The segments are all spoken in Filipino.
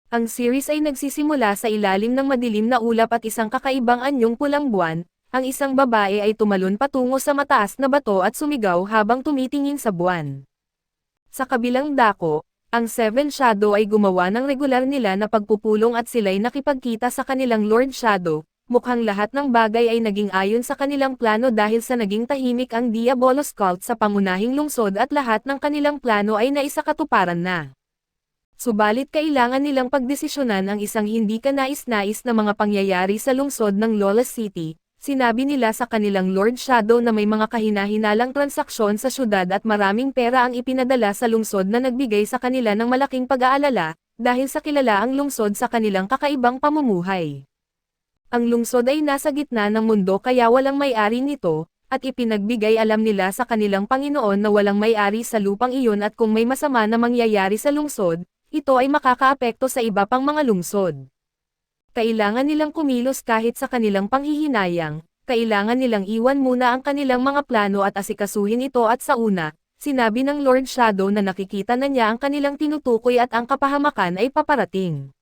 Ang series ay nagsisimula sa ilalim ng madilim na ulap at isang kakaibang anyong pulang buwan. Ang isang babae ay tumalon patungo sa mataas na bato at sumigaw habang tumitingin sa buwan. Sa kabilang dako, ang Seven Shadow ay gumawa ng regular nila na pagpupulong at sila'y nakipagkita sa kanilang Lord Shadow. Mukhang lahat ng bagay ay naging ayon sa kanilang plano dahil sa naging tahimik ang Diabolos Cult sa pangunahing lungsod at lahat ng kanilang plano ay naisakatuparan na. Subalit kailangan nilang pagdesisyonan ang isang hindi kanais-nais na mga pangyayari sa lungsod ng Lawless City. Sinabi nila sa kanilang Lord Shadow na may mga kahina-hinalang transaksyon sa syudad at maraming pera ang ipinadala sa lungsod na nagbigay sa kanila ng malaking pag-aalala, dahil sa kilala ang lungsod sa kanilang kakaibang pamumuhay. Ang lungsod ay nasa gitna ng mundo kaya walang may-ari nito, at ipinagbigay alam nila sa kanilang Panginoon na walang may-ari sa lupang iyon at kung may masama na mangyayari sa lungsod, ito ay makakaapekto sa iba pang mga lungsod. Kailangan nilang kumilos kahit sa kanilang panghihinayang, kailangan nilang iwan muna ang kanilang mga plano at asikasuhin ito at sa una, sinabi ng Lord Shadow na nakikita na niya ang kanilang tinutukoy at ang kapahamakan ay paparating.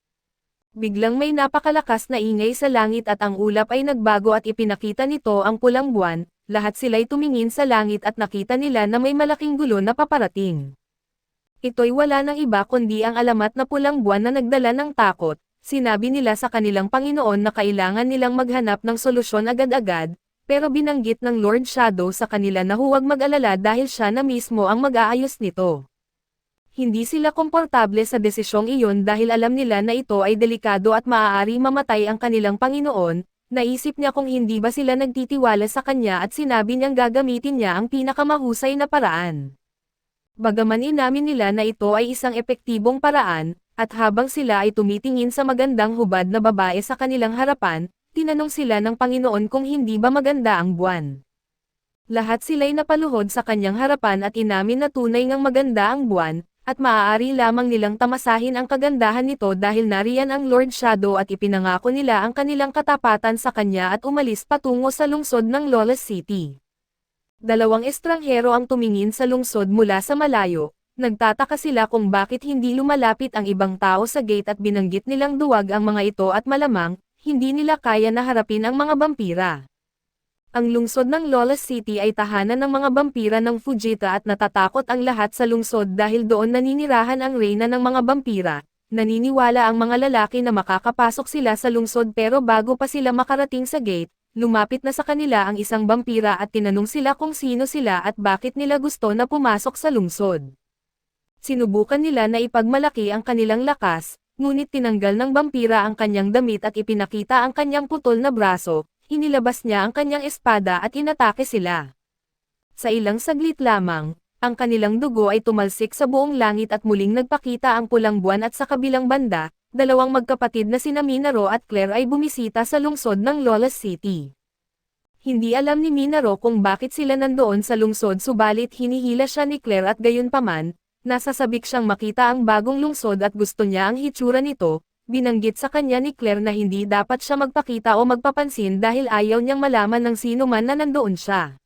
Biglang may napakalakas na ingay sa langit at ang ulap ay nagbago at ipinakita nito ang pulang buwan, lahat sila'y tumingin sa langit at nakita nila na may malaking gulo na paparating. Ito'y wala ng iba kundi ang alamat na pulang buwan na nagdala ng takot. Sinabi nila sa kanilang Panginoon na kailangan nilang maghanap ng solusyon agad-agad, pero binanggit ng Lord Shadow sa kanila na huwag mag-alala dahil siya na mismo ang mag-aayos nito. Hindi sila komportable sa desisyong iyon dahil alam nila na ito ay delikado at maaari mamatay ang kanilang Panginoon. Naisip niya kung hindi ba sila nagtitiwala sa kanya at sinabi niyang gagamitin niya ang pinakamahusay na paraan. Bagaman inamin nila na ito ay isang epektibong paraan, at habang sila ay tumitingin sa magandang hubad na babae sa kanilang harapan, tinanong sila ng Panginoon kung hindi ba maganda ang buwan. Lahat sila'y napaluhod sa kanyang harapan at inamin na tunay ngang maganda ang buwan, at maaari lamang nilang tamasahin ang kagandahan nito dahil nariyan ang Lord Shadow at ipinangako nila ang kanilang katapatan sa kanya at umalis patungo sa lungsod ng Lawless City. Dalawang estranghero ang tumingin sa lungsod mula sa malayo, nagtataka sila kung bakit hindi lumalapit ang ibang tao sa gate at binanggit nilang duwag ang mga ito at malamang, hindi nila kaya na harapin ang mga vampira. Ang lungsod ng Lawless City ay tahanan ng mga vampira ng Fujita at natatakot ang lahat sa lungsod dahil doon naninirahan ang reyna ng mga vampira. Naniniwala ang mga lalaki na makakapasok sila sa lungsod pero bago pa sila makarating sa gate, lumapit na sa kanila ang isang vampira at tinanong sila kung sino sila at bakit nila gusto na pumasok sa lungsod. Sinubukan nila na ipagmalaki ang kanilang lakas, ngunit tinanggal ng vampira ang kanyang damit at ipinakita ang kanyang putol na braso, inilabas niya ang kanyang espada at inatake sila. Sa ilang saglit lamang, ang kanilang dugo ay tumalsik sa buong langit at muling nagpakita ang pulang buwan at sa kabilang banda, dalawang magkapatid na sina Minaro at Claire ay bumisita sa lungsod ng Lawless City. Hindi alam ni Minaro kung bakit sila nandoon sa lungsod subalit hinihila siya ni Claire at gayunpaman, nasasabik siyang makita ang bagong lungsod at gusto niya ang hitsura nito, binanggit sa kanya ni Claire na hindi dapat siya magpakita o magpapansin dahil ayaw niyang malaman ng sino man na nandoon siya.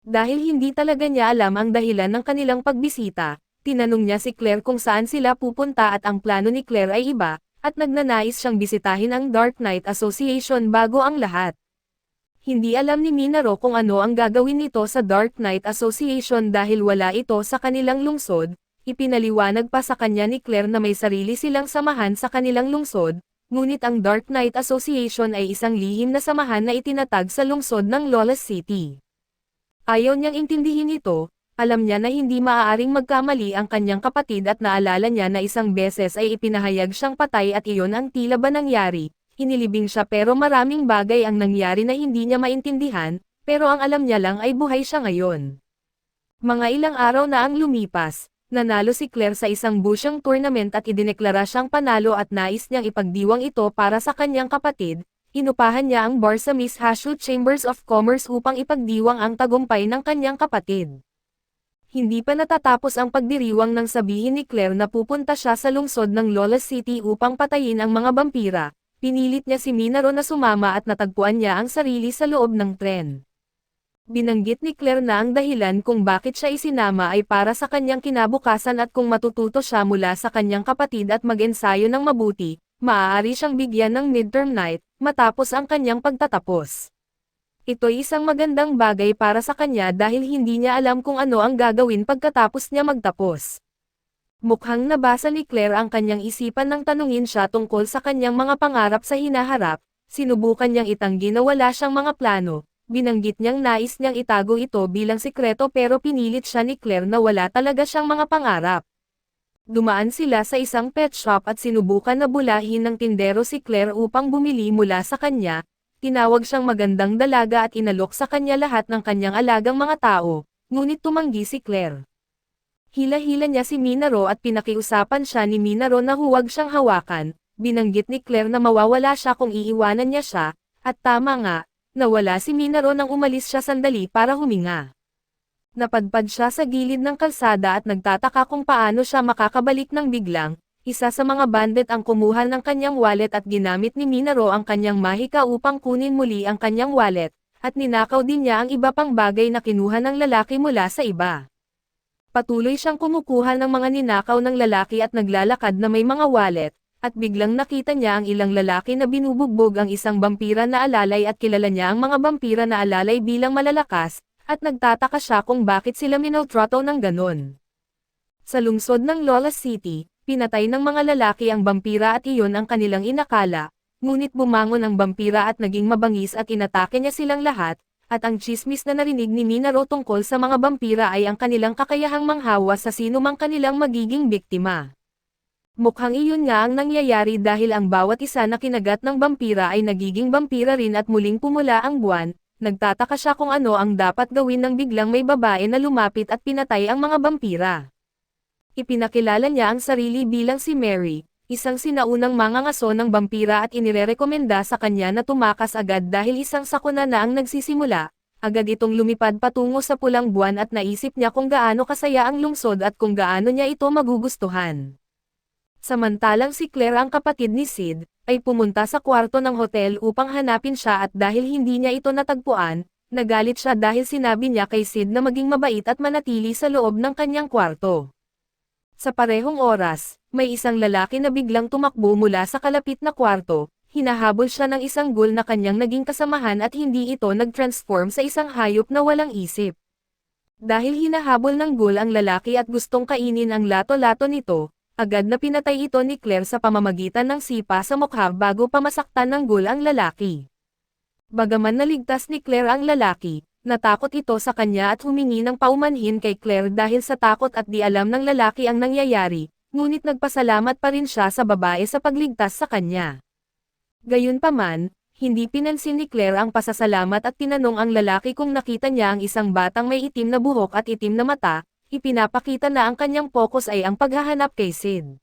Dahil hindi talaga niya alam ang dahilan ng kanilang pagbisita, tinanong niya si Claire kung saan sila pupunta at ang plano ni Claire ay iba, at nagnanais siyang bisitahin ang Dark Knight Association bago ang lahat. Hindi alam ni Minaro kung ano ang gagawin nito sa Dark Knight Association dahil wala ito sa kanilang lungsod, ipinaliwanag pa sa kanya ni Claire na may sarili silang samahan sa kanilang lungsod, ngunit ang Dark Knight Association ay isang lihim na samahan na itinatag sa lungsod ng Lawless City. Ayaw niyang intindihin ito, alam niya na hindi maaaring magkamali ang kanyang kapatid at naalala niya na isang beses ay ipinahayag siyang patay at iyon ang tila ba nangyari, inilibing siya pero maraming bagay ang nangyari na hindi niya maintindihan, pero ang alam niya lang ay buhay siya ngayon. Mga ilang araw na ang lumipas, nanalo si Claire sa isang busyang tournament at idineklara siyang panalo at nais niyang ipagdiwang ito para sa kanyang kapatid. Inupahan niya ang bar sa Miss Hashu Chambers of Commerce upang ipagdiwang ang tagumpay ng kanyang kapatid. Hindi pa natatapos ang pagdiriwang nang sabihin ni Claire na pupunta siya sa lungsod ng Lawless City upang patayin ang mga vampira. Pinilit niya si Minaro na sumama at natagpuan niya ang sarili sa loob ng tren. Binanggit ni Claire na ang dahilan kung bakit siya isinama ay para sa kanyang kinabukasan at kung matututo siya mula sa kanyang kapatid at mag-ensayo ng mabuti, maaari siyang bigyan ng midterm night, matapos ang kanyang pagtatapos. Ito'y isang magandang bagay para sa kanya dahil hindi niya alam kung ano ang gagawin pagkatapos niya magtapos. Mukhang nabasa ni Claire ang kanyang isipan nang tanungin siya tungkol sa kanyang mga pangarap sa hinaharap, sinubukan niyang itanggi na wala siyang mga plano. Binanggit niyang nais niyang itago ito bilang sikreto pero pinilit siya ni Claire na wala talaga siyang mga pangarap. Dumaan sila sa isang pet shop at sinubukan na bulahin ng tindero si Claire upang bumili mula sa kanya, tinawag siyang magandang dalaga at inalok sa kanya lahat ng kanyang alagang mga tao, ngunit tumanggi si Claire. Hila-hila niya si Minaro at pinakiusapan siya ni Minaro na huwag siyang hawakan, binanggit ni Claire na mawawala siya kung iiwanan niya siya, at tama nga, nawala si Minaro nang umalis siya sandali para huminga. Napadpad siya sa gilid ng kalsada at nagtataka kung paano siya makakabalik ng biglang, isa sa mga bandit ang kumuha ng kanyang wallet at ginamit ni Minaro ang kanyang mahika upang kunin muli ang kanyang wallet, at ninakaw din niya ang iba pang bagay na kinuha ng lalaki mula sa iba. Patuloy siyang kumukuha ng mga ninakaw ng lalaki at naglalakad na may mga wallet, at biglang nakita niya ang ilang lalaki na binubugbog ang isang vampira na alalay at kilala niya ang mga vampira na alalay bilang malalakas, at nagtataka siya kung bakit sila minaltrato ng ganon. Sa lungsod ng Lolas City, pinatay ng mga lalaki ang vampira at iyon ang kanilang inakala, ngunit bumangon ang vampira at naging mabangis at inatake niya silang lahat, at ang tsismis na narinig ni Minaro tungkol sa mga vampira ay ang kanilang kakayahang manghawa sa sino mang kanilang magiging biktima. Mukhang iyon nga ang nangyayari dahil ang bawat isa na kinagat ng vampira ay nagiging vampira rin at muling pumula ang buwan, nagtataka siya kung ano ang dapat gawin nang biglang may babae na lumapit at pinatay ang mga vampira. Ipinakilala niya ang sarili bilang si Mary, isang sinaunang mangangaso ng vampira at inirerekomenda sa kanya na tumakas agad dahil isang sakuna na ang nagsisimula, agad itong lumipad patungo sa pulang buwan at naisip niya kung gaano kasaya ang lungsod at kung gaano niya ito magugustuhan. Samantalang si Claire ang kapatid ni Sid, ay pumunta sa kwarto ng hotel upang hanapin siya at dahil hindi niya ito natagpuan, nagalit siya dahil sinabi niya kay Sid na maging mabait at manatili sa loob ng kanyang kwarto. Sa parehong oras, may isang lalaki na biglang tumakbo mula sa kalapit na kwarto, hinahabol siya ng isang ghoul na kanyang naging kasamahan at hindi ito nag-transform sa isang hayop na walang isip. Dahil hinahabol ng ghoul ang lalaki at gustong kainin ang lato-lato nito, agad na pinatay ito ni Claire sa pamamagitan ng sipa sa mukha bago pa masaktan ng ghoul ang lalaki. Bagaman naligtas ni Claire ang lalaki, natakot ito sa kanya at humingi ng paumanhin kay Claire dahil sa takot at di alam ng lalaki ang nangyayari, ngunit nagpasalamat pa rin siya sa babae sa pagligtas sa kanya. Gayunpaman, hindi pinansin ni Claire ang pasasalamat at tinanong ang lalaki kung nakita niya ang isang batang may itim na buhok at itim na mata, ipinapakita na ang kanyang focus ay ang paghahanap kay Sid.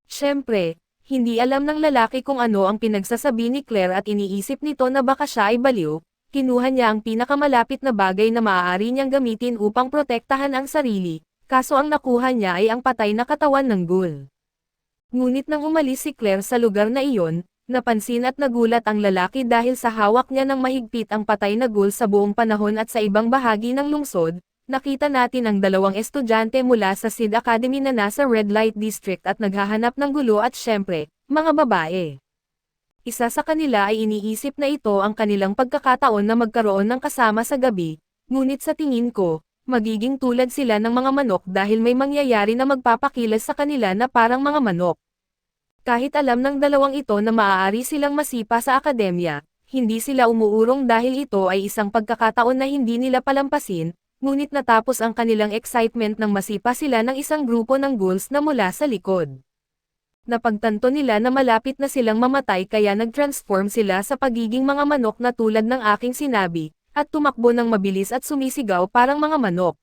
Siyempre, hindi alam ng lalaki kung ano ang pinagsasabi ni Claire at iniisip nito na baka siya ay baliw, kinuha niya ang pinakamalapit na bagay na maaari niyang gamitin upang protektahan ang sarili, kaso ang nakuha niya ay ang patay na katawan ng ghoul. Ngunit nang umalis si Claire sa lugar na iyon, napansin at nagulat ang lalaki dahil sa hawak niya ng mahigpit ang patay na ghoul sa buong panahon at sa ibang bahagi ng lungsod. Nakita natin ang dalawang estudyante mula sa Sid Academy na nasa Red Light District at naghahanap ng gulo at syempre, mga babae. Isa sa kanila ay iniisip na ito ang kanilang pagkakataon na magkaroon ng kasama sa gabi, ngunit sa tingin ko, magiging tulad sila ng mga manok dahil may mangyayari na magpapakilos sa kanila na parang mga manok. Kahit alam ng dalawang ito na maaari silang masipa sa akademya, hindi sila umuurong dahil ito ay isang pagkakataon na hindi nila palampasin, ngunit natapos ang kanilang excitement nang masipa sila ng isang grupo ng ghouls na mula sa likod. Napagtanto nila na malapit na silang mamatay kaya nag-transform sila sa pagiging mga manok na tulad ng aking sinabi, at tumakbo ng mabilis at sumisigaw parang mga manok.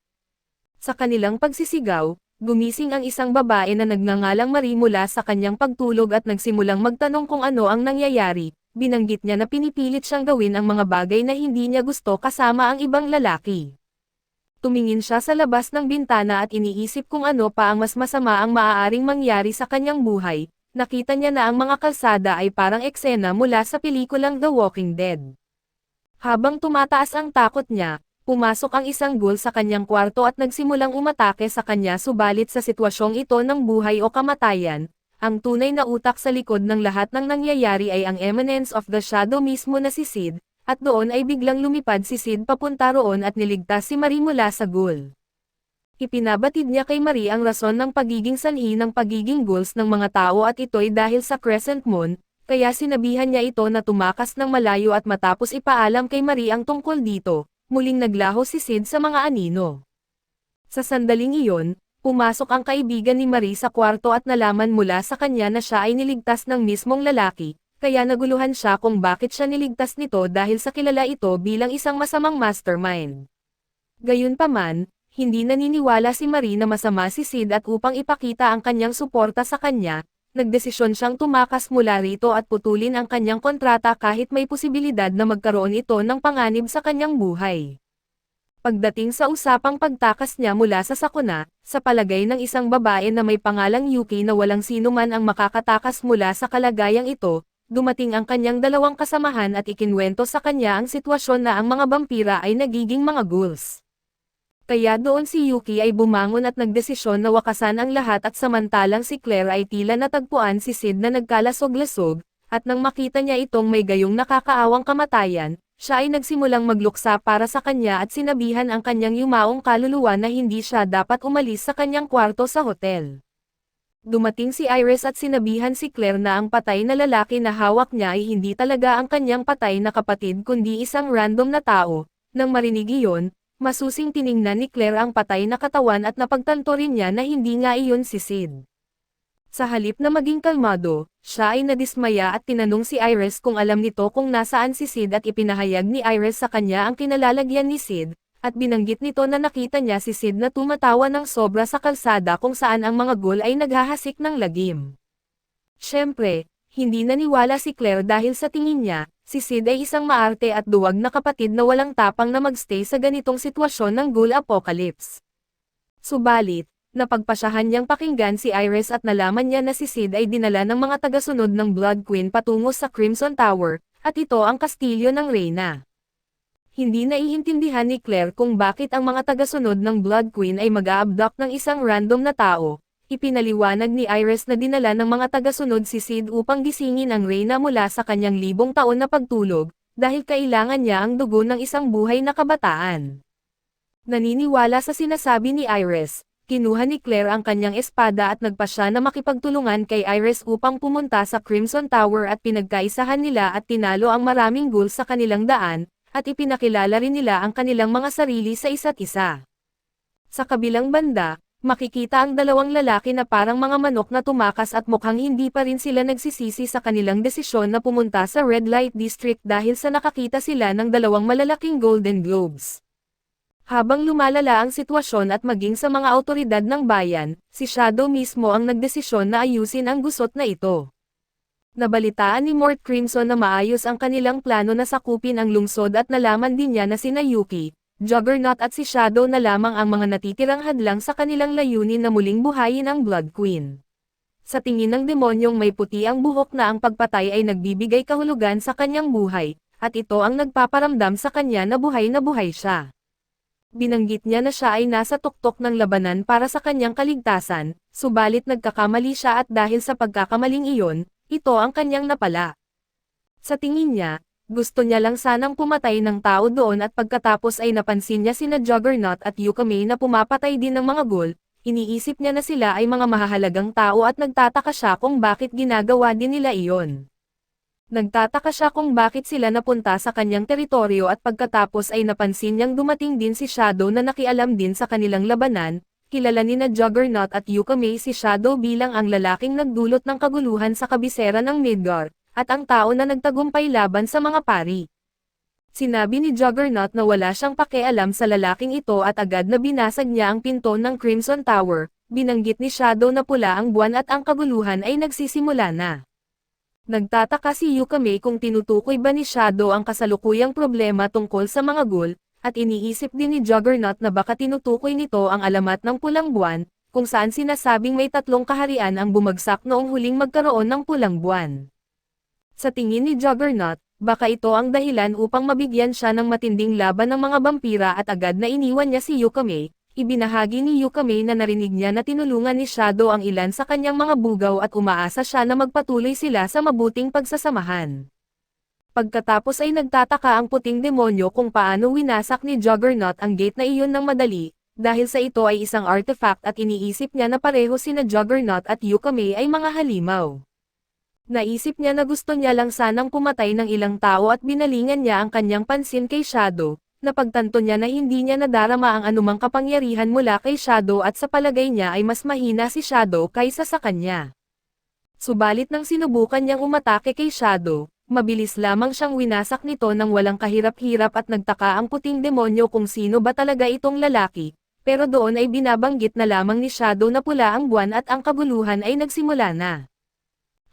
Sa kanilang pagsisigaw, gumising ang isang babae na nagngangalang Marie mula sa kanyang pagtulog at nagsimulang magtanong kung ano ang nangyayari, binanggit niya na pinipilit siyang gawin ang mga bagay na hindi niya gusto kasama ang ibang lalaki. Tumingin siya sa labas ng bintana at iniisip kung ano pa ang mas masama ang maaaring mangyari sa kanyang buhay. Nakita niya na ang mga kalsada ay parang eksena mula sa pelikulang The Walking Dead. Habang tumataas ang takot niya, pumasok ang isang ghoul sa kanyang kwarto at nagsimulang umatake sa kanya subalit sa sitwasyong ito ng buhay o kamatayan, ang tunay na utak sa likod ng lahat ng nangyayari ay ang Eminence of the Shadow mismo na si Sid, at doon ay biglang lumipad si Sid papunta roon at niligtas si Marie mula sa ghoul. Ipinabatid niya kay Marie ang rason ng pagiging sanhi ng pagiging ghouls ng mga tao at ito'y dahil sa Crescent Moon, kaya sinabihan niya ito na tumakas ng malayo at matapos ipaalam kay Marie ang tungkol dito, muling naglaho si Sid sa mga anino. Sa sandaling iyon, pumasok ang kaibigan ni Marie sa kwarto at nalaman mula sa kanya na siya ay niligtas ng mismong lalaki, kaya naguluhan siya kung bakit siya niligtas nito dahil sa kilala ito bilang isang masamang mastermind. Gayunpaman, hindi naniniwala si Marie na masama si Sid at upang ipakita ang kanyang suporta sa kanya, nagdesisyon siyang tumakas mula rito at putulin ang kanyang kontrata kahit may posibilidad na magkaroon ito ng panganib sa kanyang buhay. Pagdating sa usapang pagtakas niya mula sa sakuna, sa palagay ng isang babae na may pangalang Yuki na walang sino man ang makakatakas mula sa kalagayang ito, dumating ang kanyang dalawang kasamahan at ikinwento sa kanya ang sitwasyon na ang mga vampira ay nagiging mga ghouls. Kaya doon si Yuki ay bumangon at nagdesisyon na wakasan ang lahat at samantalang si Claire ay tila natagpuan si Sid na nagkalasog-lasog, at nang makita niya itong may gayong nakakaawang kamatayan, siya ay nagsimulang magluksa para sa kanya at sinabihan ang kanyang yumaong kaluluwa na hindi siya dapat umalis sa kanyang kwarto sa hotel. Dumating si Iris at sinabihan si Claire na ang patay na lalaki na hawak niya ay hindi talaga ang kanyang patay na kapatid kundi isang random na tao. Nang marinig iyon, masusing tiningnan ni Claire ang patay na katawan at napagtanto rin niya na hindi nga iyon si Sid. Sa halip na maging kalmado, siya ay nadismaya at tinanong si Iris kung alam nito kung nasaan si Sid at ipinahayag ni Iris sa kanya ang kinalalagyan ni Sid, at binanggit nito na nakita niya si Sid na tumatawa ng sobra sa kalsada kung saan ang mga ghoul ay naghahasik ng lagim. Siyempre, hindi naniwala si Claire dahil sa tingin niya, si Sid ay isang maarte at duwag na kapatid na walang tapang na magstay sa ganitong sitwasyon ng ghoul apocalypse. Subalit, napagpasyahan niyang pakinggan si Iris at nalaman niya na si Sid ay dinala ng mga tagasunod ng Blood Queen patungo sa Crimson Tower, at ito ang kastilyo ng Reyna. Hindi naiintindihan ni Claire kung bakit ang mga tagasunod ng Blood Queen ay mag-a-abduct ng isang random na tao. Ipinaliwanag ni Iris na dinala ng mga tagasunod si Sid upang gisingin ang Reyna mula sa kanyang libong taon na pagtulog, dahil kailangan niya ang dugo ng isang buhay na kabataan. Naniniwala sa sinasabi ni Iris, kinuha ni Claire ang kanyang espada at nagpasya na makipagtulungan kay Iris upang pumunta sa Crimson Tower at pinagkaisahan nila at tinalo ang maraming ghouls sa kanilang daan, at ipinakilala rin nila ang kanilang mga sarili sa isa't isa. Sa kabilang banda, makikita ang dalawang lalaki na parang mga manok na tumakas at mukhang hindi pa rin sila nagsisisi sa kanilang desisyon na pumunta sa Red Light District dahil sa nakakita sila ng dalawang malalaking Golden Globes. Habang lumalala ang sitwasyon at maging sa mga awtoridad ng bayan, si Shadow mismo ang nagdesisyon na ayusin ang gusot na ito. Nabalitaan ni Mort Crimson na maayos ang kanilang plano na sakupin ang lungsod at nalaman din niya na sina Yuki, Juggernaut at si Shadow na lamang ang mga natitirang hadlang sa kanilang layunin na muling buhayin ang Blood Queen. Sa tingin ng demonyong may puti ang buhok na ang pagpatay ay nagbibigay kahulugan sa kanyang buhay, at ito ang nagpaparamdam sa kanya na buhay siya. Binanggit niya na siya ay nasa tuktok ng labanan para sa kanyang kaligtasan, subalit nagkakamali siya at dahil sa pagkakamaling iyon, ito ang kanyang napala. Sa tingin niya, gusto niya lang sanang pumatay ng tao doon at pagkatapos ay napansin niya sina Juggernaut at Yukame na pumapatay din ng mga ghoul, iniisip niya na sila ay mga mahahalagang tao at nagtataka siya kung bakit ginagawa din nila iyon. Nagtataka siya kung bakit sila napunta sa kanyang teritoryo at pagkatapos ay napansin niyang dumating din si Shadow na nakialam din sa kanilang labanan, kilala nina Juggernaut at Yukame si Shadow bilang ang lalaking nagdulot ng kaguluhan sa kabisera ng Midgar, at ang tao na nagtagumpay laban sa mga pari. Sinabi ni Juggernaut na wala siyang pakialam sa lalaking ito at agad na binasag niya ang pinto ng Crimson Tower, binanggit ni Shadow na pula ang buwan at ang kaguluhan ay nagsisimula na. Nagtataka si Yukame kung tinutukoy ba ni Shadow ang kasalukuyang problema tungkol sa mga ghoul, at iniisip din ni Juggernaut na baka tinutukoy nito ang alamat ng pulang buwan, kung saan sinasabing may 3 kaharian ang bumagsak noong huling magkaroon ng pulang buwan. Sa tingin ni Juggernaut, Baka ito ang dahilan upang mabigyan siya ng matinding laban ng mga vampira at agad na iniwan niya si Yukame. Ibinahagi ni Yukame na narinig niya na tinulungan ni Shadow ang ilan sa kanyang mga bugaw at umaasa siya na magpatuloy sila sa mabuting pagsasamahan. Pagkatapos ay nagtataka ang puting demonyo kung paano winasak ni Juggernaut ang gate na iyon ng madali, dahil sa ito ay isang artifact at iniisip niya na pareho sina Juggernaut at Yukame ay mga halimaw. Naisip niya na gusto niya lang sanang pumatay ng ilang tao at binalingan niya ang kanyang pansin kay Shadow, napagtanto niya na hindi niya nadarama ang anumang kapangyarihan mula kay Shadow at sa palagay niya ay mas mahina si Shadow kaysa sa kanya. Subalit nang sinubukan niyang umatake kay Shadow, mabilis lamang siyang winasak nito nang walang kahirap-hirap at nagtaka ang puting demonyo kung sino ba talaga itong lalaki, pero doon ay binabanggit na lamang ni Shadow na pula ang buwan at ang kabuluhan ay nagsimula na.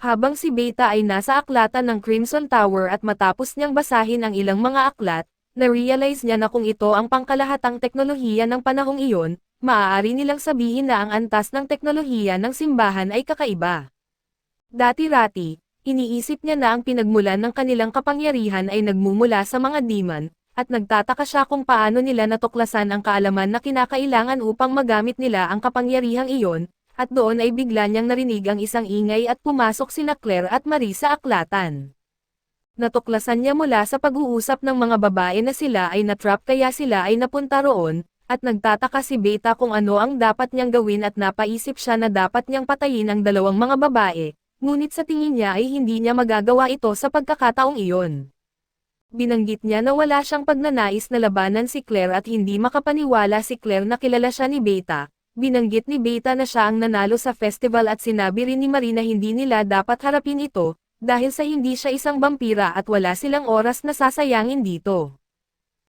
Habang si Beta ay nasa aklatan ng Crimson Tower at matapos niyang basahin ang ilang mga aklat, na-realize niya na kung ito ang pangkalahatang teknolohiya ng panahong iyon, maaari nilang sabihin na ang antas ng teknolohiya ng simbahan ay kakaiba. Dati-rati, iniisip niya na ang pinagmulan ng kanilang kapangyarihan ay nagmumula sa mga demon, at nagtataka siya kung paano nila natuklasan ang kaalaman na kinakailangan upang magamit nila ang kapangyarihang iyon, at doon ay bigla niyang narinig ang isang ingay at pumasok sina Claire at Marie sa aklatan. Natuklasan niya mula sa pag-uusap ng mga babae na sila ay natrap kaya sila ay napunta roon, at nagtataka si Beta kung ano ang dapat niyang gawin at napaisip siya na dapat niyang patayin ang dalawang mga babae, ngunit sa tingin niya ay hindi niya magagawa ito sa pagkakataong iyon. Binanggit niya na wala siyang pagnanais na labanan si Claire at hindi makapaniwala si Claire na kilala siya ni Beta. Binanggit ni Beta na siya ang nanalo sa festival at sinabi rin ni Marie na hindi nila dapat harapin ito, dahil sa hindi siya isang vampira at wala silang oras na sasayangin dito.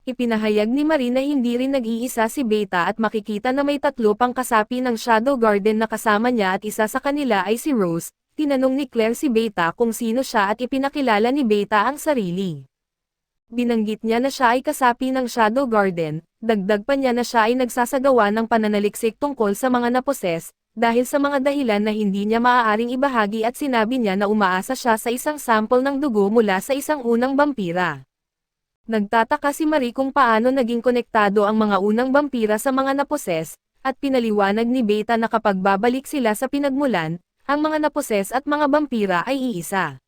Ipinahayag ni Marie na hindi rin nag-iisa si Beta at makikita na may 3 pang kasapi ng Shadow Garden na kasama niya at isa sa kanila ay si Rose. Tinanong ni Claire si Beta kung sino siya at ipinakilala ni Beta ang sarili. Binanggit niya na siya ay kasapi ng Shadow Garden, dagdag pa niya na siya ay nagsasagawa ng pananaliksik tungkol sa mga naposes, dahil sa mga dahilan na hindi niya maaaring ibahagi at sinabi niya na umaasa siya sa isang sample ng dugo mula sa isang unang vampira. Nagtataka si Marie kung paano naging konektado ang mga unang vampira sa mga naposes, at pinaliwanag ni Beta na kapag babalik sila sa pinagmulan, ang mga naposes at mga vampira ay iisa.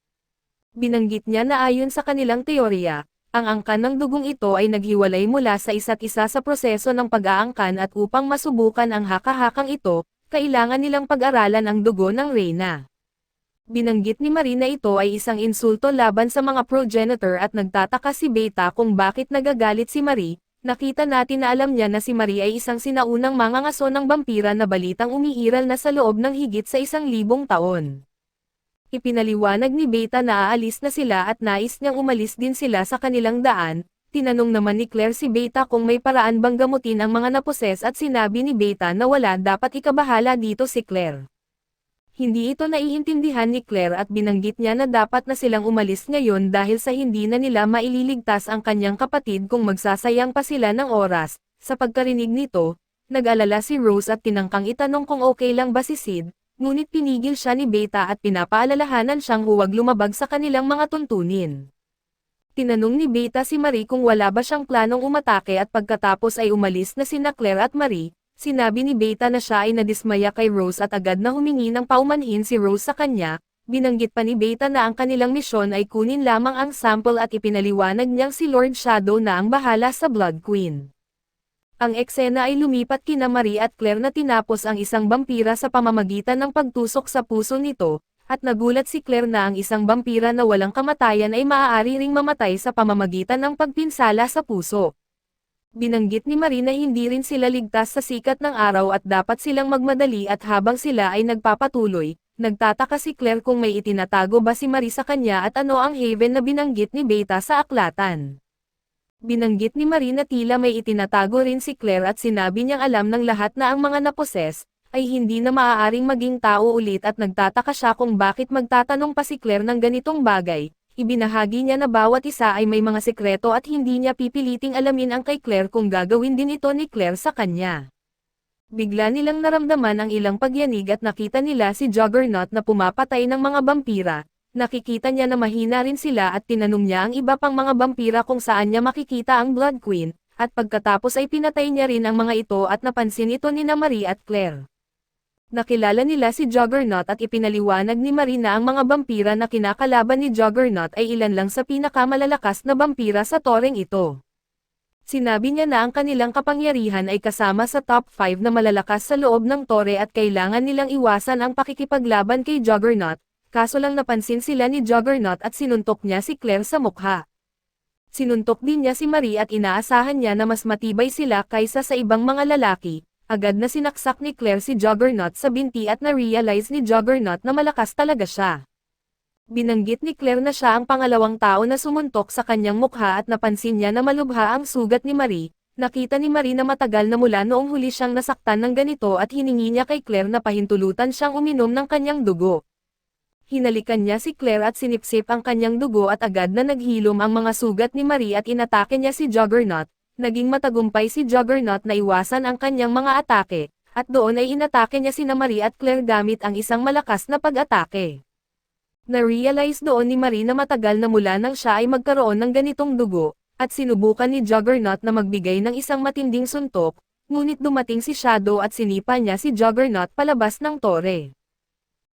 Binanggit niya na ayon sa kanilang teorya, ang angkan ng dugong ito ay naghiwalay mula sa isa't isa sa proseso ng pag-aangkan at upang masubukan ang haka-hakang ito, kailangan nilang pag-aralan ang dugo ng Reyna. Binanggit ni Marie na ito ay isang insulto laban sa mga progenitor at nagtataka si Beta kung bakit nagagalit si Marie. Nakita natin na alam niya na si Marie ay isang sinaunang mangangaso ng vampira na balitang umiiral na sa loob ng higit sa 1,000 taon. Ipinaliwanag ni Beta na aalis na sila at nais niyang umalis din sila sa kanilang daan. Tinanong naman ni Claire si Beta kung may paraan bang gamutin ang mga naposes at sinabi ni Beta na wala, dapat ikabahala dito si Claire. Hindi ito naiintindihan ni Claire at binanggit niya na dapat na silang umalis ngayon dahil sa hindi na nila maililigtas ang kanyang kapatid kung magsasayang pa sila ng oras. Sa pagkarinig nito, nag-alala si Rose at tinangkang itanong kung okay lang ba si Sid. Ngunit pinigil siya ni Beta at pinapaalalahanan siyang huwag lumabag sa kanilang mga tuntunin. Tinanong ni Beta si Marie kung wala ba siyang planong umatake at pagkatapos ay umalis na sina Claire at Marie, sinabi ni Beta na siya ay nadismaya kay Rose at agad na humingi ng paumanhin si Rose sa kanya. Binanggit pa ni Beta na ang kanilang misyon ay kunin lamang ang sample at ipinaliwanag niyang si Lord Shadow na ang bahala sa Blood Queen. Ang eksena ay lumipat kina Marie at Claire na tinapos ang isang vampira sa pamamagitan ng pagtusok sa puso nito, at nagulat si Claire na ang isang vampira na walang kamatayan ay maaari ring mamatay sa pamamagitan ng pagpinsala sa puso. Binanggit ni Marie na hindi rin sila ligtas sa sikat ng araw at dapat silang magmadali at habang sila ay nagpapatuloy, nagtataka si Claire kung may itinatago ba si Marie sa kanya at ano ang haven na binanggit ni Beta sa aklatan. Binanggit ni Marie na tila may itinatago rin si Claire at sinabi niyang alam ng lahat na ang mga naposes ay hindi na maaaring maging tao ulit at nagtataka siya kung bakit magtatanong pa si Claire ng ganitong bagay. Ibinahagi niya na bawat isa ay may mga sekreto at hindi niya pipiliting alamin ang kay Claire kung gagawin din ito ni Claire sa kanya. Bigla nilang naramdaman ang ilang pagyanig at nakita nila si Juggernaut na pumapatay ng mga vampira. Nakikita niya na mahina rin sila at tinanong niya ang iba pang mga vampira kung saan niya makikita ang Blood Queen, at pagkatapos ay pinatay niya rin ang mga ito at napansin ito ni Marie at Claire. Nakilala nila si Juggernaut at ipinaliwanag ni Marie na ang mga vampira na kinakalaban ni Juggernaut ay ilan lang sa pinakamalalakas na vampira sa toreng ito. Sinabi niya na ang kanilang kapangyarihan ay kasama sa top 5 na malalakas sa loob ng tore at kailangan nilang iwasan ang pakikipaglaban kay Juggernaut, kaso lang napansin sila ni Juggernaut at sinuntok niya si Claire sa mukha. Sinuntok din niya si Marie at inaasahan niya na mas matibay sila kaysa sa ibang mga lalaki. Agad na sinaksak ni Claire si Juggernaut sa binti at na-realize ni Juggernaut na malakas talaga siya. Binanggit ni Claire na siya ang pangalawang tao na sumuntok sa kanyang mukha at napansin niya na malubha ang sugat ni Marie. Nakita ni Marie na matagal na mula noong huli siyang nasaktan ng ganito at hiningi niya kay Claire na pahintulutan siyang uminom ng kanyang dugo. Hinalikan niya si Claire at sinipsip ang kanyang dugo at agad na naghilom ang mga sugat ni Marie at inatake niya si Juggernaut. Naging matagumpay si Juggernaut na iwasan ang kanyang mga atake, at doon ay inatake niya sina Marie at Claire gamit ang isang malakas na pag-atake. Na-realize doon ni Marie na matagal na mula nang siya ay magkaroon ng ganitong dugo, at sinubukan ni Juggernaut na magbigay ng isang matinding suntok, ngunit dumating si Shadow at sinipa niya si Juggernaut palabas ng tore.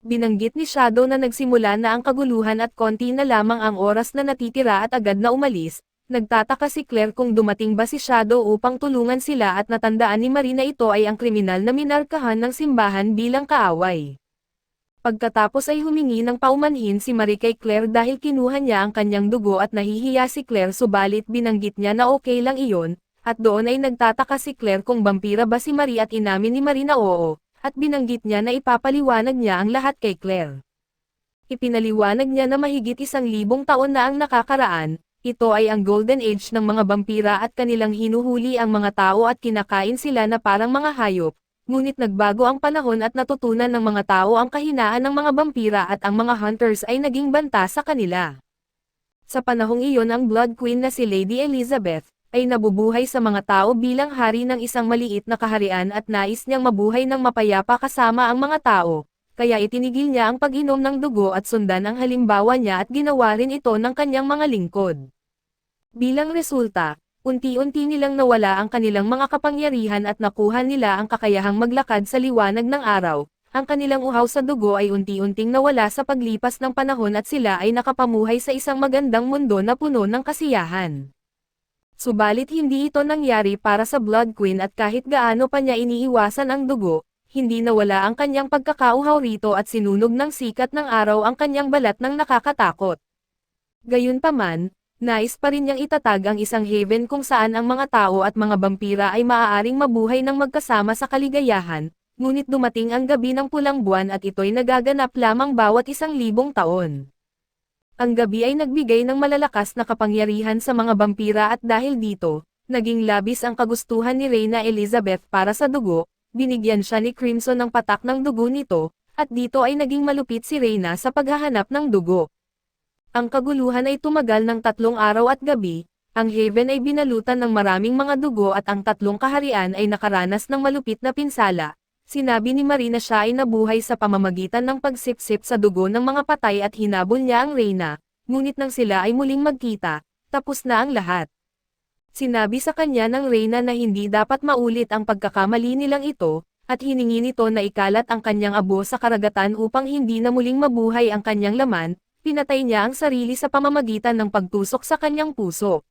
Binanggit ni Shadow na nagsimula na ang kaguluhan at konti na lamang ang oras na natitira at agad na umalis. Nagtataka si Claire kung dumating ba si Shadow upang tulungan sila at natandaan ni Marie na ito ay ang kriminal na minarkahan ng simbahan bilang kaaway. Pagkatapos ay humingi ng paumanhin si Marie kay Claire dahil kinuha niya ang kanyang dugo at nahihiya si Claire subalit binanggit niya na okay lang iyon, at doon ay nagtataka si Claire kung vampira ba si Marie at inamin ni Marie na oo. At binanggit niya na ipapaliwanag niya ang lahat kay Claire. Ipinaliwanag niya na mahigit 1,000 taon na ang nakakaraan, ito ay ang golden age ng mga vampira at kanilang hinuhuli ang mga tao at kinakain sila na parang mga hayop, ngunit nagbago ang panahon at natutunan ng mga tao ang kahinaan ng mga vampira at ang mga hunters ay naging banta sa kanila. Sa panahong iyon ang Blood Queen na si Lady Elizabeth, ay nabubuhay sa mga tao bilang hari ng isang maliit na kaharian at nais niyang mabuhay ng mapayapa kasama ang mga tao, kaya itinigil niya ang pag-inom ng dugo at sundan ang halimbawa niya at ginawa rin ito ng kanyang mga lingkod. Bilang resulta, unti-unti nilang nawala ang kanilang mga kapangyarihan at nakuha nila ang kakayahang maglakad sa liwanag ng araw. Ang kanilang uhaw sa dugo ay unti-unting nawala sa paglipas ng panahon at sila ay nakapamuhay sa isang magandang mundo na puno ng kasiyahan. Subalit hindi ito nangyari para sa Blood Queen at kahit gaano pa niya iniiwasan ang dugo, hindi nawala ang kanyang pagkakauhaw rito at sinunog ng sikat ng araw ang kanyang balat ng nakakatakot. Gayunpaman, nais pa rin niyang itatag ang isang haven kung saan ang mga tao at mga vampira ay maaaring mabuhay ng magkasama sa kaligayahan, ngunit dumating ang gabi ng pulang buwan at ito'y nagaganap lamang bawat 1,000 taon. Ang gabi ay nagbigay ng malalakas na kapangyarihan sa mga vampira at dahil dito, naging labis ang kagustuhan ni Reyna Elizabeth para sa dugo, binigyan siya ni Crimson ng patak ng dugo nito, at dito ay naging malupit si Reyna sa paghahanap ng dugo. Ang kaguluhan ay tumagal ng 3 araw at gabi, ang Haven ay binalutan ng maraming mga dugo at ang 3 kaharian ay nakaranas ng malupit na pinsala. Sinabi ni Marie na siya ay nabuhay sa pamamagitan ng pagsipsip sa dugo ng mga patay at hinabol niya ang Reyna, ngunit nang sila ay muling magkita, tapos na ang lahat. Sinabi sa kanya ng Reyna na hindi dapat maulit ang pagkakamali nilang ito, at hiningi nito na ikalat ang kanyang abo sa karagatan upang hindi na muling mabuhay ang kanyang laman, pinatay niya ang sarili sa pamamagitan ng pagtusok sa kanyang puso.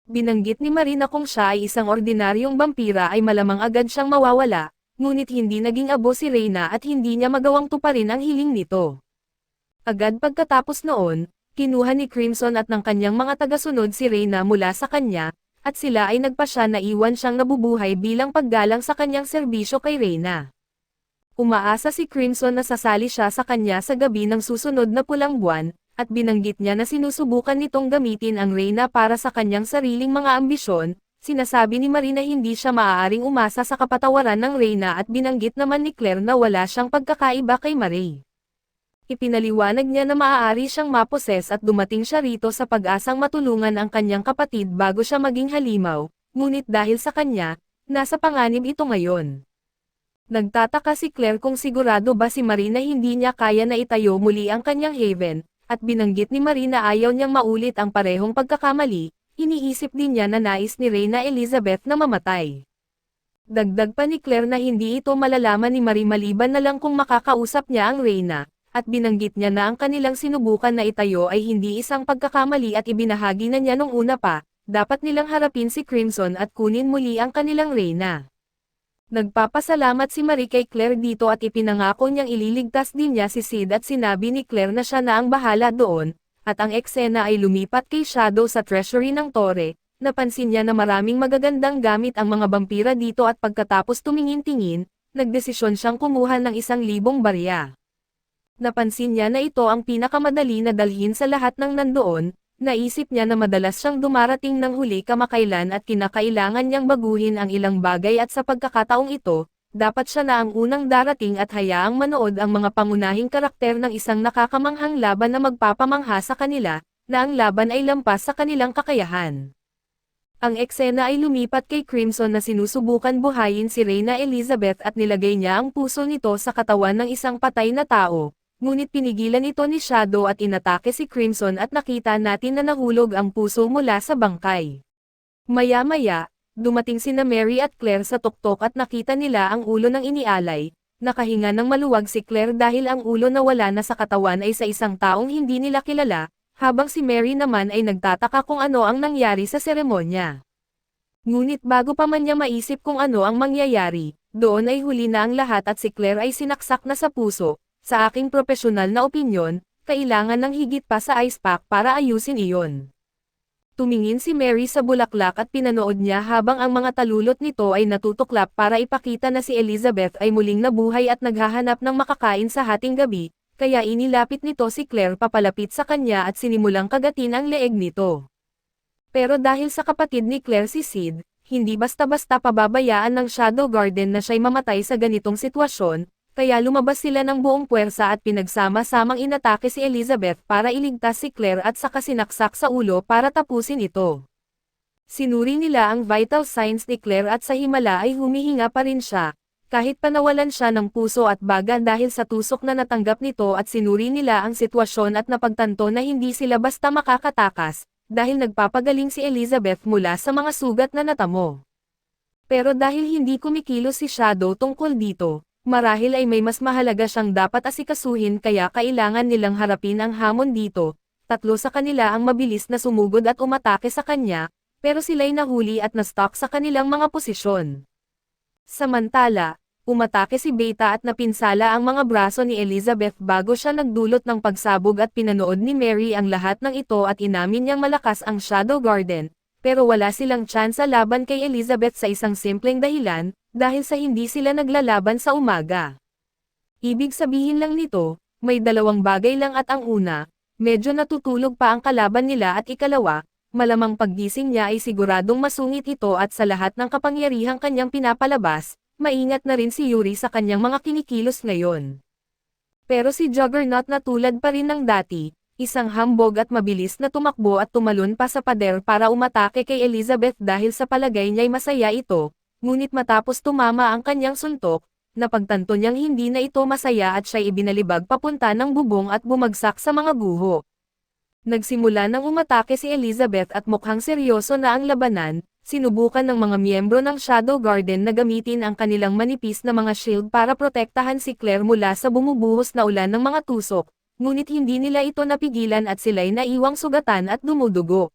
Binanggit ni Marie na kung siya ay isang ordinaryong vampira ay malamang agad siyang mawawala, ngunit hindi naging abo si Reyna at hindi niya magawang tuparin ang hiling nito. Agad pagkatapos noon, kinuha ni Crimson at ng kanyang mga tagasunod si Reyna mula sa kanya, at sila ay nagpasya na iwan siyang nabubuhay bilang paggalang sa kanyang serbisyo kay Reyna. Umaasa si Crimson na sasali siya sa kanya sa gabi ng susunod na pulang buwan, at binanggit niya na sinusubukan nitong gamitin ang Reyna para sa kanyang sariling mga ambisyon. Sinasabi ni Marie na hindi siya maaaring umasa sa kapatawaran ng Reyna at binanggit naman ni Claire na wala siyang pagkakaiba kay Marie. Ipinaliwanag niya na maaari siyang maposes at dumating siya rito sa pag-asang matulungan ang kanyang kapatid bago siya maging halimaw, ngunit dahil sa kanya, nasa panganib ito ngayon. Nagtataka si Claire kung sigurado ba si Marie na hindi niya kaya na itayo muli ang kanyang haven, at binanggit ni Marie na ayaw niyang maulit ang parehong pagkakamali, iniisip din niya na nais ni Reyna Elizabeth na mamatay. Dagdag pa ni Claire na hindi ito malalaman ni Marie maliban na lang kung makakausap niya ang Reyna, at binanggit niya na ang kanilang sinubukan na itayo ay hindi isang pagkakamali at ibinahagi na niya nung una pa, dapat nilang harapin si Crimson at kunin muli ang kanilang Reyna. Nagpapasalamat si Marie kay Claire dito at ipinangako niyang ililigtas din niya si Sid at sinabi ni Claire na siya na ang bahala doon, at ang eksena ay lumipat kay Shadow sa treasury ng Torre. Napansin niya na maraming magagandang gamit ang mga vampira dito at pagkatapos tumingin-tingin, nagdesisyon siyang kumuha ng 1,000 barya. Napansin niya na ito ang pinakamadali na dalhin sa lahat ng nandoon, naisip niya na madalas siyang dumarating ng huli kamakailan at kinakailangan niyang baguhin ang ilang bagay at sa pagkakataong ito, dapat siya na ang unang darating at hayaang manood ang mga pangunahing karakter ng isang nakakamanghang laban na magpapamangha sa kanila, na ang laban ay lampas sa kanilang kakayahan. Ang eksena ay lumipat kay Crimson na sinusubukan buhayin si Reyna Elizabeth at nilagay niya ang puso nito sa katawan ng isang patay na tao, ngunit pinigilan ito ni Shadow at inatake si Crimson at nakita natin na nahulog ang puso mula sa bangkay. Maya-maya, dumating sina Mary at Claire sa tuktok at nakita nila ang ulo ng inialay, nakahinga ng maluwag si Claire dahil ang ulo na wala na sa katawan ay sa isang taong hindi nila kilala, habang si Mary naman ay nagtataka kung ano ang nangyari sa seremonya. Ngunit bago pa man niya maisip kung ano ang mangyayari, doon ay huli na ang lahat at si Claire ay sinaksak na sa puso. Sa aking propesyonal na opinyon, kailangan ng higit pa sa ice pack para ayusin iyon. Tumingin si Mary sa bulaklak at pinanood niya habang ang mga talulot nito ay natutuklap para ipakita na si Elizabeth ay muling nabuhay at naghahanap ng makakain sa hating gabi. Kaya inilapit nito si Claire papalapit sa kanya at sinimulang kagatin ang leeg nito. Pero dahil sa kapatid ni Claire si Sid, hindi basta-basta pababayaan ng Shadow Garden na siya'y mamatay sa ganitong sitwasyon, kaya lumabas sila ng buong puwersa at pinagsama-samang inatake si Elizabeth para iligtas si Claire at saka sinaksak sa ulo para tapusin ito. Sinuri nila ang vital signs ni Claire at sa himala ay humihinga pa rin siya. Kahit panawalan siya ng puso at baga dahil sa tusok na natanggap nito at sinuri nila ang sitwasyon at napagtanto na hindi sila basta makakatakas, dahil nagpapagaling si Elizabeth mula sa mga sugat na natamo. Pero dahil hindi kumikilos si Shadow tungkol dito, marahil ay may mas mahalaga siyang dapat asikasuhin kaya kailangan nilang harapin ang hamon dito. Tatlo sa kanila ang mabilis na sumugod at umatake sa kanya, pero sila'y nahuli at na-stuck sa kanilang mga posisyon. Samantala, umatake si Beta at napinsala ang mga braso ni Elizabeth bago siya nagdulot ng pagsabog at pinanood ni Mary ang lahat ng ito at inamin niyang malakas ang Shadow Garden, pero wala silang tsansa laban kay Elizabeth sa isang simpleng dahilan, dahil sa hindi sila naglalaban sa umaga. Ibig sabihin lang nito, may dalawang bagay lang at ang una, medyo natutulog pa ang kalaban nila at ikalawa, malamang paggising niya ay siguradong masungit ito at sa lahat ng kapangyarihang kanyang pinapalabas, maingat na rin si Yuri sa kanyang mga kinikilos ngayon. Pero si Juggernaut na tulad pa rin ng dati, isang hambog at mabilis na tumakbo at tumalon pa sa pader para umatake kay Elizabeth dahil sa palagay niya'y masaya ito, ngunit matapos tumama ang kanyang suntok, napagtanto niyang hindi na ito masaya at siya'y ibinalibag papunta ng bubong at bumagsak sa mga guho. Nagsimula nang umatake si Elizabeth at mukhang seryoso na ang labanan, sinubukan ng mga miyembro ng Shadow Garden na gamitin ang kanilang manipis na mga shield para protektahan si Claire mula sa bumubuhos na ulan ng mga tusok, ngunit hindi nila ito napigilan at sila'y naiwang sugatan at dumudugo.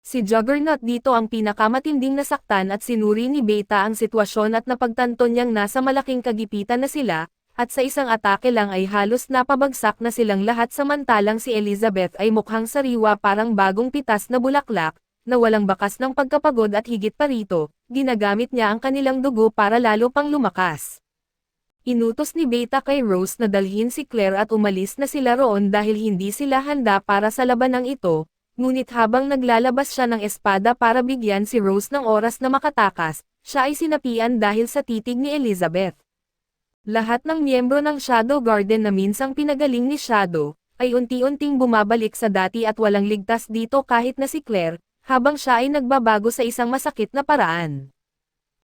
Si Juggernaut dito ang pinakamatinding nasaktan at sinuri ni Beta ang sitwasyon at napagtanto niyang nasa malaking kagipitan na sila, at sa isang atake lang ay halos napabagsak na silang lahat samantalang si Elizabeth ay mukhang sariwa parang bagong pitas na bulaklak, na walang bakas ng pagkapagod at higit pa rito, ginagamit niya ang kanilang dugo para lalo pang lumakas. Inutos ni Beta kay Rose na dalhin si Claire at umalis na sila roon dahil hindi sila handa para sa labanang ito, ngunit habang naglalabas siya ng espada para bigyan si Rose ng oras na makatakas, siya ay sinapian dahil sa titig ni Elizabeth. Lahat ng miyembro ng Shadow Garden na minsang pinagaling ni Shadow, ay unti-unting bumabalik sa dati at walang ligtas dito kahit na si Claire, habang siya ay nagbabago sa isang masakit na paraan.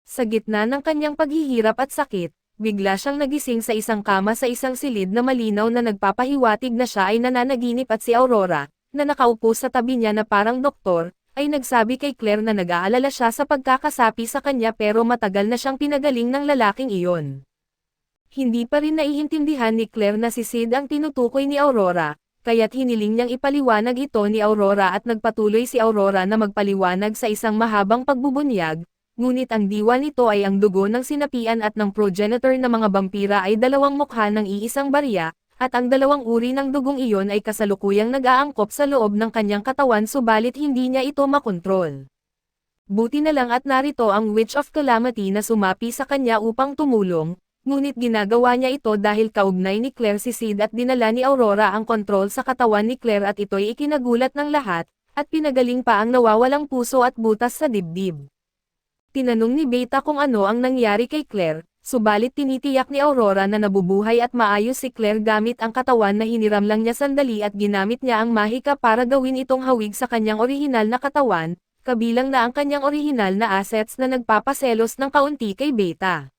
Sa gitna ng kanyang paghihirap at sakit, bigla siyang nagising sa isang kama sa isang silid na malinaw na nagpapahiwatig na siya ay nananaginip at si Aurora, na nakaupo sa tabi niya na parang doktor, ay nagsabi kay Claire na nag-aalala siya sa pagkakasapi sa kanya pero matagal na siyang pinagaling ng lalaking iyon. Hindi pa rin naiintindihan ni Claire na si Sid ang tinutukoy ni Aurora, kaya't hiniling niyang ipaliwanag ito ni Aurora at nagpatuloy si Aurora na magpaliwanag sa isang mahabang pagbubunyag, ngunit ang diwa nito ay ang dugo ng sinapian at ng progenitor na mga vampira ay dalawang mukha ng iisang barya, at ang dalawang uri ng dugong iyon ay kasalukuyang nag-aangkop sa loob ng kanyang katawan subalit hindi niya ito makontrol. Buti na lang at narito ang Witch of Calamity na sumapi sa kanya upang tumulong, ngunit ginagawa niya ito dahil kaugnay ni Claire si Sid at dinala ni Aurora ang kontrol sa katawan ni Claire at ito'y ikinagulat ng lahat, at pinagaling pa ang nawawalang puso at butas sa dibdib. Tinanong ni Beta kung ano ang nangyari kay Claire, subalit tinitiyak ni Aurora na nabubuhay at maayos si Claire gamit ang katawan na hiniram lang niya sandali at ginamit niya ang mahika para gawin itong hawig sa kanyang orihinal na katawan, kabilang na ang kanyang orihinal na assets na nagpapaselos ng kaunti kay Beta.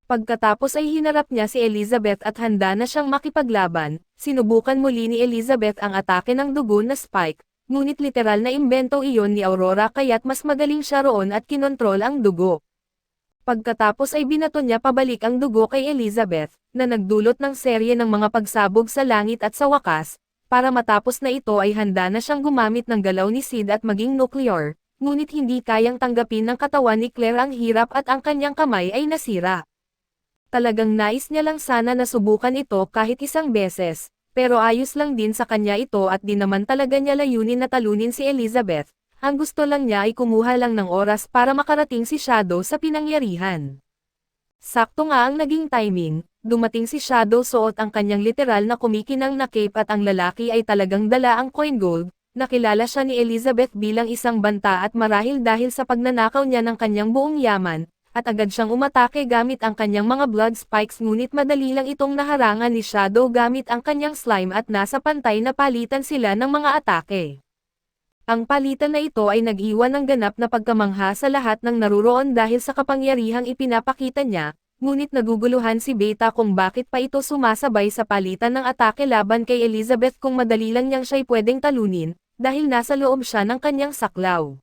Pagkatapos ay hinarap niya si Elizabeth at handa na siyang makipaglaban, sinubukan muli ni Elizabeth ang atake ng dugo na spike, ngunit literal na imbento iyon ni Aurora kaya't mas magaling siya roon at kinontrol ang dugo. Pagkatapos ay binato niya pabalik ang dugo kay Elizabeth, na nagdulot ng serye ng mga pagsabog sa langit at sa wakas, para matapos na ito ay handa na siyang gumamit ng galaw ni Sid at maging nuclear, ngunit hindi kayang tanggapin ng katawan ni Claire ang hirap at ang kanyang kamay ay nasira. Talagang nais niya lang sana na subukan ito kahit isang beses, pero ayos lang din sa kanya ito at di naman talaga niya layunin na talunin si Elizabeth, ang gusto lang niya ay kumuha lang ng oras para makarating si Shadow sa pinangyarihan. Sakto nga ang naging timing, dumating si Shadow suot ang kanyang literal na kumikinang na cape at ang lalaki ay talagang dala ang coin gold, nakilala siya ni Elizabeth bilang isang banta at marahil dahil sa pagnanakaw niya ng kanyang buong yaman, at agad siyang umatake gamit ang kanyang mga blood spikes ngunit madali lang itong naharangan ni Shadow gamit ang kanyang slime at nasa pantay na palitan sila ng mga atake. Ang palitan na ito ay nag-iwan ng ganap na pagkamangha sa lahat ng naruroon dahil sa kapangyarihang ipinapakita niya, ngunit naguguluhan si Beta kung bakit pa ito sumasabay sa palitan ng atake laban kay Elizabeth kung madali lang niyang siya'y pwedeng talunin, dahil nasa loob siya ng kanyang saklaw.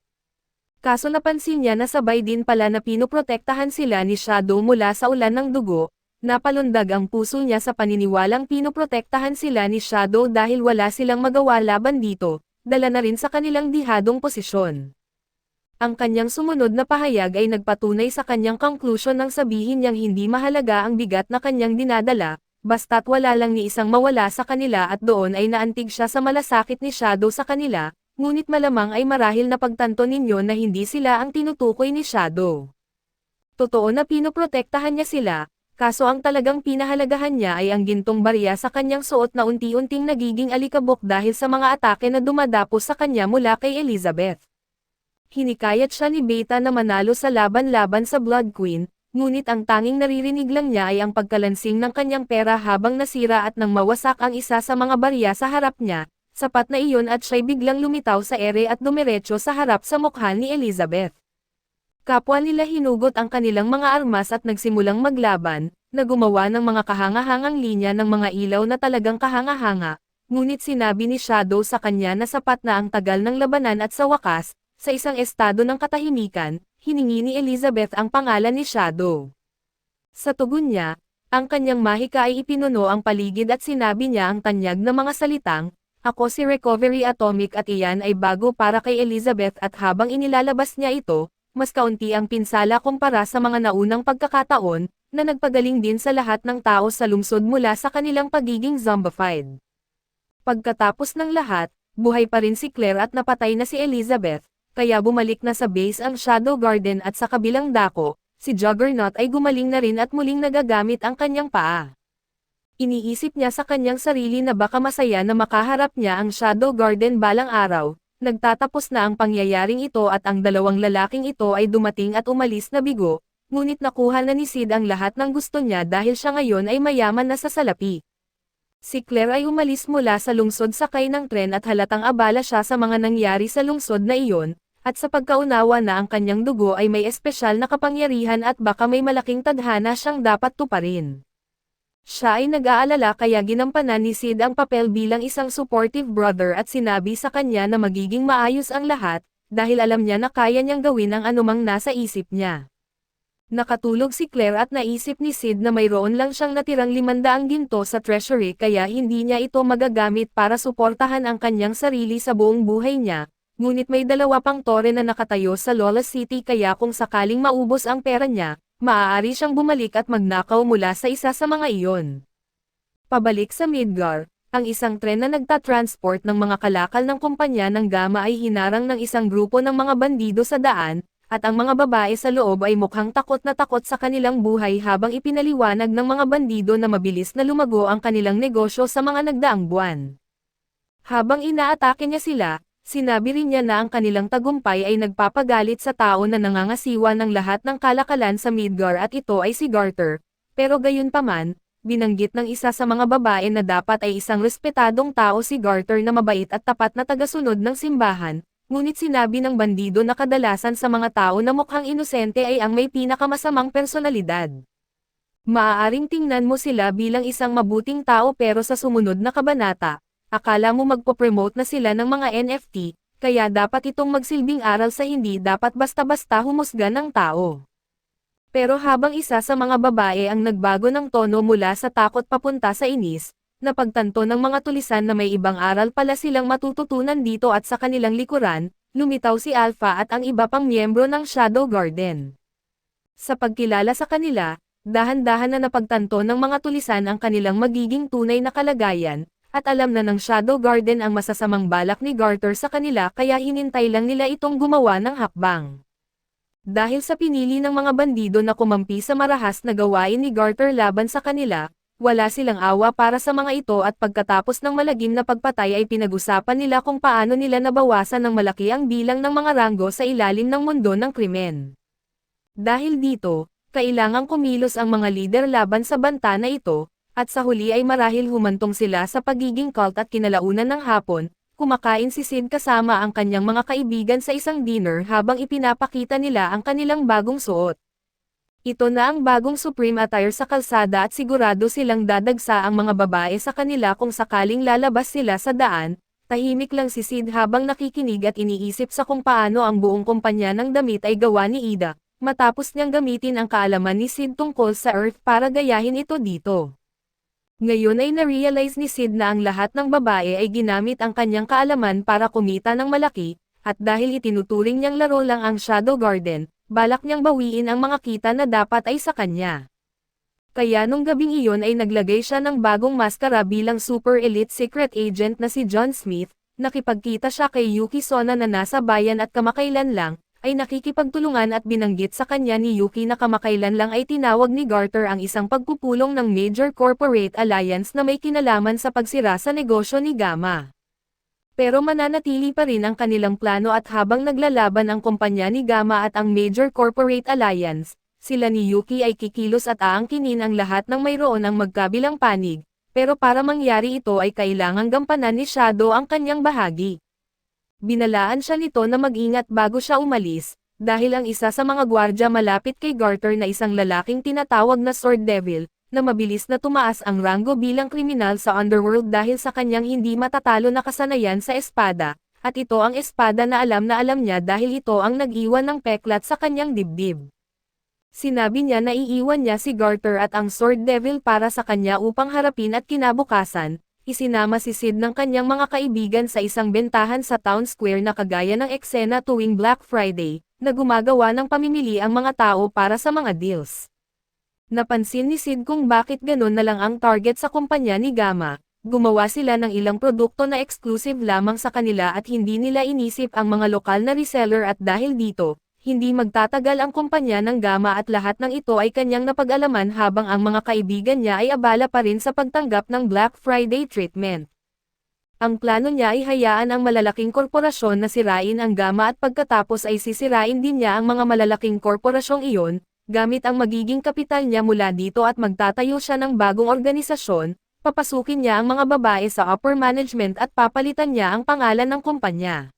Kaso napansin niya na sabay din pala na pinoprotektahan sila ni Shadow mula sa ulan ng dugo, napalundag ang puso niya sa paniniwalang pinoprotektahan sila ni Shadow dahil wala silang magawa laban dito, dala na rin sa kanilang dihadong posisyon. Ang kanyang sumunod na pahayag ay nagpatunay sa kanyang conclusion nang sabihin niyang hindi mahalaga ang bigat na kanyang dinadala, basta't wala lang ni isang mawala sa kanila at doon ay naantig siya sa malasakit ni Shadow sa kanila. Ngunit malamang ay marahil na pagtanto ninyo na hindi sila ang tinutukoy ni Shadow. Totoo na pinoprotektahan niya sila, kaso ang talagang pinahalagahan niya ay ang gintong barya sa kanyang suot na unti-unting nagiging alikabok dahil sa mga atake na dumadapos sa kanya mula kay Elizabeth. Hinikayat siya ni Beta na manalo sa laban-laban sa Blood Queen, ngunit ang tanging naririnig lang niya ay ang pagkalansing ng kanyang pera habang nasira at nang mawasak ang isa sa mga barya sa harap niya. Sapat na iyon at siya'y biglang lumitaw sa ere at dumiretso sa harap sa mukha ni Elizabeth. Kapwa nila hinugot ang kanilang mga armas at nagsimulang maglaban, na gumawa ng mga kahangahangang linya ng mga ilaw na talagang kahanga-hanga, ngunit sinabi ni Shadow sa kanya na sapat na ang tagal ng labanan at sa wakas, sa isang estado ng katahimikan, hiningi ni Elizabeth ang pangalan ni Shadow. Sa tugon niya, ang kanyang mahika ay ipinuno ang paligid at sinabi niya ang tanyag na mga salitang, "Ako si Recovery Atomic" at iyan ay bago para kay Elizabeth at habang inilalabas niya ito, mas kaunti ang pinsala kumpara sa mga naunang pagkakataon, na nagpagaling din sa lahat ng tao sa lungsod mula sa kanilang pagiging zombified. Pagkatapos ng lahat, buhay pa rin si Claire at napatay na si Elizabeth, kaya bumalik na sa base ang Shadow Garden at sa kabilang dako, si Juggernaut ay gumaling na rin at muling nagagamit ang kanyang paa. Iniisip niya sa kanyang sarili na baka masaya na makaharap niya ang Shadow Garden balang araw, nagtatapos na ang pangyayaring ito at ang dalawang lalaking ito ay dumating at umalis na bigo, ngunit nakuha na ni Sid ang lahat ng gusto niya dahil siya ngayon ay mayaman na sa salapi. Si Claire ay umalis mula sa lungsod sakay ng tren at halatang abala siya sa mga nangyari sa lungsod na iyon, at sa pagkaunawa na ang kanyang dugo ay may espesyal na kapangyarihan at baka may malaking tadhana siyang dapat tuparin. Siya ay nag-aalala kaya ginampanan ni Sid ang papel bilang isang supportive brother at sinabi sa kanya na magiging maayos ang lahat, dahil alam niya na kaya niyang gawin ang anumang nasa isip niya. Nakatulog si Claire at naisip ni Sid na mayroon lang siyang natirang 500 ginto sa treasury kaya hindi niya ito magagamit para suportahan ang kanyang sarili sa buong buhay niya, ngunit may 2 pang tore na nakatayo sa Lola City kaya kung sakaling maubos ang pera niya, maaari siyang bumalik at magnakaw mula sa isa sa mga iyon. Pabalik sa Midgar, ang isang tren na nagtatransport ng mga kalakal ng kumpanya ng Gamma ay hinarang ng isang grupo ng mga bandido sa daan, at ang mga babae sa loob ay mukhang takot na takot sa kanilang buhay habang ipinaliwanag ng mga bandido na mabilis na lumago ang kanilang negosyo sa mga nagdaang buwan. Habang inaatake niya sila, sinabi rin niya na ang kanilang tagumpay ay nagpapagalit sa tao na nangangasiwa ng lahat ng kalakalan sa Midgar at ito ay si Garter, pero gayunpaman, binanggit ng isa sa mga babae na dapat ay isang respetadong tao si Garter na mabait at tapat na tagasunod ng simbahan, ngunit sinabi ng bandido na kadalasan sa mga tao na mukhang inosente ay ang may pinakamasamang personalidad. Maaaring tingnan mo sila bilang isang mabuting tao pero sa sumunod na kabanata, akala mo magpo-promote na sila ng mga NFT, kaya dapat itong magsilbing aral sa hindi dapat basta-basta humusga ng tao. Pero habang isa sa mga babae ang nagbago ng tono mula sa takot papunta sa inis, napagtanto ng mga tulisan na may ibang aral pala silang matututunan dito at sa kanilang likuran, lumitaw si Alpha at ang iba pang miyembro ng Shadow Garden. Sa pagkilala sa kanila, dahan-dahan na napagtanto ng mga tulisan ang kanilang magiging tunay na kalagayan, at alam na ng Shadow Garden ang masasamang balak ni Garter sa kanila kaya hinintay lang nila itong gumawa ng hakbang. Dahil sa pinili ng mga bandido na kumampi sa marahas na gawain ni Garter laban sa kanila, wala silang awa para sa mga ito at pagkatapos ng malagim na pagpatay ay pinag-usapan nila kung paano nila nabawasan ng malaki ang bilang ng mga ranggo sa ilalim ng mundo ng krimen. Dahil dito, kailangang kumilos ang mga lider laban sa banta na ito, at sa huli ay marahil humantong sila sa pagiging cult at kinalaunan ng hapon, kumakain si Sid kasama ang kanyang mga kaibigan sa isang dinner habang ipinapakita nila ang kanilang bagong suot. Ito na ang bagong supreme attire sa kalsada at sigurado silang dadagsa ang mga babae sa kanila kung sakaling lalabas sila sa daan. Tahimik lang si Sid habang nakikinig at iniisip sa kung paano ang buong kumpanya ng damit ay gawa ni Ida, matapos niyang gamitin ang kaalaman ni Sid tungkol sa Earth para gayahin ito dito. Ngayon ay na-realize ni Sid na ang lahat ng babae ay ginamit ang kanyang kaalaman para kumita ng malaki, at dahil itinuturing niyang laro lang ang Shadow Garden, balak niyang bawiin ang mga kita na dapat ay sa kanya. Kaya nung gabing iyon ay naglagay siya ng bagong maskara bilang super elite secret agent na si John Smith, nakipagkita siya kay Yuki Sona na nasa bayan at kamakailan lang, ay nakikipagtulungan at binanggit sa kanya ni Yuki na kamakailan lang ay tinawag ni Garter ang isang pagpupulong ng major corporate alliance na may kinalaman sa pagsira sa negosyo ni Gamma. Pero mananatili pa rin ang kanilang plano at habang naglalaban ang kumpanya ni Gamma at ang major corporate alliance, sila ni Yuki ay kikilos at aangkinin ang lahat ng mayroon ang magkabilang panig, pero para mangyari ito ay kailangang gampanan ni Shadow ang kanyang bahagi. Binalaan siya nito na mag-ingat bago siya umalis, dahil ang isa sa mga gwardya malapit kay Garter na isang lalaking tinatawag na Sword Devil, na mabilis na tumaas ang ranggo bilang kriminal sa underworld dahil sa kanyang hindi matatalo na kasanayan sa espada, at ito ang espada na alam niya dahil ito ang nag-iwan ng peklat sa kanyang dibdib. Sinabi niya na iiwan niya si Garter at ang Sword Devil para sa kanya upang harapin at kinabukasan. Isinama si Sid ng kanyang mga kaibigan sa isang bentahan sa Town Square na kagaya ng eksena tuwing Black Friday, na gumagawa ng pamimili ang mga tao para sa mga deals. Napansin ni Sid kung bakit ganun na lang ang target sa kumpanya ni Gamma, gumawa sila ng ilang produkto na exclusive lamang sa kanila at hindi nila inisip ang mga lokal na reseller at dahil dito, hindi magtatagal ang kumpanya ng Gamma at lahat ng ito ay kanyang napag-alaman habang ang mga kaibigan niya ay abala pa rin sa pagtanggap ng Black Friday treatment. Ang plano niya ay hayaan ang malalaking korporasyon na sirain ang Gamma at pagkatapos ay sisirain din niya ang mga malalaking korporasyong iyon, gamit ang magiging kapital niya mula dito at magtatayo siya ng bagong organisasyon, papasukin niya ang mga babae sa upper management at papalitan niya ang pangalan ng kumpanya.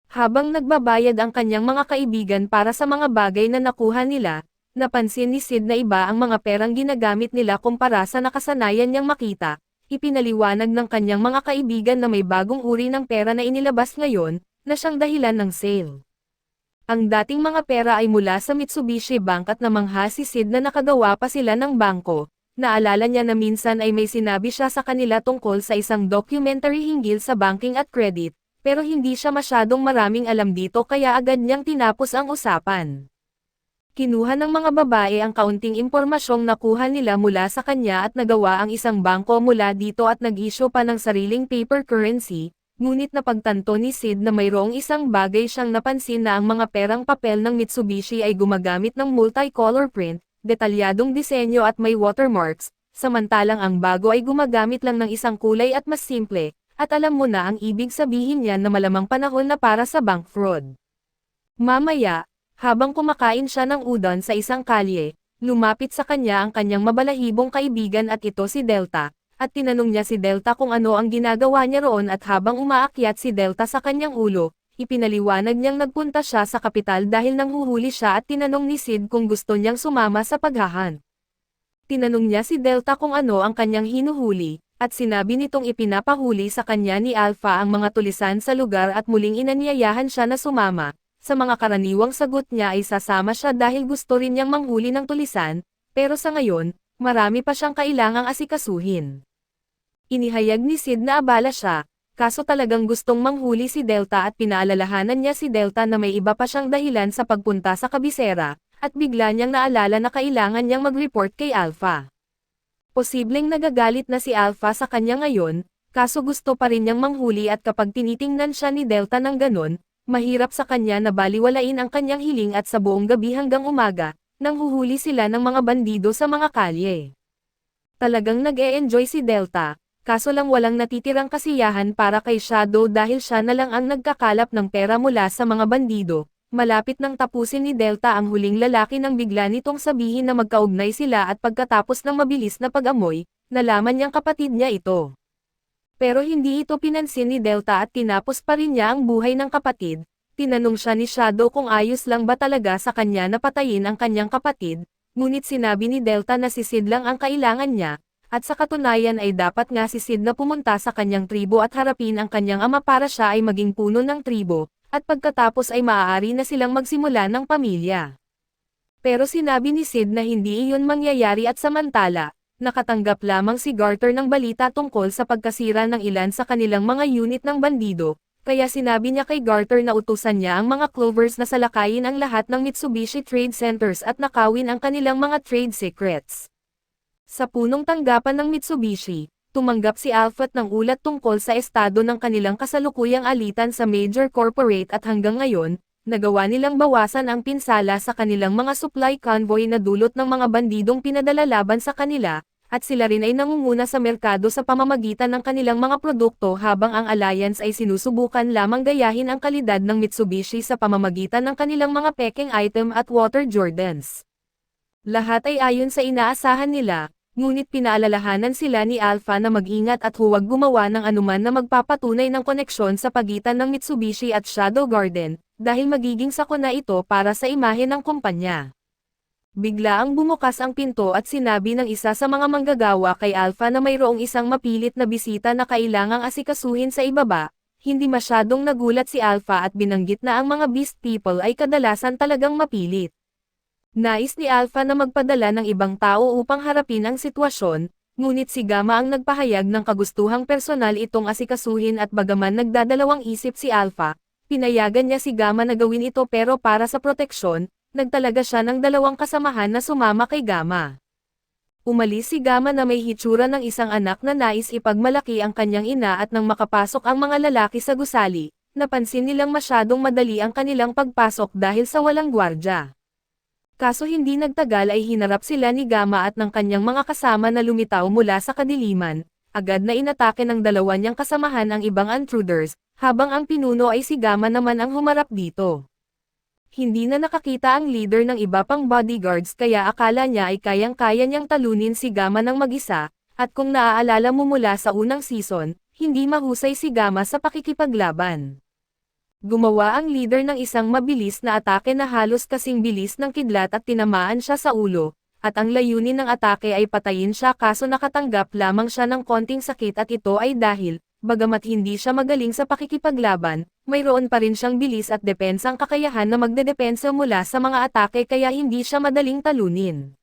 Habang nagbabayad ang kanyang mga kaibigan para sa mga bagay na nakuha nila, napansin ni Sid na iba ang mga perang ginagamit nila kumpara sa nakasanayan niyang makita. Ipinaliwanag ng kanyang mga kaibigan na may bagong uri ng pera na inilabas ngayon, na siyang dahilan ng sale. Ang dating mga pera ay mula sa Mitsubishi Bank at namangha si Sid na nakagawa pa sila ng bangko. Naalala niya na minsan ay may sinabi siya sa kanila tungkol sa isang documentary hinggil sa banking at credit, pero hindi siya masyadong maraming alam dito kaya agad niyang tinapos ang usapan. Kinuha ng mga babae ang kaunting impormasyong nakuha nila mula sa kanya at nagawa ang isang bangko mula dito at nag-issue pa ng sariling paper currency, ngunit napagtanto ni Sid na mayroong isang bagay siyang napansin na ang mga perang papel ng Mitsubishi ay gumagamit ng multicolor print, detalyadong disenyo at may watermarks, samantalang ang bago ay gumagamit lang ng isang kulay at mas simple, at alam mo na ang ibig sabihin niyan na malamang panahon na para sa bank fraud. Mamaya, habang kumakain siya ng udon sa isang kalye, lumapit sa kanya ang kanyang mabalahibong kaibigan at ito si Delta, at tinanong niya si Delta kung ano ang ginagawa niya roon at habang umaakyat si Delta sa kanyang ulo, ipinaliwanag niyang nagpunta siya sa kapital dahil nanghuhuli siya at tinanong ni Sid kung gusto niyang sumama sa paghahunt. Tinanong niya si Delta kung ano ang kanyang hinuhuli, at sinabi nitong ipinapahuli sa kanya ni Alpha ang mga tulisan sa lugar at muling inanyayahan siya na sumama. Sa mga karaniwang sagot niya ay sasama siya dahil gusto rin niyang manghuli ng tulisan, pero sa ngayon, marami pa siyang kailangang asikasuhin. Inihayag ni Sid na abala siya, kaso talagang gustong manghuli si Delta at pinaalalahanan niya si Delta na may iba pa siyang dahilan sa pagpunta sa kabisera, at bigla niyang naalala na kailangan niyang mag-report kay Alpha. Posibleng nagagalit na si Alpha sa kanya ngayon, kaso gusto pa rin niyang manghuli at kapag tinitingnan siya ni Delta ng ganon, mahirap sa kanya na baliwalain ang kanyang hiling at sa buong gabi hanggang umaga, nang huhuli sila ng mga bandido sa mga kalye. Talagang nag-e-enjoy si Delta, kaso lang walang natitirang kasiyahan para kay Shadow dahil siya na lang ang nagkakalap ng pera mula sa mga bandido. Malapit nang tapusin ni Delta ang huling lalaki nang bigla nitong sabihin na magkaugnay sila at pagkatapos ng mabilis na pag-amoy, nalaman niyang kapatid niya ito. Pero hindi ito pinansin ni Delta at tinapos pa rin niya ang buhay ng kapatid. Tinanong siya ni Shadow kung ayos lang ba talaga sa kanya na patayin ang kanyang kapatid, ngunit sinabi ni Delta na si Sid lang ang kailangan niya, at sa katunayan ay dapat nga si Sid na pumunta sa kanyang tribo at harapin ang kanyang ama para siya ay maging puno ng tribo, at pagkatapos ay maaari na silang magsimula ng pamilya. Pero sinabi ni Sid na hindi iyon mangyayari at samantala, nakatanggap lamang si Garter ng balita tungkol sa pagkasira ng ilan sa kanilang mga unit ng bandido, kaya sinabi niya kay Garter na utusan niya ang mga Clovers na salakayin ang lahat ng Mitsubishi Trade Centers at nakawin ang kanilang mga trade secrets. Sa punong tanggapan ng Mitsubishi, tumanggap si Alfred ng ulat tungkol sa estado ng kanilang kasalukuyang alitan sa major corporate at hanggang ngayon, nagawa nilang bawasan ang pinsala sa kanilang mga supply convoy na dulot ng mga bandidong pinadala laban sa kanila, at sila rin ay nangunguna sa merkado sa pamamagitan ng kanilang mga produkto habang ang alliance ay sinusubukan lamang gayahin ang kalidad ng Mitsubishi sa pamamagitan ng kanilang mga peking item at water Jordans. Lahat ay ayon sa inaasahan nila, ngunit pinaalalahanan sila ni Alpha na mag-ingat at huwag gumawa ng anuman na magpapatunay ng koneksyon sa pagitan ng Mitsubishi at Shadow Garden, dahil magiging sakuna ito para sa imahe ng kumpanya. Bigla ang bumukas ang pinto at sinabi ng isa sa mga manggagawa kay Alpha na mayroong isang mapilit na bisita na kailangang asikasuhin sa ibaba. Hindi masyadong nagulat si Alpha at binanggit na ang mga beast people ay kadalasan talagang mapilit. Nais ni Alpha na magpadala ng ibang tao upang harapin ang sitwasyon, ngunit si Gamma ang nagpahayag ng kagustuhang personal itong asikasuhin at bagaman nagdadalawang isip si Alpha, pinayagan niya si Gamma na gawin ito pero para sa proteksyon, nagtalaga siya ng dalawang kasamahan na sumama kay Gamma. Umalis si Gamma na may hitsura ng isang anak na nais ipagmalaki ang kanyang ina at nang makapasok ang mga lalaki sa gusali, napansin nilang masyadong madali ang kanilang pagpasok dahil sa walang gwardya. Kaso hindi nagtagal ay hinarap sila ni Gamma at ng kanyang mga kasama na lumitaw mula sa kadiliman, agad na inatake ng dalawa niyang kasamahan ang ibang intruders, habang ang pinuno ay si Gamma naman ang humarap dito. Hindi na nakakita ang leader ng iba pang bodyguards kaya akala niya ay kayang-kaya niyang talunin si Gamma ng mag-isa, at kung naaalala mo mula sa unang season, hindi mahusay si Gamma sa pakikipaglaban. Gumawa ang leader ng isang mabilis na atake na halos kasing bilis ng kidlat at tinamaan siya sa ulo, at ang layunin ng atake ay patayin siya kaso nakatanggap lamang siya ng konting sakit at ito ay dahil, bagamat hindi siya magaling sa pakikipaglaban, mayroon pa rin siyang bilis at depensang kakayahan na magdedepensa mula sa mga atake kaya hindi siya madaling talunin.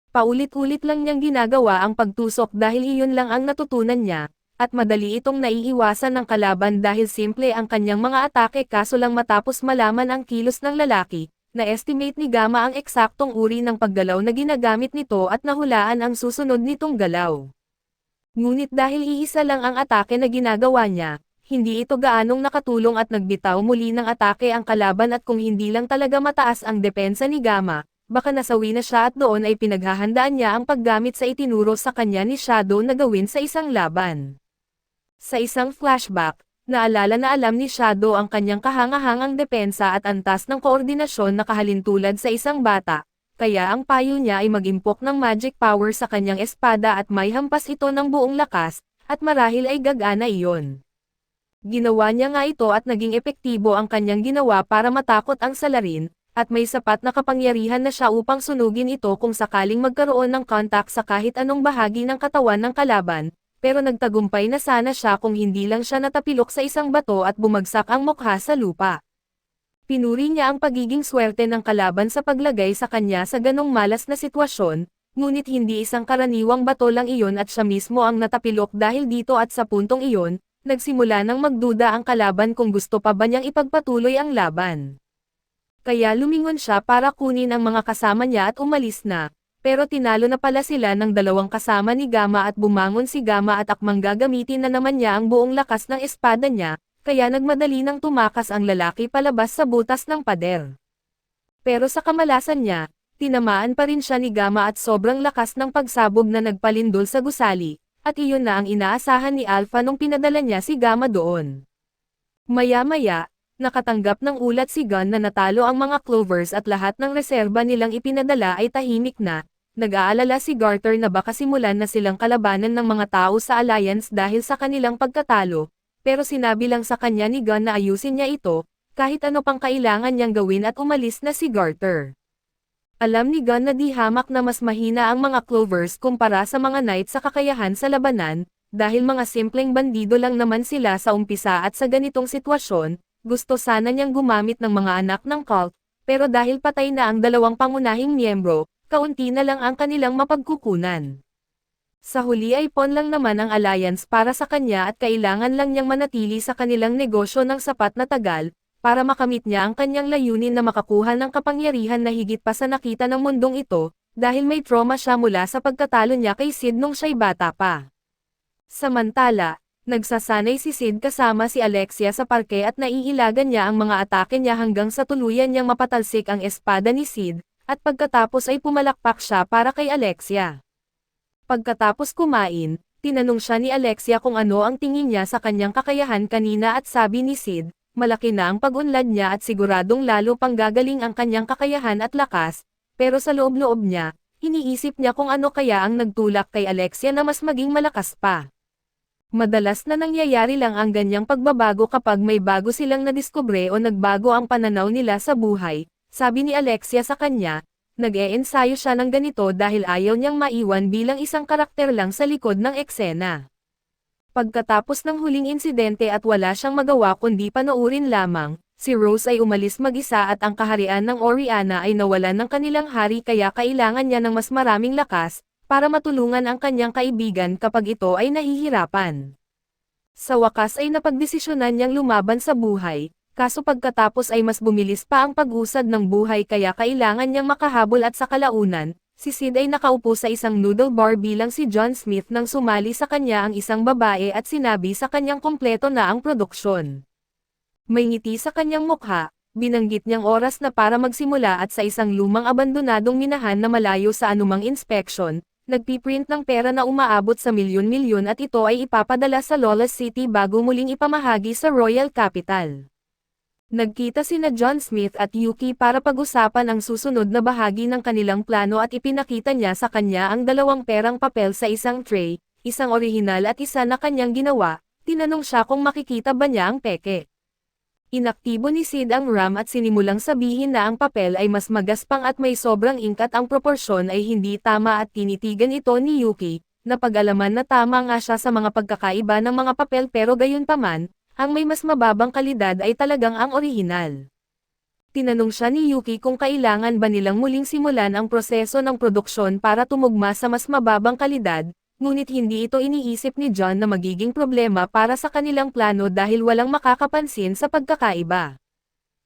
Paulit-ulit lang niyang ginagawa ang pagtusok dahil iyon lang ang natutunan niya, at madali itong naiiwasan ng kalaban dahil simple ang kanyang mga atake kaso lang matapos malaman ang kilos ng lalaki, na-estimate ni Gamma ang eksaktong uri ng paggalaw na ginagamit nito at nahulaan ang susunod nitong galaw. Ngunit dahil iisa lang ang atake na ginagawa niya, hindi ito gaanong nakatulong at nagbitaw muli ng atake ang kalaban at kung hindi lang talaga mataas ang depensa ni Gamma, baka nasawi na siya at doon ay pinaghahandaan niya ang paggamit sa itinuro sa kanya ni Shadow na gawin sa isang laban. Sa isang flashback, naalala na alam ni Shadow ang kanyang kahangahangang depensa at antas ng koordinasyon na kahalintulad sa isang bata, kaya ang payo niya ay mag-impok ng magic power sa kanyang espada at may hampas ito ng buong lakas, at marahil ay gagana iyon. Ginawa niya nga ito at naging epektibo ang kanyang ginawa para matakot ang salarin, at may sapat na kapangyarihan na siya upang sunugin ito kung sakaling magkaroon ng contact sa kahit anong bahagi ng katawan ng kalaban, pero nagtagumpay na sana siya kung hindi lang siya natapilok sa isang bato at bumagsak ang mukha sa lupa. Pinuri niya ang pagiging swerte ng kalaban sa paglagay sa kanya sa ganong malas na sitwasyon, ngunit hindi isang karaniwang bato lang iyon at siya mismo ang natapilok dahil dito at sa puntong iyon, nagsimula nang magduda ang kalaban kung gusto pa ba niyang ipagpatuloy ang laban. Kaya lumingon siya para kunin ang mga kasama niya at umalis na. Pero tinalo na pala sila ng dalawang kasama ni Gamma at bumangon si Gamma at akmang gagamitin na naman niya ang buong lakas ng espada niya, kaya nagmadali nang tumakas ang lalaki palabas sa butas ng pader. Pero sa kamalasan niya, tinamaan pa rin siya ni Gamma at sobrang lakas ng pagsabog na nagpalindol sa gusali, at iyon na ang inaasahan ni Alpha nung pinadala niya si Gamma doon. Maya-maya, nakatanggap ng ulat si Gun na natalo ang mga Clovers at lahat ng reserba nilang ipinadala ay tahimik na. Nag-aalala si Garter na baka simulan na silang kalabanan ng mga tao sa Alliance dahil sa kanilang pagkatalo, pero sinabi lang sa kanya ni Gun na ayusin niya ito, kahit ano pang kailangan niyang gawin at umalis na si Garter. Alam ni Gun na di hamak na mas mahina ang mga Clovers kumpara sa mga Knights sa kakayahan sa labanan, dahil mga simpleng bandido lang naman sila sa umpisa at sa ganitong sitwasyon, gusto sana niyang gumamit ng mga anak ng cult, pero dahil patay na ang dalawang pangunahing miyembro, kaunti na lang ang kanilang mapagkukunan. Sa huli ay pawn lang naman ang Alliance para sa kanya at kailangan lang niyang manatili sa kanilang negosyo ng sapat na tagal, para makamit niya ang kanyang layunin na makakuha ng kapangyarihan na higit pa sa nakita ng mundong ito, dahil may trauma siya mula sa pagkatalo niya kay Sid nung siya'y bata pa. Samantala, nagsasanay si Sid kasama si Alexia sa parke at naiilagan niya ang mga atake niya hanggang sa tuluyan niyang mapatalsik ang espada ni Sid, at pagkatapos ay pumalakpak siya para kay Alexia. Pagkatapos kumain, tinanong siya ni Alexia kung ano ang tingin niya sa kanyang kakayahan kanina at sabi ni Sid, malaki na ang pag-unlad niya at siguradong lalo pang gagaling ang kanyang kakayahan at lakas, pero sa loob-loob niya, iniisip niya kung ano kaya ang nagtulak kay Alexia na mas maging malakas pa. Madalas na nangyayari lang ang ganyang pagbabago kapag may bago silang nadiskubre o nagbago ang pananaw nila sa buhay, sabi ni Alexia sa kanya, nag-e-ensayo siya ng ganito dahil ayaw niyang maiwan bilang isang karakter lang sa likod ng eksena. Pagkatapos ng huling insidente at wala siyang magawa kundi panoorin lamang, si Rose ay umalis mag-isa at ang kaharian ng Oriana ay nawalan ng kanilang hari kaya kailangan niya ng mas maraming lakas, para matulungan ang kanyang kaibigan kapag ito ay nahihirapan. Sa wakas ay napagdesisyonan niyang lumaban sa buhay, kaso pagkatapos ay mas bumilis pa ang pag-usad ng buhay kaya kailangan niyang makahabol at sa kalaunan, si Sid ay nakaupo sa isang noodle bar bilang si John Smith nang sumali sa kanya ang isang babae at sinabi sa kanyang kumpleto na ang produksyon. May ngiti sa kanyang mukha, binanggit niyang oras na para magsimula at sa isang lumang abandonadong minahan na malayo sa anumang inspeksyon, nagpiprint ng pera na umaabot sa milyon-milyon at ito ay ipapadala sa Lawless City bago muling ipamahagi sa Royal Capital. Nagkita sina John Smith at Yuki para pag-usapan ang susunod na bahagi ng kanilang plano at ipinakita niya sa kanya ang dalawang perang papel sa isang tray, isang orihinal at isa na kanyang ginawa, tinanong siya kung makikita ba niya ang peke. Inaktibo ni Sid ang RAM at sinimulang sabihin na ang papel ay mas magaspang at may sobrang ink at ang proporsyon ay hindi tama at tinitigan ito ni Yuki, na pag-alaman na tama nga siya sa mga pagkakaiba ng mga papel pero gayunpaman, ang may mas mababang kalidad ay talagang ang orihinal. Tinanong siya ni Yuki kung kailangan ba nilang muling simulan ang proseso ng produksyon para tumugma sa mas mababang kalidad, ngunit hindi ito iniisip ni John na magiging problema para sa kanilang plano dahil walang makakapansin sa pagkakaiba.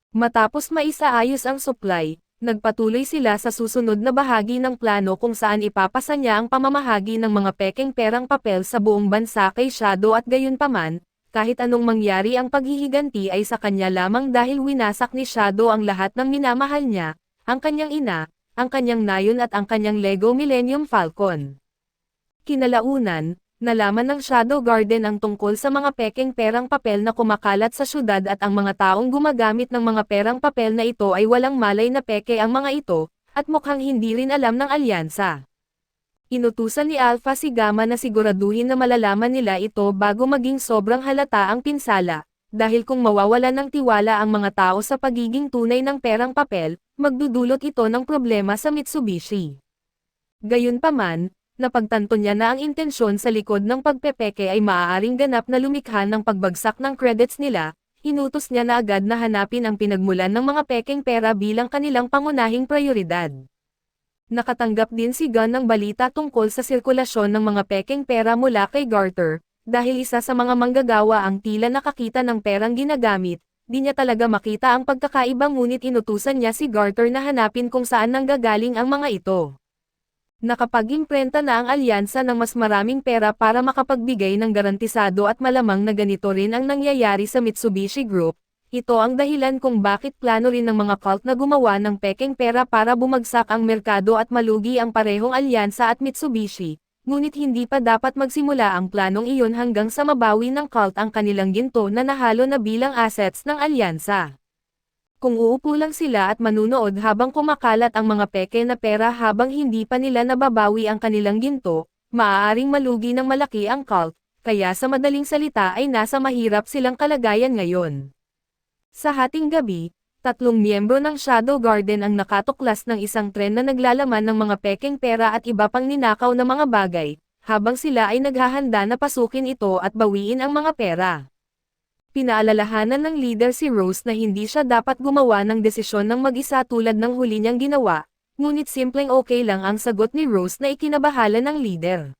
Matapos maisaayos ang supply, nagpatuloy sila sa susunod na bahagi ng plano kung saan ipapasa niya ang pamamahagi ng mga pekeng perang papel sa buong bansa kay Shadow at gayunpaman, kahit anong mangyari ang paghihiganti ay sa kanya lamang dahil winasak ni Shadow ang lahat ng minamahal niya, ang kanyang ina, ang kanyang nayon at ang kanyang Lego Millennium Falcon. Kinalaunan, nalaman ng Shadow Garden ang tungkol sa mga pekeng perang papel na kumakalat sa syudad at ang mga taong gumagamit ng mga perang papel na ito ay walang malay na peke ang mga ito, at mukhang hindi rin alam ng alyansa. Inutusan ni Alpha si Gamma na siguraduhin na malalaman nila ito bago maging sobrang halata ang pinsala, dahil kung mawawalan ng tiwala ang mga tao sa pagiging tunay ng perang papel, magdudulot ito ng problema sa Mitsubishi. Gayunpaman, napagtanto niya na ang intensyon sa likod ng pagpepeke ay maaaring ganap na lumikha ng pagbagsak ng credits nila, inutos niya na agad na hanapin ang pinagmulan ng mga pekeng pera bilang kanilang pangunahing prioridad. Nakatanggap din si Gunn ng balita tungkol sa sirkulasyon ng mga pekeng pera mula kay Garter, dahil isa sa mga manggagawa ang tila nakakita ng perang ginagamit, di niya talaga makita ang pagkakaiba ngunit inutusan niya si Garter na hanapin kung saan nanggagaling ang mga ito. Nakapag-imprenta na ang alyansa ng mas maraming pera para makapagbigay ng garantisado at malamang na ganito rin ang nangyayari sa Mitsubishi Group. Ito ang dahilan kung bakit plano rin ng mga cult na gumawa ng pekeng pera para bumagsak ang merkado at malugi ang parehong alyansa at Mitsubishi, ngunit hindi pa dapat magsimula ang planong iyon hanggang sa mabawi ng cult ang kanilang ginto na nahalo na bilang assets ng alyansa. Kung uupo lang sila at manunood habang kumakalat ang mga peke na pera habang hindi pa nila nababawi ang kanilang ginto, maaaring malugi ng malaki ang cult, kaya sa madaling salita ay nasa mahirap silang kalagayan ngayon. Sa hating gabi, 3 miyembro ng Shadow Garden ang nakatuklas ng isang tren na naglalaman ng mga pekeng pera at iba pang ninakaw na mga bagay, habang sila ay naghahanda na pasukin ito at bawiin ang mga pera. Pinaalalahanan ng leader si Rose na hindi siya dapat gumawa ng desisyon ng mag-isa tulad ng huli niyang ginawa, ngunit simpleng okay lang ang sagot ni Rose na ikinabahala ng leader.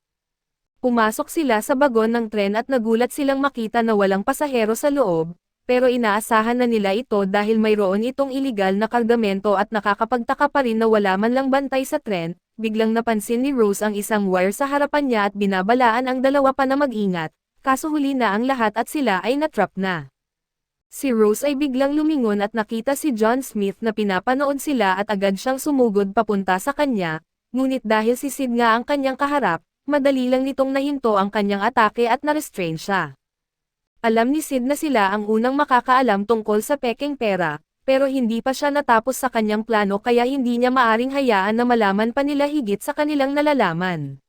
Pumasok sila sa bagon ng tren at nagulat silang makita na walang pasahero sa loob, pero inaasahan na nila ito dahil mayroon itong iligal na kargamento at nakakapagtaka pa rin na wala man lang bantay sa tren. Biglang napansin ni Rose ang isang wire sa harapan niya at binabalaan ang dalawa pa na mag-ingat. Kaso huli na ang lahat at sila ay natrap na. Si Rose ay biglang lumingon at nakita si John Smith na pinapanood sila at agad siyang sumugod papunta sa kanya, ngunit dahil si Sid nga ang kanyang kaharap, madali lang nitong nahinto ang kanyang atake at na-restrain siya. Alam ni Sid na sila ang unang makakaalam tungkol sa pekeng pera, pero hindi pa siya natapos sa kanyang plano kaya hindi niya maaring hayaan na malaman pa nila higit sa kanilang nalalaman.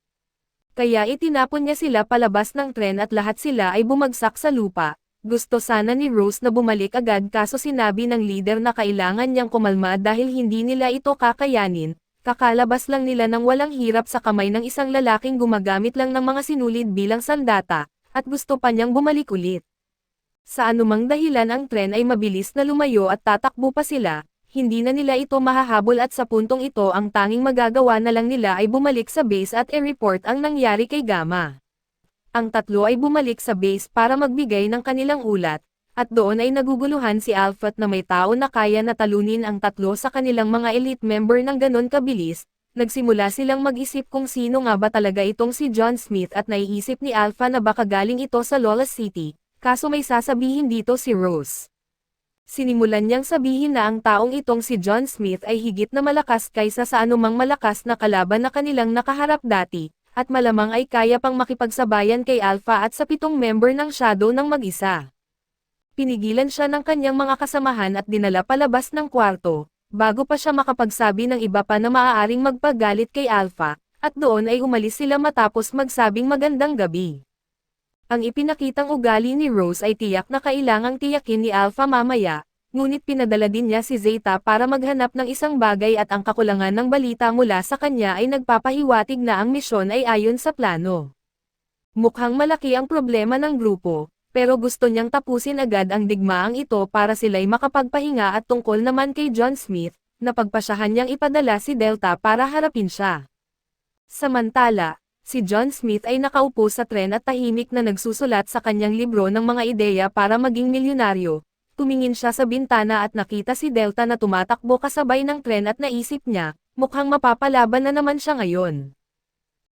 Kaya itinapon niya sila palabas ng tren at lahat sila ay bumagsak sa lupa. Gusto sana ni Rose na bumalik agad kaso sinabi ng leader na kailangan niyang kumalma dahil hindi nila ito kakayanin. Kakalabas lang nila ng walang hirap sa kamay ng isang lalaking gumagamit lang ng mga sinulid bilang sandata, at gusto pa niyang bumalik ulit. Sa anumang dahilan ang tren ay mabilis na lumayo at tatakbo pa sila. Hindi na nila ito mahahabol at sa puntong ito ang tanging magagawa na lang nila ay bumalik sa base at i-report ang nangyari kay Gamma. Ang tatlo ay bumalik sa base para magbigay ng kanilang ulat, at doon ay naguguluhan si Alpha na may tao na kaya na talunin ang tatlo sa kanilang mga elite member ng ganon kabilis. Nagsimula silang mag-isip kung sino nga ba talaga itong si John Smith at naiisip ni Alpha na baka galing ito sa Lawless City, kaso may sasabihin dito si Rose. Sinimulan niyang sabihin na ang taong itong si John Smith ay higit na malakas kaysa sa anumang malakas na kalaban na kanilang nakaharap dati, at malamang ay kaya pang makipagsabayan kay Alpha at sa 7 member ng Shadow ng mag-isa. Pinigilan siya ng kanyang mga kasamahan at dinala palabas ng kwarto, bago pa siya makapagsabi ng iba pa na maaaring magpagalit kay Alpha, at doon ay umalis sila matapos magsabing magandang gabi. Ang ipinakitang ugali ni Rose ay tiyak na kailangang tiyakin ni Alpha mamaya, ngunit pinadala din niya si Zeta para maghanap ng isang bagay at ang kakulangan ng balita mula sa kanya ay nagpapahiwatig na ang misyon ay ayon sa plano. Mukhang malaki ang problema ng grupo, pero gusto niyang tapusin agad ang digmaang ito para sila'y makapagpahinga at tungkol naman kay John Smith, napagpasyahan niyang ipadala si Delta para harapin siya. Samantala, si John Smith ay nakaupo sa tren at tahimik na nagsusulat sa kanyang libro ng mga ideya para maging milyonaryo. Tumingin siya sa bintana at nakita si Delta na tumatakbo kasabay ng tren at naisip niya, mukhang mapapalaban na naman siya ngayon.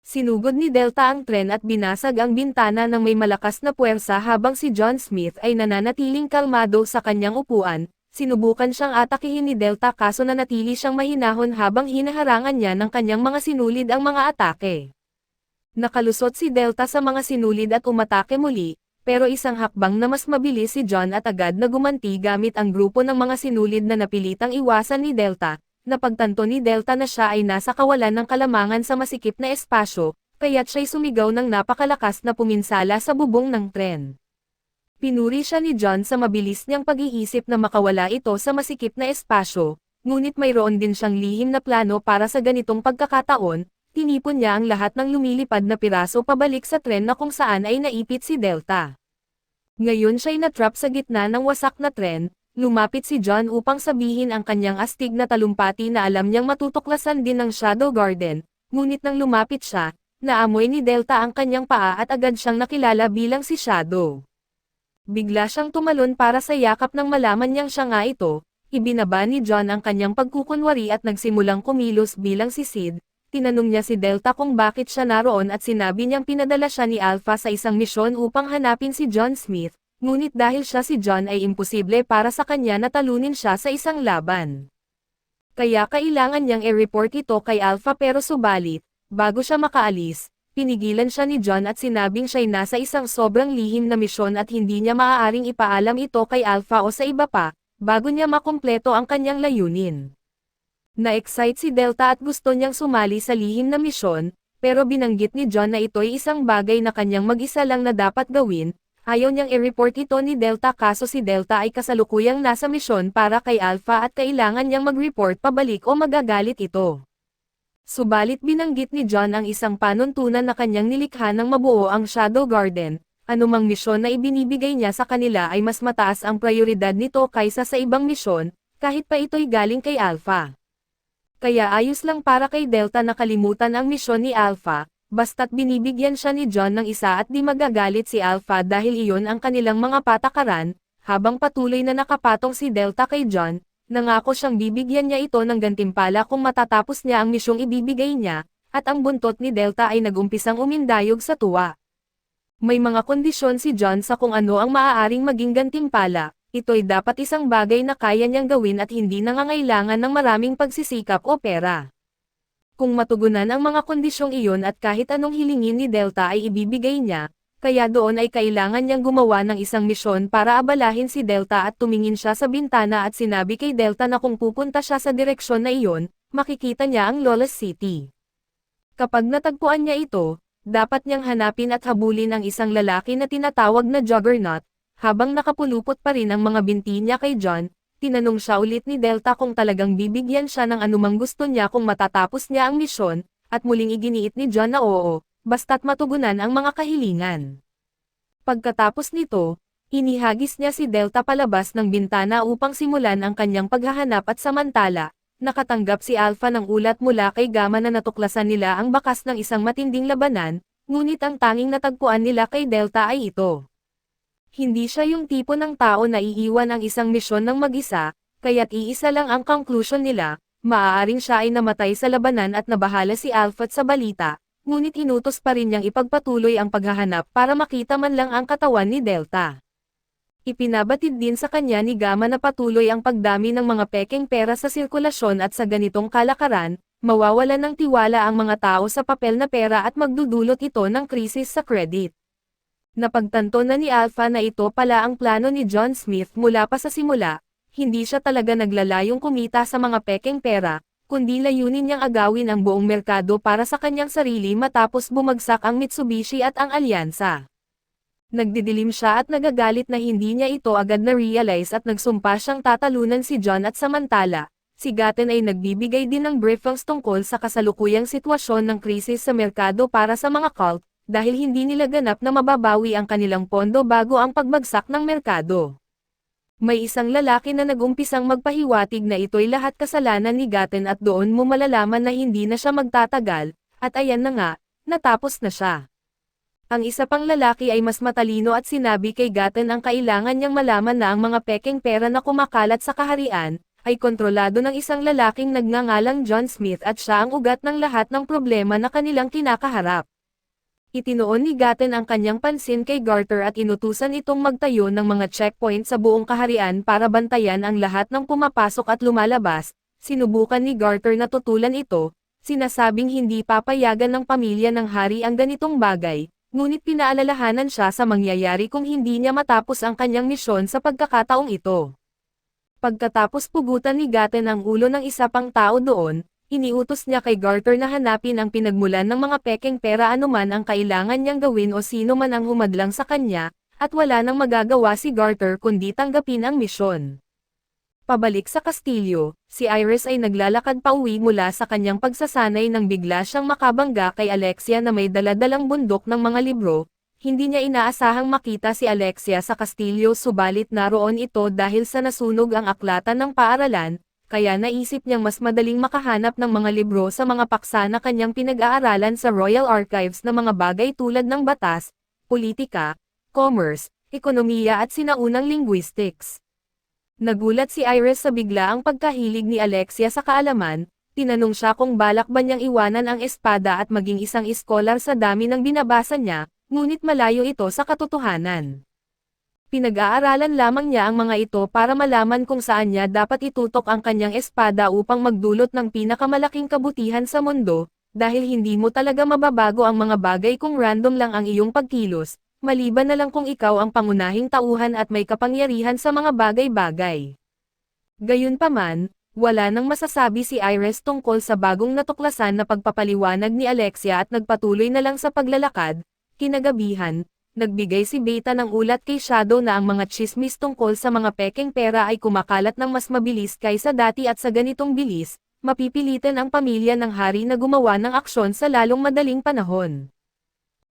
Sinugod ni Delta ang tren at binasag ang bintana ng may malakas na puwersa habang si John Smith ay nananatiling kalmado sa kanyang upuan. Sinubukan siyang atakihin ni Delta kaso nanatili siyang mahinahon habang hinaharangan niya ng kanyang mga sinulid ang mga atake. Nakalusot si Delta sa mga sinulid at umatake muli, pero isang hakbang na mas mabilis si John at agad na gumanti gamit ang grupo ng mga sinulid na napilitang iwasan ni Delta. Napagtanto ni Delta na siya ay nasa kawalan ng kalamangan sa masikip na espasyo, kaya't siya'y sumigaw ng napakalakas na puminsala sa bubong ng tren. Pinuri siya ni John sa mabilis niyang pag-iisip na makawala ito sa masikip na espasyo, ngunit mayroon din siyang lihim na plano para sa ganitong pagkakataon. Tinipon niya ang lahat ng lumilipad na piraso pabalik sa tren na kung saan ay naipit si Delta. Ngayon siya'y natrap sa gitna ng wasak na tren, lumapit si John upang sabihin ang kanyang astig na talumpati na alam niyang matutuklasan din ng Shadow Garden, ngunit nang lumapit siya, naamoy ni Delta ang kanyang paa at agad siyang nakilala bilang si Shadow. Bigla siyang tumalon para sa yakap nang malaman niyang siya nga ito, ibinaba ni John ang kanyang pagkukunwari at nagsimulang kumilos bilang si Sid. Tinanong niya si Delta kung bakit siya naroon at sinabi niyang pinadala siya ni Alpha sa isang misyon upang hanapin si John Smith, ngunit dahil siya si John ay imposible para sa kanya na talunin siya sa isang laban. Kaya kailangan niyang i-report ito kay Alpha pero subalit, bago siya makaalis, pinigilan siya ni John at sinabing siya'y nasa isang sobrang lihim na misyon at hindi niya maaaring ipaalam ito kay Alpha o sa iba pa, bago niya makumpleto ang kanyang layunin. Na-excite si Delta at gusto niyang sumali sa lihim na misyon, pero binanggit ni John na ito'y isang bagay na kanyang mag-isa lang na dapat gawin. Ayaw niyang i-report ito ni Delta kaso si Delta ay kasalukuyang nasa misyon para kay Alpha at kailangan niyang mag-report pabalik o magagalit ito. Subalit binanggit ni John ang isang panuntunan na kanyang nilikha ng mabuo ang Shadow Garden. Anumang misyon na ibinibigay niya sa kanila ay mas mataas ang prioridad nito kaysa sa ibang misyon, kahit pa ito'y galing kay Alpha. Kaya ayos lang para kay Delta na kalimutan ang misyon ni Alpha, basta't binibigyan siya ni John ng isa at di magagalit si Alpha dahil iyon ang kanilang mga patakaran. Habang patuloy na nakapatong si Delta kay John, nangako siyang bibigyan niya ito ng gantimpala kung matatapos niya ang misyong ibibigay niya, at ang buntot ni Delta ay nagumpisang umindayog sa tuwa. May mga kondisyon si John sa kung ano ang maaaring maging gantimpala. Ito'y dapat isang bagay na kaya niyang gawin at hindi nangangailangan ng maraming pagsisikap o pera. Kung matugunan ang mga kondisyong iyon at kahit anong hilingin ni Delta ay ibibigay niya, kaya doon ay kailangan niyang gumawa ng isang misyon para abalahin si Delta at tumingin siya sa bintana at sinabi kay Delta na kung pupunta siya sa direksyon na iyon, makikita niya ang Lawless City. Kapag natagpuan niya ito, dapat niyang hanapin at habulin ang isang lalaki na tinatawag na Juggernaut. Habang nakapulupot pa rin ang mga binti niya kay John, tinanong siya ulit ni Delta kung talagang bibigyan siya ng anumang gusto niya kung matatapos niya ang misyon, at muling iginiit ni John na oo, basta't matugunan ang mga kahilingan. Pagkatapos nito, inihagis niya si Delta palabas ng bintana upang simulan ang kanyang paghahanap at samantala, nakatanggap si Alpha ng ulat mula kay Gamma na natuklasan nila ang bakas ng isang matinding labanan, ngunit ang tanging natagpuan nila kay Delta ay ito. Hindi siya yung tipo ng tao na iiwan ang isang misyon ng mag-isa, kaya't iisa lang ang conclusion nila, maaaring siya ay namatay sa labanan at nabahala si Alpha sa balita, ngunit inutos pa rin niyang ipagpatuloy ang paghahanap para makita man lang ang katawan ni Delta. Ipinabatid din sa kanya ni Gamma na patuloy ang pagdami ng mga pekeng pera sa sirkulasyon at sa ganitong kalakaran, mawawalan ng tiwala ang mga tao sa papel na pera at magdudulot ito ng krisis sa credit. Napagtanto na ni Alpha na ito pala ang plano ni John Smith mula pa sa simula, hindi siya talaga naglalayong kumita sa mga pekeng pera, kundi layunin niyang agawin ang buong merkado para sa kanyang sarili matapos bumagsak ang Mitsubishi at ang alyansa. Nagdidilim siya at nagagalit na hindi niya ito agad na-realize at nagsumpa siyang tatalunan si John at samantala, si Gaten ay nagbibigay din ng briefings tungkol sa kasalukuyang sitwasyon ng krisis sa merkado para sa mga cult, dahil hindi nila ganap na mababawi ang kanilang pondo bago ang pagbagsak ng merkado. May isang lalaki na nagumpisang magpahiwatig na ito'y lahat kasalanan ni Gaten at doon mo malalaman na hindi na siya magtatagal, at ayan na nga, natapos na siya. Ang isa pang lalaki ay mas matalino at sinabi kay Gaten ang kailangan niyang malaman na ang mga pekeng pera na kumakalat sa kaharian, ay kontrolado ng isang lalaking nagngangalang John Smith at siya ang ugat ng lahat ng problema na kanilang kinakaharap. Itinoon ni Gaten ang kanyang pansin kay Garter at inutusan itong magtayo ng mga checkpoint sa buong kaharian para bantayan ang lahat ng pumapasok at lumalabas. Sinubukan ni Garter na tutulan ito, sinasabing hindi papayagan ng pamilya ng hari ang ganitong bagay, ngunit pinaalalahanan siya sa mangyayari kung hindi niya matapos ang kanyang misyon sa pagkakataong ito. Pagkatapos pugutan ni Gaten ang ulo ng isa pang tao doon, iniutos niya kay Garter na hanapin ang pinagmulan ng mga pekeng pera anuman ang kailangan niyang gawin o sino man ang humadlang sa kanya, at wala nang magagawa si Garter kundi tanggapin ang misyon. Pabalik sa kastilyo, si Iris ay naglalakad pauwi mula sa kanyang pagsasanay nang bigla siyang makabangga kay Alexia na may daladalang bundok ng mga libro. Hindi niya inaasahang makita si Alexia sa kastilyo subalit naroon ito dahil sa nasunog ang aklatan ng paaralan, kaya naisip niyang mas madaling makahanap ng mga libro sa mga paksa na kanyang pinag-aaralan sa Royal Archives na mga bagay tulad ng batas, politika, commerce, ekonomiya at sinaunang linguistics. Nagulat si Iris sa biglaang pagkahilig ni Alexia sa kaalaman, tinanong siya kung balak ba niyang iwanan ang espada at maging isang iskolar sa dami ng binabasa niya, ngunit malayo ito sa katotohanan. Pinag-aaralan lamang niya ang mga ito para malaman kung saan niya dapat itutok ang kanyang espada upang magdulot ng pinakamalaking kabutihan sa mundo, dahil hindi mo talaga mababago ang mga bagay kung random lang ang iyong pagkilos, maliban na lang kung ikaw ang pangunahing tauhan at may kapangyarihan sa mga bagay-bagay. Gayunpaman, wala nang masasabi si Iris tungkol sa bagong natuklasan na pagpapaliwanag ni Alexia at nagpatuloy na lang sa paglalakad. Kinagabihan, nagbigay si Beta ng ulat kay Shadow na ang mga tsismis tungkol sa mga pekeng pera ay kumakalat ng mas mabilis kaysa dati at sa ganitong bilis, mapipilitan ang pamilya ng hari na gumawa ng aksyon sa lalong madaling panahon.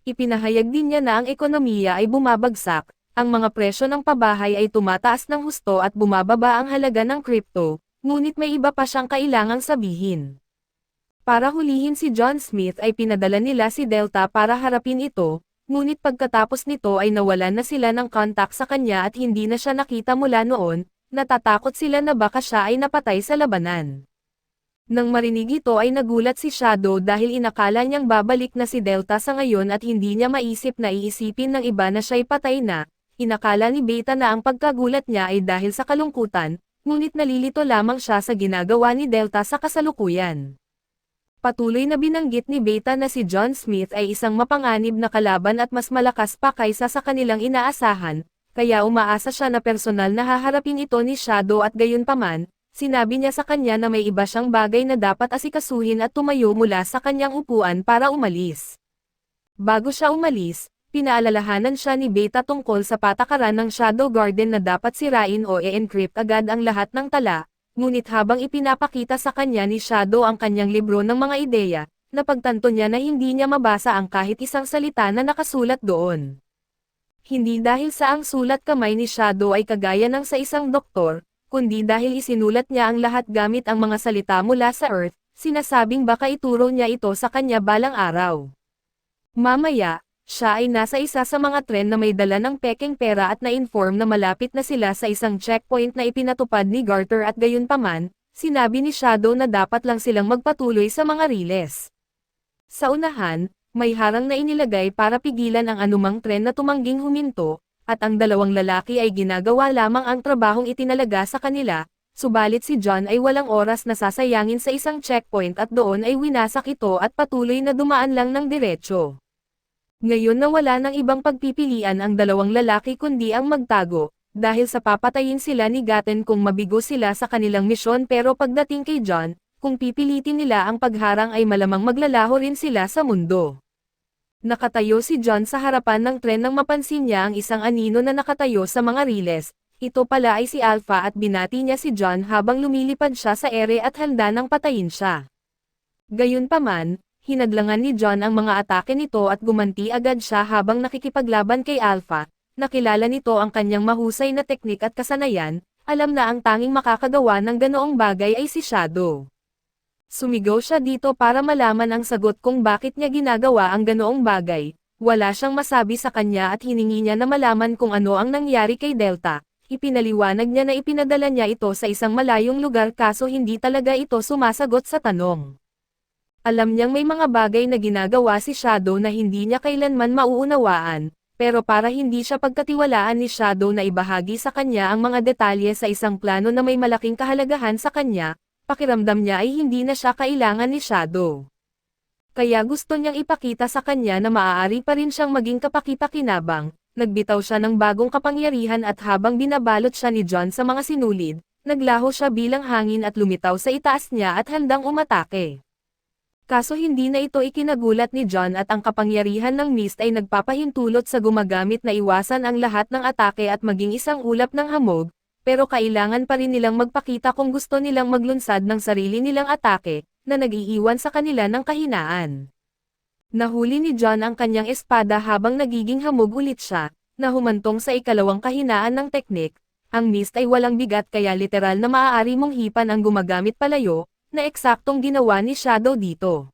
Ipinahayag din niya na ang ekonomiya ay bumabagsak, ang mga presyo ng pabahay ay tumataas ng husto at bumababa ang halaga ng crypto, ngunit may iba pa siyang kailangang sabihin. Para hulihin si John Smith ay pinadala nila si Delta para harapin ito, ngunit pagkatapos nito ay nawalan na sila ng kontak sa kanya at hindi na siya nakita mula noon, natatakot sila na baka siya ay napatay sa labanan. Nang marinig ito ay nagulat si Shadow dahil inakala niyang babalik na si Delta sa ngayon at hindi niya maisip na iisipin ng iba na siya'y patay na. Inakala ni Beta na ang pagkagulat niya ay dahil sa kalungkutan, ngunit nalilito lamang siya sa ginagawa ni Delta sa kasalukuyan. Patuloy na binanggit ni Beta na si John Smith ay isang mapanganib na kalaban at mas malakas pa kaysa sa kanilang inaasahan, kaya umaasa siya na personal na haharapin ito ni Shadow at gayunpaman, sinabi niya sa kanya na may iba siyang bagay na dapat asikasuhin at tumayo mula sa kanyang upuan para umalis. Bago siya umalis, pinaalalahanan siya ni Beta tungkol sa patakaran ng Shadow Garden na dapat sirain o e-encrypt agad ang lahat ng tala, ngunit habang ipinapakita sa kanya ni Shadow ang kanyang libro ng mga ideya, napagtanto niya na hindi niya mabasa ang kahit isang salita na nakasulat doon. Hindi dahil sa ang sulat kamay ni Shadow ay kagaya ng sa isang doktor, kundi dahil isinulat niya ang lahat gamit ang mga salita mula sa Earth, sinasabing baka ituro niya ito sa kanya balang araw. Mamaya, siya ay nasa isa sa mga tren na may dala ng pekeng pera at na-inform na malapit na sila sa isang checkpoint na ipinatupad ni Garter at gayunpaman, sinabi ni Shadow na dapat lang silang magpatuloy sa mga riles. Sa unahan, may harang na inilagay para pigilan ang anumang tren na tumangging huminto, at ang dalawang lalaki ay ginagawa lamang ang trabahong itinalaga sa kanila, subalit si John ay walang oras na sasayangin sa isang checkpoint at doon ay winasak ito at patuloy na dumaan lang ng diretsyo. Ngayon na wala ng ibang pagpipilian ang dalawang lalaki kundi ang magtago, dahil sa papatayin sila ni Gaten kung mabigo sila sa kanilang misyon pero pagdating kay John, kung pipilitin nila ang pagharang ay malamang maglalaho rin sila sa mundo. Nakatayo si John sa harapan ng tren nang mapansin niya ang isang anino na nakatayo sa mga riles. Ito pala ay si Alpha at binati niya si John habang lumilipad siya sa ere at handa nang patayin siya. Gayunpaman, hinadlangan ni John ang mga atake nito at gumanti agad siya habang nakikipaglaban kay Alpha. Nakilala nito ang kanyang mahusay na teknik at kasanayan, alam na ang tanging makakagawa ng ganoong bagay ay si Shadow. Sumigaw siya dito para malaman ang sagot kung bakit niya ginagawa ang ganoong bagay. Wala siyang masabi sa kanya at hiningi niya na malaman kung ano ang nangyari kay Delta. Ipinaliwanag niya na ipinadala niya ito sa isang malayong lugar kaso hindi talaga ito sumasagot sa tanong. Alam niyang may mga bagay na ginagawa si Shadow na hindi niya kailanman mauunawaan, pero para hindi siya pagkatiwalaan ni Shadow na ibahagi sa kanya ang mga detalye sa isang plano na may malaking kahalagahan sa kanya, pakiramdam niya ay hindi na siya kailangan ni Shadow. Kaya gusto niyang ipakita sa kanya na maaari pa rin siyang maging kapakipakinabang. Nagbitaw siya ng bagong kapangyarihan at habang binabalot siya ni John sa mga sinulid, naglaho siya bilang hangin at lumitaw sa itaas niya at handang umatake. Kaso hindi na ito ikinagulat ni John at ang kapangyarihan ng mist ay nagpapahintulot sa gumagamit na iwasan ang lahat ng atake at maging isang ulap ng hamog, pero kailangan pa rin nilang magpakita kung gusto nilang maglunsad ng sarili nilang atake, na nag-iiwan sa kanila ng kahinaan. Nahuli ni John ang kanyang espada habang nagiging hamog ulit siya, na humantong sa ikalawang kahinaan ng teknik. Ang mist ay walang bigat kaya literal na maaari mong hipan ang gumagamit palayo, na eksaktong ginawa ni Shadow dito.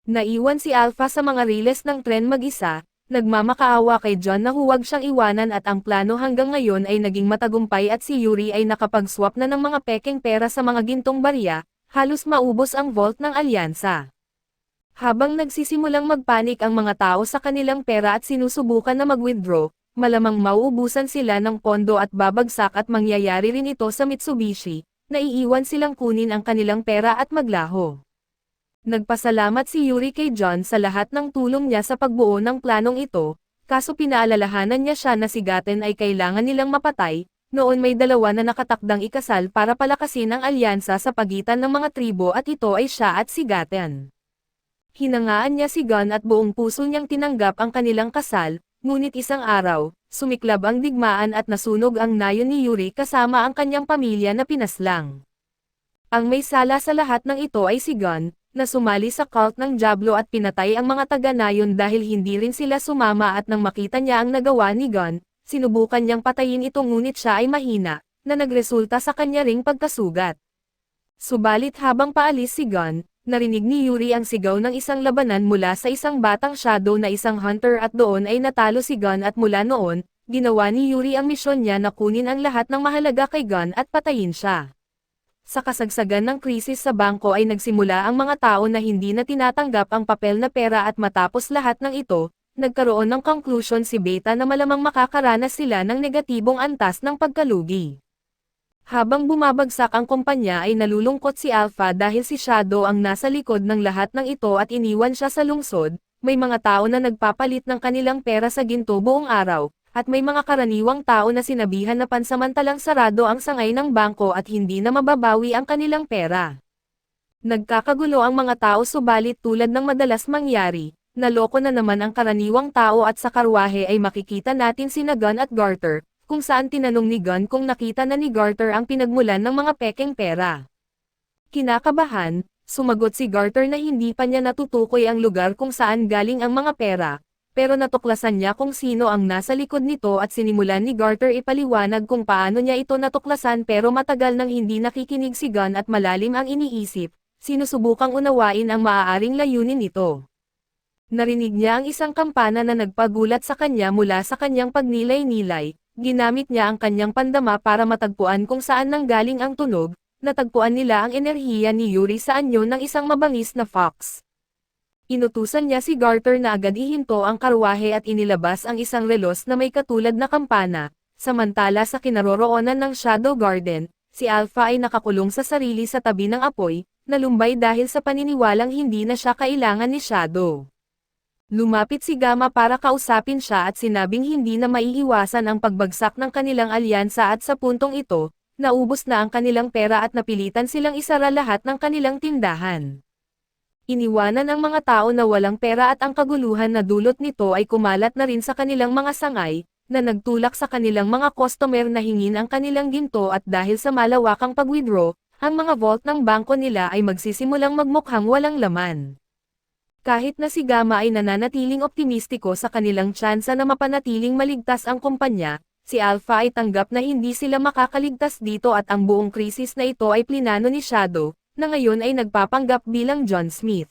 Naiwan si Alpha sa mga riles ng tren mag-isa, nagmamakaawa kay John na huwag siyang iwanan at ang plano hanggang ngayon ay naging matagumpay at si Yuri ay nakapag-swap na ng mga pekeng pera sa mga gintong barya, halos maubos ang vault ng alyansa. Habang nagsisimulang magpanik ang mga tao sa kanilang pera at sinusubukan na mag-withdraw, malamang mauubusan sila ng pondo at babagsak at mangyayari rin ito sa Mitsubishi, na iiwan silang kunin ang kanilang pera at maglaho. Nagpasalamat si Yuri kay John sa lahat ng tulong niya sa pagbuo ng planong ito, kaso pinaalalahanan niya siya na si Gaten ay kailangan nilang mapatay, noon may dalawa na nakatakdang ikasal para palakasin ang alyansa sa pagitan ng mga tribo at ito ay siya at si Gaten. Hinangaan niya si Gon at buong puso niyang tinanggap ang kanilang kasal, ngunit isang araw, sumiklab ang digmaan at nasunog ang nayon ni Yuri kasama ang kanyang pamilya na pinaslang. Ang may sala sa lahat ng ito ay si Gon, na sumali sa cult ng Diablo at pinatay ang mga taga-nayon dahil hindi rin sila sumama at nang makita niya ang nagawa ni Gon, sinubukan niyang patayin ito ngunit siya ay mahina, na nagresulta sa kanya ring pagkasugat. Subalit habang paalis si Gon, narinig ni Yuri ang sigaw ng isang labanan mula sa isang batang Shadow na isang hunter at doon ay natalo si Gon at mula noon, ginawa ni Yuri ang misyon niya na kunin ang lahat ng mahalaga kay Gon at patayin siya. Sa kasagsagan ng krisis sa bangko ay nagsimula ang mga tao na hindi na tinatanggap ang papel na pera at matapos lahat ng ito, nagkaroon ng conclusion si Beta na malamang makakaranas sila ng negatibong antas ng pagkalugi. Habang bumabagsak ang kumpanya ay nalulungkot si Alpha dahil si Shadow ang nasa likod ng lahat ng ito at iniwan siya sa lungsod, may mga tao na nagpapalit ng kanilang pera sa ginto buong araw, at may mga karaniwang tao na sinabihan na pansamantalang sarado ang sangay ng bangko at hindi na mababawi ang kanilang pera. Nagkakagulo ang mga tao subalit tulad ng madalas mangyari, naloko na naman ang karaniwang tao at sa karwahe ay makikita natin sina Gon at Garter, kung saan tinanong ni Gon kung nakita na ni Garter ang pinagmulan ng mga pekeng pera. Kinakabahan, sumagot si Garter na hindi pa niya natutukoy ang lugar kung saan galing ang mga pera, pero natuklasan niya kung sino ang nasa likod nito at sinimulan ni Garter ipaliwanag kung paano niya ito natuklasan pero matagal nang hindi nakikinig si Gon at malalim ang iniisip, sinusubukang unawain ang maaaring layunin nito. Narinig niya ang isang kampana na nagpagulat sa kanya mula sa kanyang pagnilay-nilay. Ginamit niya ang kanyang pandama para matagpuan kung saan nanggaling ang tunog, natagpuan nila ang enerhiya ni Yuri sa anyo ng isang mabangis na fox. Inutusan niya si Garter na agad ihinto ang karwahe at inilabas ang isang relos na may katulad na kampana, samantala sa kinaroroonan ng Shadow Garden, si Alpha ay nakakulong sa sarili sa tabi ng apoy, nalumbay dahil sa paniniwalang hindi na siya kailangan ni Shadow. Lumapit si Gamma para kausapin siya at sinabing hindi na maiiwasan ang pagbagsak ng kanilang alyansa at sa puntong ito, naubos na ang kanilang pera at napilitan silang isara lahat ng kanilang tindahan. Iniwanan ang mga tao na walang pera at ang kaguluhan na dulot nito ay kumalat na rin sa kanilang mga sangay, na nagtulak sa kanilang mga customer na hingin ang kanilang ginto at dahil sa malawakang pag-withdraw, ang mga vault ng bangko nila ay magsisimulang magmukhang walang laman. Kahit na si Gamma ay nananatiling optimistiko sa kanilang tsansa na mapanatiling maligtas ang kumpanya, si Alpha ay tanggap na hindi sila makakaligtas dito at ang buong krisis na ito ay plinano ni Shadow, na ngayon ay nagpapanggap bilang John Smith.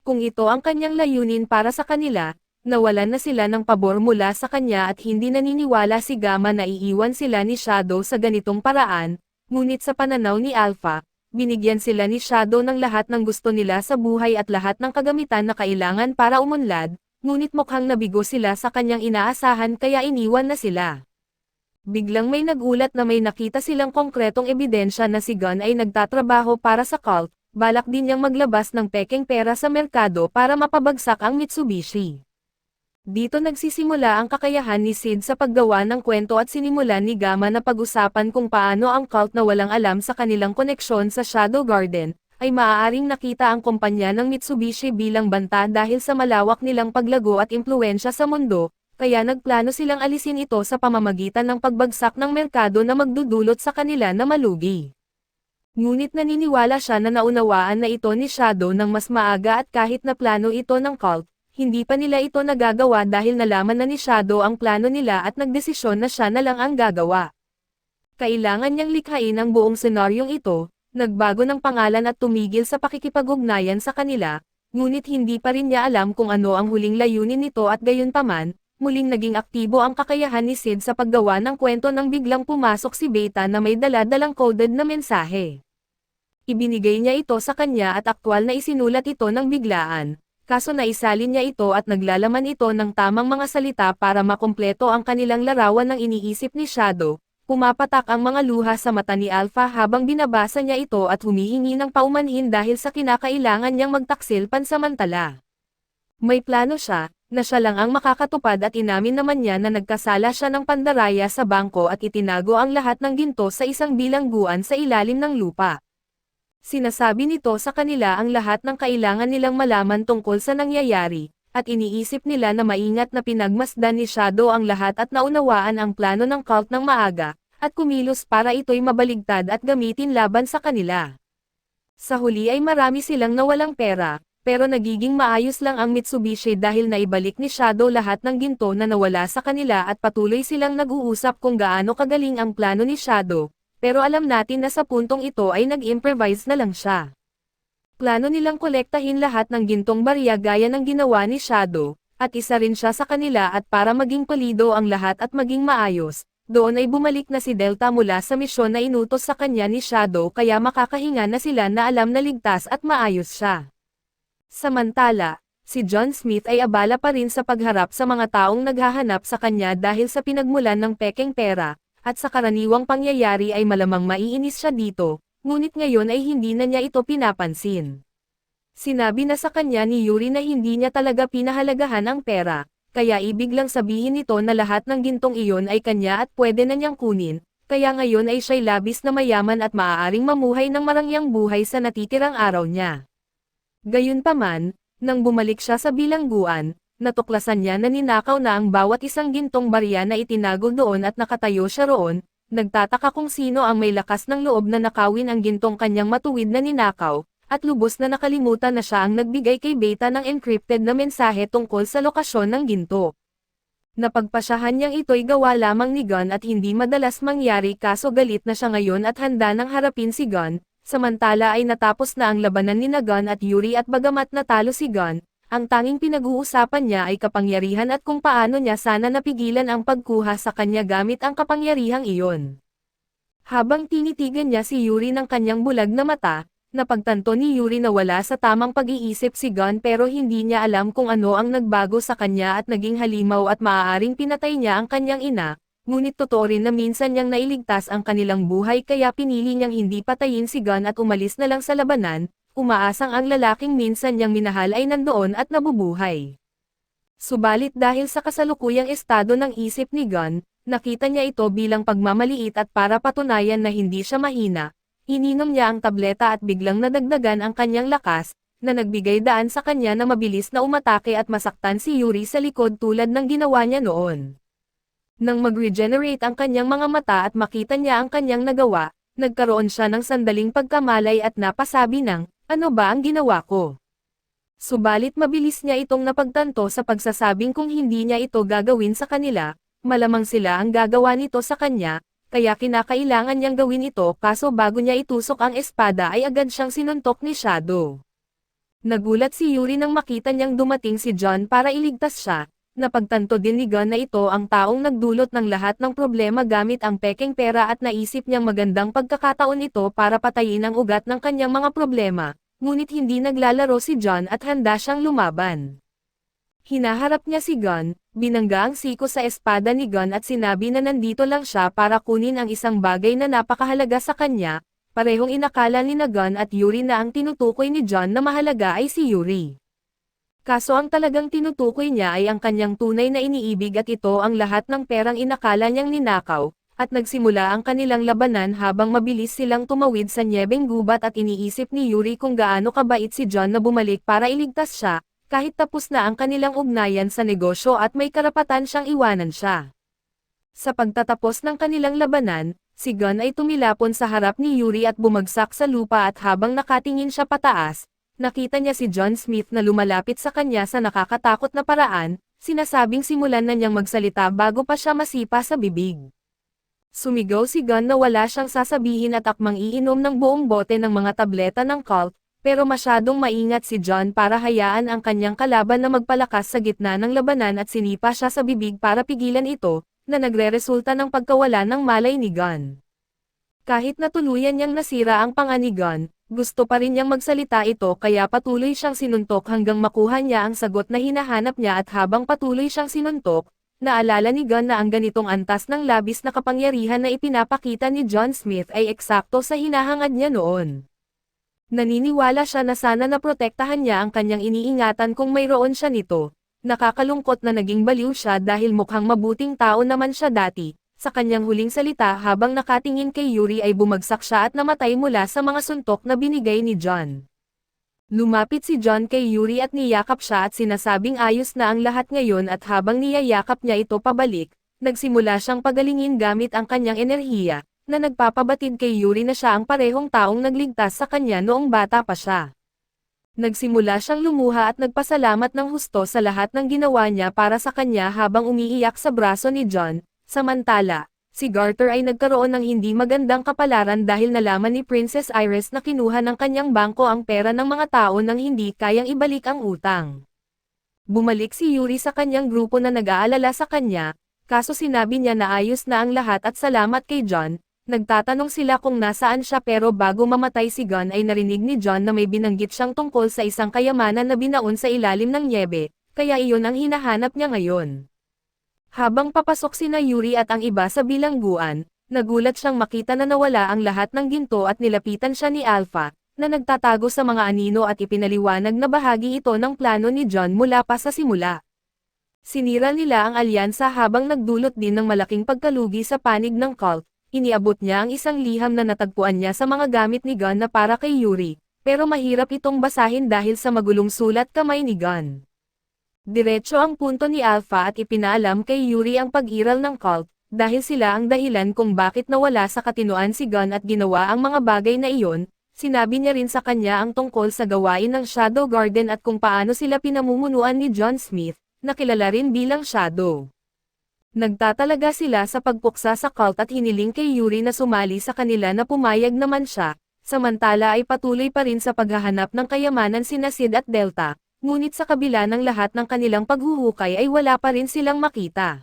Kung ito ang kanyang layunin para sa kanila, nawalan na sila ng pabor mula sa kanya at hindi naniniwala si Gamma na iiwan sila ni Shadow sa ganitong paraan, ngunit sa pananaw ni Alpha, binigyan sila ni Shadow ng lahat ng gusto nila sa buhay at lahat ng kagamitan na kailangan para umunlad, ngunit mukhang nabigo sila sa kanyang inaasahan kaya iniwan na sila. Biglang may nagulat na may nakita silang konkretong ebidensya na si Gun ay nagtatrabaho para sa cult, balak din niyang maglabas ng pekeng pera sa merkado para mapabagsak ang Mitsubishi. Dito nagsisimula ang kakayahan ni Sid sa paggawa ng kwento at sinimulan ni Gamma na pag-usapan kung paano ang cult na walang alam sa kanilang koneksyon sa Shadow Garden, ay maaaring nakita ang kumpanya ng Mitsubishi bilang banta dahil sa malawak nilang paglago at impluensya sa mundo, kaya nagplano silang alisin ito sa pamamagitan ng pagbagsak ng merkado na magdudulot sa kanila na malugi. Ngunit naniniwala siya na naunawaan na ito ni Shadow ng mas maaga at kahit na plano ito ng cult, hindi pa nila ito nagagawa dahil nalaman na ni Shadow ang plano nila at nagdesisyon na siya na lang ang gagawa. Kailangan niyang likhain ang buong senaryong ito, nagbago ng pangalan at tumigil sa pakikipag-ugnayan sa kanila, ngunit hindi pa rin niya alam kung ano ang huling layunin nito at gayunpaman, muling naging aktibo ang kakayahan ni Sid sa paggawa ng kwento nang biglang pumasok si Beta na may dala-dalang coded na mensahe. Ibinigay niya ito sa kanya at aktwal na isinulat ito ng biglaan. Kaso naisalin niya ito at naglalaman ito ng tamang mga salita para makumpleto ang kanilang larawan ng iniisip ni Shadow. Pumapatak ang mga luha sa mata ni Alpha habang binabasa niya ito at humihingi ng paumanhin dahil sa kinakailangan niyang magtaksil pansamantala. May plano siya, na siya lang ang makakatupad at inamin naman niya na nagkasala siya ng pandaraya sa bangko at itinago ang lahat ng ginto sa isang bilangguan sa ilalim ng lupa. Sinasabi nito sa kanila ang lahat ng kailangan nilang malaman tungkol sa nangyayari, at iniisip nila na maingat na pinagmasdan ni Shadow ang lahat at naunawaan ang plano ng cult ng maaga, at kumilos para ito'y mabaligtad at gamitin laban sa kanila. Sa huli ay marami silang nawalang pera, pero nagiging maayos lang ang Mitsubishi dahil naibalik ni Shadow lahat ng ginto na nawala sa kanila at patuloy silang nag-uusap kung gaano kagaling ang plano ni Shadow. Pero alam natin na sa puntong ito ay nag-improvise na lang siya. Plano nilang kolektahin lahat ng gintong barya gaya ng ginawa ni Shadow, at isa rin siya sa kanila at para maging palido ang lahat at maging maayos, doon ay bumalik na si Delta mula sa misyon na inutos sa kanya ni Shadow kaya makakahinga na sila na alam na ligtas at maayos siya. Samantala, si John Smith ay abala pa rin sa pagharap sa mga taong naghahanap sa kanya dahil sa pinagmulan ng pekeng pera, at sa karaniwang pangyayari ay malamang maiinis siya dito, ngunit ngayon ay hindi na niya ito pinapansin. Sinabi na sa kanya ni Yuri na hindi niya talaga pinahalagahan ang pera, kaya ibig lang sabihin nito na lahat ng gintong iyon ay kanya at pwede na niyang kunin, kaya ngayon ay siya'y labis na mayaman at maaaring mamuhay ng marangyang buhay sa natitirang araw niya. Gayunpaman, nang bumalik siya sa bilangguan, natuklasan niya na ninakaw na ang bawat isang gintong barya na itinago doon at nakatayo siya roon, nagtataka kung sino ang may lakas ng loob na nakawin ang gintong kanyang matuwid na ninakaw, at lubos na nakalimutan na siya ang nagbigay kay Beta ng encrypted na mensahe tungkol sa lokasyon ng ginto. Napagpasyahan niyang ito'y gawa lamang ni Gun at hindi madalas mangyari kaso galit na siya ngayon at handa nang harapin si Gun, samantala ay natapos na ang labanan ni Gun at Yuri at bagamat natalo si Gun, ang tanging pinag-uusapan niya ay kapangyarihan at kung paano niya sana napigilan ang pagkuha sa kanya gamit ang kapangyarihang iyon. Habang tinitigan niya si Yuri ng kanyang bulag na mata, napagtanto ni Yuri na wala sa tamang pag-iisip si Gun pero hindi niya alam kung ano ang nagbago sa kanya at naging halimaw at maaaring pinatay niya ang kanyang ina, ngunit totoo rin na minsan niyang nailigtas ang kanilang buhay kaya pinili niyang hindi patayin si Gun at umalis na lang sa labanan, umaasang ang lalaking minsan niyang minahal ay nandoon at nabubuhay. Subalit dahil sa kasalukuyang estado ng isip ni Gun, nakita niya ito bilang pagmamaliit at para patunayan na hindi siya mahina, ininom niya ang tableta at biglang nadagdagan ang kanyang lakas, na nagbigay daan sa kanya na mabilis na umatake at masaktan si Yuri sa likod tulad ng ginawa niya noon. Nang mag-regenerate ang kanyang mga mata at makita niya ang kanyang nagawa, nagkaroon siya ng sandaling pagkamalay at napasabi ng, "Ano ba ang ginawa ko?" Subalit mabilis niya itong napagtanto sa pagsasabing kung hindi niya ito gagawin sa kanila, malamang sila ang gagawa nito sa kanya, kaya kinakailangan niyang gawin ito kaso bago niya itusok ang espada ay agad siyang sinuntok ni Shadow. Nagulat si Yuri nang makita niyang dumating si John para iligtas siya. Napagtanto din ni Gun na ito ang taong nagdulot ng lahat ng problema gamit ang pekeng pera at naisip niyang magandang pagkakataon ito para patayin ang ugat ng kanyang mga problema, ngunit hindi naglalaro si John at handa siyang lumaban. Hinaharap niya si Gun, binangga ang siko sa espada ni Gun at sinabi na nandito lang siya para kunin ang isang bagay na napakahalaga sa kanya, parehong inakala ni Gun at Yuri na ang tinutukoy ni John na mahalaga ay si Yuri. Kaso ang talagang tinutukoy niya ay ang kanyang tunay na iniibig at ito ang lahat ng perang inakala niyang ninakaw, at nagsimula ang kanilang labanan habang mabilis silang tumawid sa nyebeng gubat at iniisip ni Yuri kung gaano kabait si John na bumalik para iligtas siya, kahit tapos na ang kanilang ugnayan sa negosyo at may karapatan siyang iwanan siya. Sa pagtatapos ng kanilang labanan, si Gun ay tumilapon sa harap ni Yuri at bumagsak sa lupa at habang nakatingin siya pataas, nakita niya si John Smith na lumalapit sa kanya sa nakakatakot na paraan, sinasabing simulan na niyang magsalita bago pa siya masipa sa bibig. Sumigaw si Gun na wala siyang sasabihin at akmang iinom ng buong bote ng mga tableta ng cult, pero masyadong maingat si John para hayaan ang kanyang kalaban na magpalakas sa gitna ng labanan at sinipa siya sa bibig para pigilan ito, na nagreresulta ng pagkawala ng malay ni Gun. Kahit na tuluyan niyang nasira ang panga ni Gun, gusto pa rin niyang magsalita ito kaya patuloy siyang sinuntok hanggang makuha niya ang sagot na hinahanap niya at habang patuloy siyang sinuntok, naalala ni Gun na ang ganitong antas ng labis na kapangyarihan na ipinapakita ni John Smith ay eksakto sa hinahangad niya noon. Naniniwala siya na sana naprotektahan niya ang kanyang iniingatan kung mayroon siya nito. Nakakalungkot na naging baliw siya dahil mukhang mabuting tao naman siya dati. Sa kanyang huling salita habang nakatingin kay Yuri ay bumagsak siya at namatay mula sa mga suntok na binigay ni John. Lumapit si John kay Yuri at niyakap siya at sinasabing ayos na ang lahat ngayon at habang niyayakap niya ito pabalik, nagsimula siyang pagalingin gamit ang kanyang enerhiya, na nagpapabatid kay Yuri na siya ang parehong taong nagligtas sa kanya noong bata pa siya. Nagsimula siyang lumuha at nagpasalamat ng husto sa lahat ng ginawa niya para sa kanya habang umiiyak sa braso ni John. Samantala, si Garter ay nagkaroon ng hindi magandang kapalaran dahil nalaman ni Princess Iris na kinuha ng kanyang bangko ang pera ng mga tao nang hindi kayang ibalik ang utang. Bumalik si Yuri sa kanyang grupo na nag-aalala sa kanya, kaso sinabi niya na ayos na ang lahat at salamat kay John. Nagtatanong sila kung nasaan siya pero bago mamatay si Gun ay narinig ni John na may binanggit siyang tungkol sa isang kayamanan na binaon sa ilalim ng nyebe, kaya iyon ang hinahanap niya ngayon. Habang papasok sina Yuri at ang iba sa bilangguan, nagulat siyang makita na nawala ang lahat ng ginto at nilapitan siya ni Alpha, na nagtatago sa mga anino at ipinaliwanag na bahagi ito ng plano ni John mula pa sa simula. Sinira nila ang alyansa habang nagdulot din ng malaking pagkalugi sa panig ng cult. Iniabot niya ang isang liham na natagpuan niya sa mga gamit ni Gun na para kay Yuri, pero mahirap itong basahin dahil sa magulong sulat kamay ni Gun. Diretso ang punto ni Alpha at ipinaalam kay Yuri ang pag-iral ng cult, dahil sila ang dahilan kung bakit nawala sa katinoan si Gun at ginawa ang mga bagay na iyon. Sinabi niya rin sa kanya ang tungkol sa gawain ng Shadow Garden at kung paano sila pinamumunuan ni John Smith, na kilala rin bilang Shadow. Nagtatalaga sila sa pagpuksa sa cult at hiniling kay Yuri na sumali sa kanila na pumayag naman siya, samantala ay patuloy pa rin sa paghahanap ng kayamanan sina Sid at Delta, ngunit sa kabila ng lahat ng kanilang paghuhukay ay wala pa rin silang makita.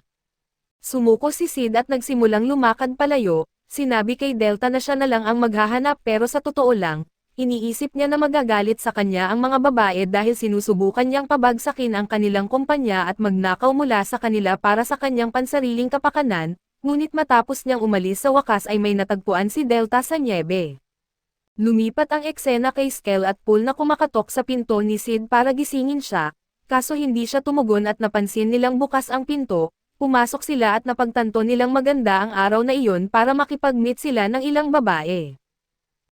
Sumuko si Sid at nagsimulang lumakad palayo, sinabi kay Delta na siya na lang ang maghahanap pero sa totoo lang, iniisip niya na magagalit sa kanya ang mga babae dahil sinusubukan niyang pabagsakin ang kanilang kumpanya at magnakaw mula sa kanila para sa kanyang pansariling kapakanan, ngunit matapos niyang umalis sa wakas ay may natagpuan si Delta sa nyebe. Lumipat ang eksena kay Skell at Pool na kumakatok sa pinto ni Sid para gisingin siya, kaso hindi siya tumugon at napansin nilang bukas ang pinto, pumasok sila at napagtanto nilang maganda ang araw na iyon para makipag-meet sila ng ilang babae.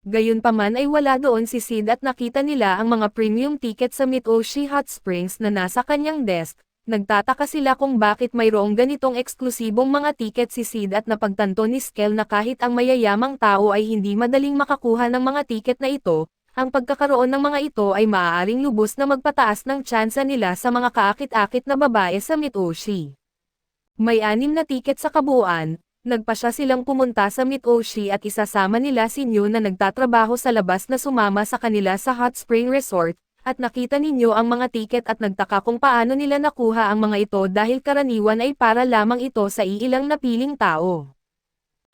Gayunpaman ay wala doon si Sid at nakita nila ang mga premium ticket sa Mitoshi Hot Springs na nasa kanyang desk. Nagtataka sila kung bakit mayroong ganitong eksklusibong mga tiket si Sid at napagtanto ni Skell na kahit ang mayayamang tao ay hindi madaling makakuha ng mga tiket na ito, ang pagkakaroon ng mga ito ay maaaring lubos na magpataas ng tsansa nila sa mga kaakit-akit na babae sa Mitoshi. May 6 na tiket sa kabuuan. Nagpasya silang pumunta sa Mitoshi at isasama nila si Nyo na nagtatrabaho sa labas na sumama sa kanila sa Hot Spring Resort, at nakita ninyo ang mga tiket at nagtaka kung paano nila nakuha ang mga ito dahil karaniwan ay para lamang ito sa iilang napiling tao.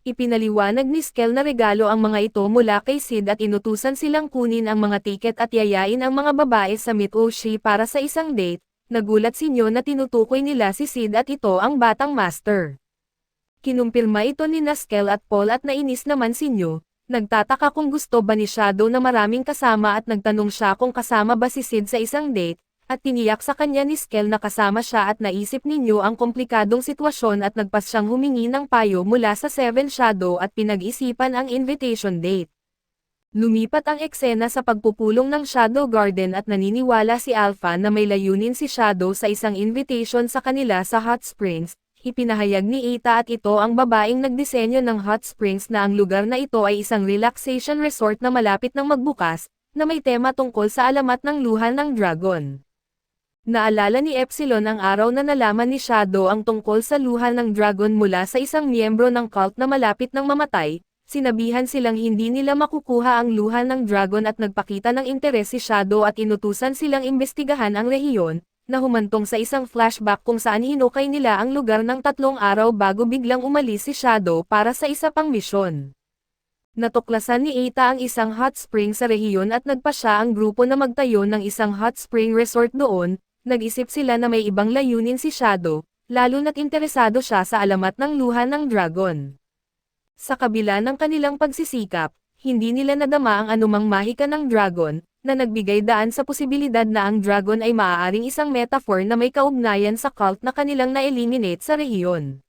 Ipinaliwanag ni Skell na regalo ang mga ito mula kay Sid at inutusan silang kunin ang mga tiket at yayain ang mga babae sa Mitoshi para sa isang date. Nagulat si Nyo na tinutukoy nila si Sid at ito ang batang master. Kinumpirma ito ni Skell at Paul at nainis naman si Nyo. Nagtataka kung gusto ba ni Shadow na maraming kasama at nagtanong siya kung kasama ba si Sid sa isang date, at tiniyak sa kanya ni Skell na kasama siya at naisip ni Nyo ang komplikadong sitwasyon at nagpas siyang humingi ng payo mula sa Seven Shadow at pinag-isipan ang invitation date. Lumipat ang eksena sa pagpupulong ng Shadow Garden at naniniwala si Alpha na may layunin si Shadow sa isang invitation sa kanila sa Hot Springs. Ipinahayag ni Ita at ito ang babaeng nagdisenyo ng Hot Springs na ang lugar na ito ay isang relaxation resort na malapit ng magbukas, na may tema tungkol sa alamat ng luha ng dragon. Naalala ni Epsilon ang araw na nalaman ni Shadow ang tungkol sa luha ng dragon mula sa isang miyembro ng cult na malapit ng mamatay. Sinabihan silang hindi nila makukuha ang luha ng dragon at nagpakita ng interes si Shadow at inutusan silang imbestigahan ang rehiyon, na humantong sa isang flashback kung saan hinukay nila ang lugar ng 3 araw bago biglang umalis si Shadow para sa isa pang misyon. Natuklasan ni Ita ang isang hot spring sa rehiyon at nagpasya ang grupo na magtayo ng isang hot spring resort doon. Nag-isip sila na may ibang layunin si Shadow, lalo na't interesado siya sa alamat ng luha ng dragon. Sa kabila ng kanilang pagsisikap, hindi nila nadama ang anumang mahika ng dragon, na nagbigay daan sa posibilidad na ang dragon ay maaaring isang metaphor na may kaugnayan sa cult na kanilang na-eliminate sa rehiyon.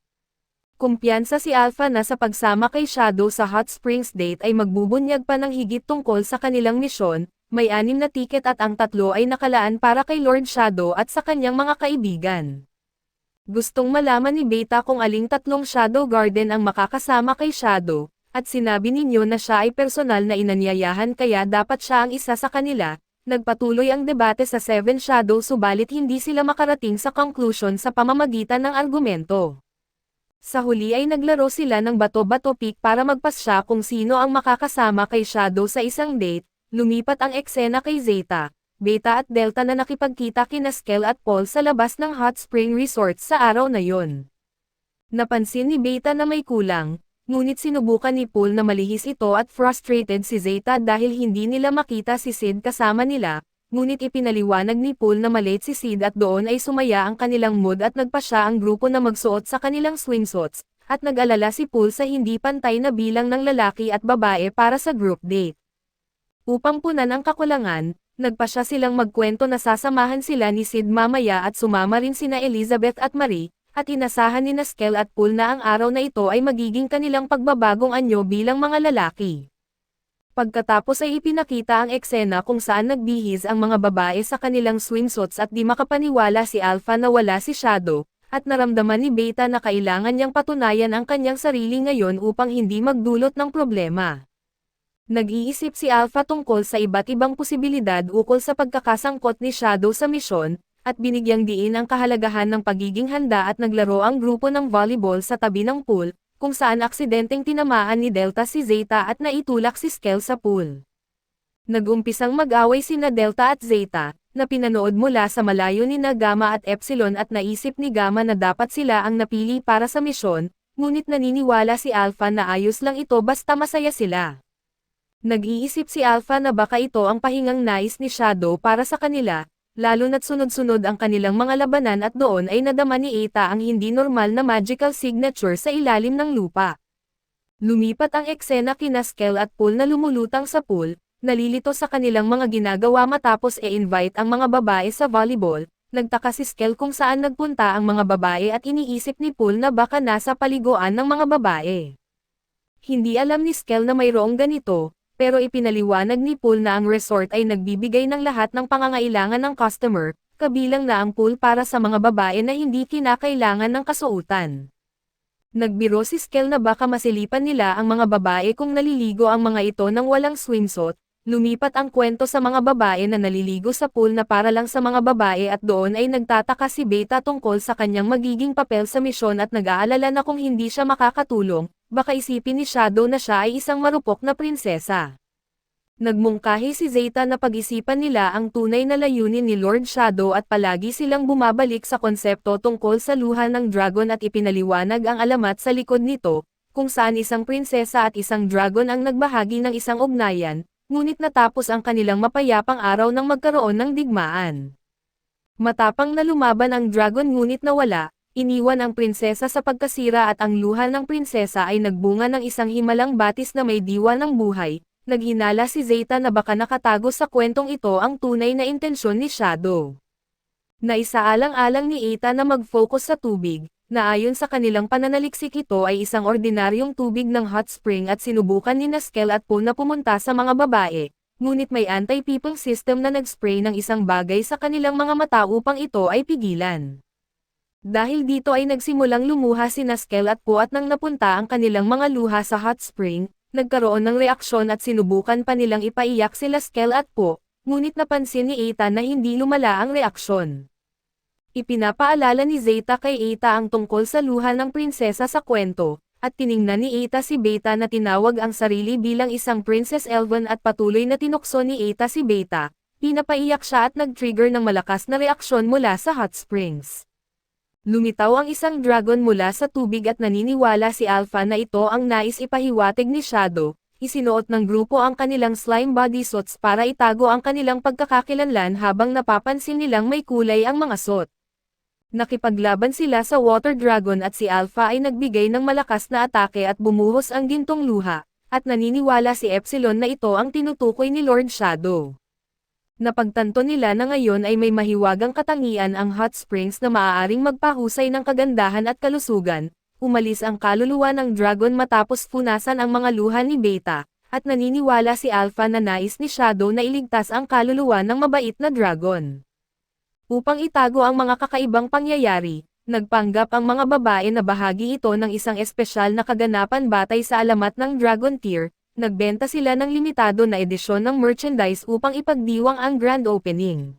Kumpiyansa si Alpha na sa pagsama kay Shadow sa Hot Springs date ay magbubunyag pa ng higit tungkol sa kanilang misyon. May 6 na tiket at ang 3 ay nakalaan para kay Lord Shadow at sa kanyang mga kaibigan. Gustong malaman ni Beta kung aling 3 Shadow Garden ang makakasama kay Shadow, at sinabi ninyo na siya ay personal na inanyayahan kaya dapat siya ang isa sa kanila. Nagpatuloy ang debate sa Seven Shadow subalit hindi sila makarating sa conclusion sa pamamagitan ng argumento. Sa huli ay naglaro sila ng bato-bato pick para magpasya kung sino ang makakasama kay Shadow sa isang date. Lumipat ang eksena kay Zeta, Beta at Delta na nakipagkita kina Skell at Paul sa labas ng Hot Spring Resort sa araw na yon. Napansin ni Beta na may kulang, ngunit sinubukan ni Paul na malihis ito at frustrated si Zeta dahil hindi nila makita si Sid kasama nila, ngunit ipinaliwanag ni Paul na malate si Sid at doon ay sumaya ang kanilang mood at nagpasya ang grupo na magsuot sa kanilang swimsuits, at nag-alala si Paul sa hindi pantay na bilang ng lalaki at babae para sa group date. Upang punan ang kakulangan, nagpasya silang magkwento na sasamahan sila ni Sid mamaya at sumama rin sina Elizabeth at Marie, at inasahan ni Skell at Paul na ang araw na ito ay magiging kanilang pagbabagong anyo bilang mga lalaki. Pagkatapos ay ipinakita ang eksena kung saan nagbihis ang mga babae sa kanilang swimsuits at di makapaniwala si Alpha na wala si Shadow, at naramdaman ni Beta na kailangan niyang patunayan ang kanyang sarili ngayon upang hindi magdulot ng problema. Nag-iisip si Alpha tungkol sa iba't ibang posibilidad ukol sa pagkakasangkot ni Shadow sa misyon, at binigyang diin ang kahalagahan ng pagiging handa at naglaro ang grupo ng volleyball sa tabi ng pool, kung saan aksidenteng tinamaan ni Delta si Zeta at naitulak si Skell sa pool. Nag-umpisang mag-away sina Delta at Zeta, na pinanood mula sa malayo ni Gamma at Epsilon at naisip ni Gamma na dapat sila ang napili para sa misyon, ngunit naniniwala si Alpha na ayos lang ito basta masaya sila. Nag-iisip si Alpha na baka ito ang pahingang nais ni Shadow para sa kanila, lalo na't sunod-sunod ang kanilang mga labanan at doon ay nadama ni Ita ang hindi normal na magical signature sa ilalim ng lupa. Lumipat ang eksena kina Skell at Paul na lumulutang sa pool, nalilito sa kanilang mga ginagawa matapos e-invite ang mga babae sa volleyball. Nagtaka si Skell kung saan nagpunta ang mga babae at iniisip ni Paul na baka nasa paliguan ng mga babae. Hindi alam ni Skell na mayroong ganito, pero ipinaliwanag ni Pool na ang resort ay nagbibigay ng lahat ng pangangailangan ng customer, kabilang na ang pool para sa mga babae na hindi kinakailangan ng kasuotan. Nagbiro si Skell na baka masilipan nila ang mga babae kung naliligo ang mga ito ng walang swimsuit. Lumipat ang kwento sa mga babae na naliligo sa pool na para lang sa mga babae at doon ay nagtataka si Beta tungkol sa kanyang magiging papel sa misyon at nag-aalala na kung hindi siya makakatulong, baka isipin ni Shadow na siya ay isang marupok na prinsesa. Nagmungkahi si Zeta na pag-isipan nila ang tunay na layunin ni Lord Shadow at palagi silang bumabalik sa konsepto tungkol sa luha ng dragon at ipinaliwanag ang alamat sa likod nito, kung saan isang prinsesa at isang dragon ang nagbahagi ng isang ugnayan. Ngunit natapos ang kanilang mapayapang araw nang magkaroon ng digmaan. Matapang na lumaban ang dragon ngunit nawala, iniwan ang prinsesa sa pagkasira at ang luha ng prinsesa ay nagbunga ng isang himalang batis na may diwa ng buhay. Naghinala si Zeta na baka nakatago sa kwentong ito ang tunay na intensyon ni Shadow. Naisaalang-alang ni Eta na mag-focus sa tubig, na ayon sa kanilang pananaliksik ito ay isang ordinaryong tubig ng hot spring at sinubukan ni Skell at Pool na pumunta sa mga babae, ngunit may anti-people system na nag-spray ng isang bagay sa kanilang mga mata upang ito ay pigilan. Dahil dito ay nagsimulang lumuha si Skell at Pool at nang napunta ang kanilang mga luha sa hot spring, nagkaroon ng reaksyon at sinubukan pa nilang ipaiyak sila Skell at Pool, ngunit napansin ni Eta na hindi lumala ang reaksyon. Ipinapaalala ni Zeta kay Eta ang tungkol sa luha ng prinsesa sa kwento, at tiningnan ni Eta si Beta na tinawag ang sarili bilang isang Princess Elven at patuloy na tinukso ni Eta si Beta, pinapaiyak siya at nag-trigger ng malakas na reaksyon mula sa hot springs. Lumitaw ang isang dragon mula sa tubig at naniniwala si Alpha na ito ang nais ipahiwatig ni Shadow. Isinuot ng grupo ang kanilang slime bodysuits para itago ang kanilang pagkakakilanlan habang napapansin nilang may kulay ang mga suit. Nakipaglaban sila sa Water Dragon at si Alpha ay nagbigay ng malakas na atake at bumuhos ang gintong luha, at naniniwala si Epsilon na ito ang tinutukoy ni Lord Shadow. Napagtanto nila na ngayon ay may mahiwagang katangian ang hot springs na maaaring magpahusay ng kagandahan at kalusugan. Umalis ang kaluluwa ng dragon matapos punasan ang mga luha ni Beta, at naniniwala si Alpha na nais ni Shadow na iligtas ang kaluluwa ng mabait na dragon. Upang itago ang mga kakaibang pangyayari, nagpanggap ang mga babae na bahagi ito ng isang espesyal na kaganapan batay sa alamat ng Dragon Tier. Nagbenta sila ng limitado na edisyon ng merchandise upang ipagdiwang ang grand opening.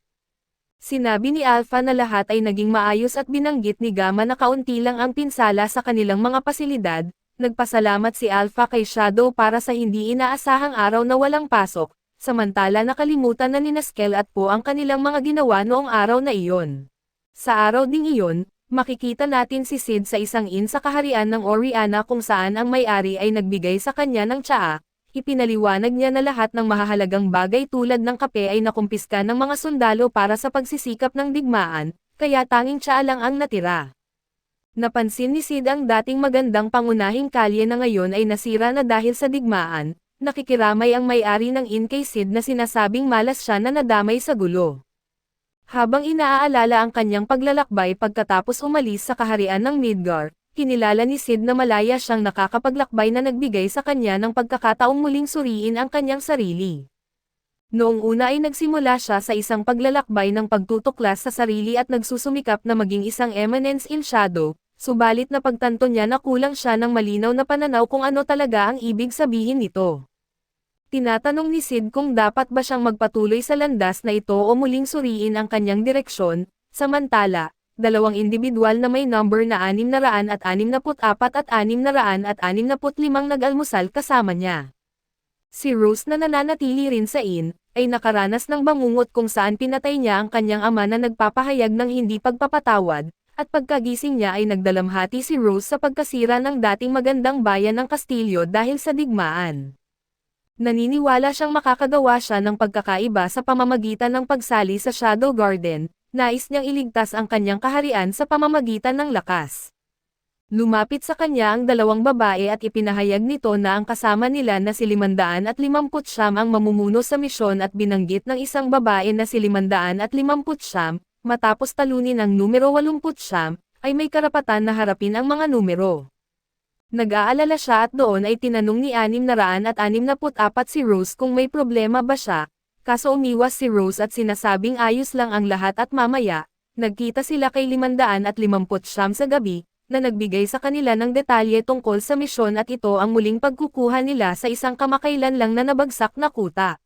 Sinabi ni Alpha na lahat ay naging maayos at binanggit ni Gamma na kaunti lang ang pinsala sa kanilang mga pasilidad. Nagpasalamat si Alpha kay Shadow para sa hindi inaasahang araw na walang pasok. Samantala nakalimutan na ni Skell at Po ang kanilang mga ginawa noong araw na iyon. Sa araw ding iyon, makikita natin si Sid sa isang inn sa kaharian ng Oriana kung saan ang may-ari ay nagbigay sa kanya ng tsaa. Ipinaliwanag niya na lahat ng mahahalagang bagay tulad ng kape ay nakumpiska ng mga sundalo para sa pagsisikap ng digmaan, kaya tanging tsaa lang ang natira. Napansin ni Sid ang dating magandang pangunahing kalye na ngayon ay nasira na dahil sa digmaan. Nakikiramay ang may-ari ng inn kay Sid na sinasabing malas siya na nadamay sa gulo. Habang inaaalala ang kanyang paglalakbay pagkatapos umalis sa kaharian ng Midgar, kinilala ni Sid na malaya siyang nakakapaglakbay na nagbigay sa kanya ng pagkakataong muling suriin ang kanyang sarili. Noong una ay nagsimula siya sa isang paglalakbay ng pagtutuklas sa sarili at nagsusumikap na maging isang eminence in shadow, subalit napagtanto niya na kulang siya ng malinaw na pananaw kung ano talaga ang ibig sabihin nito. Tinatanong ni Sid kung dapat ba siyang magpatuloy sa landas na ito o muling suriin ang kanyang direksyon, samantala, dalawang individual na may number na 664 at 665 nag-almusal kasama niya. Si Rose na nananatili rin sa inn, ay nakaranas ng bangungot kung saan pinatay niya ang kanyang ama na nagpapahayag ng hindi pagpapatawad, at pagkagising niya ay nagdalamhati si Rose sa pagkasira ng dating magandang bayan ng Kastilyo dahil sa digmaan. Naniniwala siyang makakagawa siya ng pagkakaiba sa pamamagitan ng pagsali sa Shadow Garden, nais niyang iligtas ang kanyang kaharian sa pamamagitan ng lakas. Lumapit sa kanya ang dalawang babae at ipinahayag nito na ang kasama nila na si 559 ang mamumuno sa misyon at binanggit ng isang babae na si 559, matapos talunin ang numero 89, ay may karapatan na harapin ang mga numero. Nag-aalala siya at doon ay tinanong ni 664 si Rose kung may problema ba siya, kaso umiwas si Rose at sinasabing ayos lang ang lahat at mamaya, nagkita sila kay 559 sa gabi, na nagbigay sa kanila ng detalye tungkol sa misyon at ito ang muling pagkukuha nila sa isang kamakailan lang na nabagsak na kuta.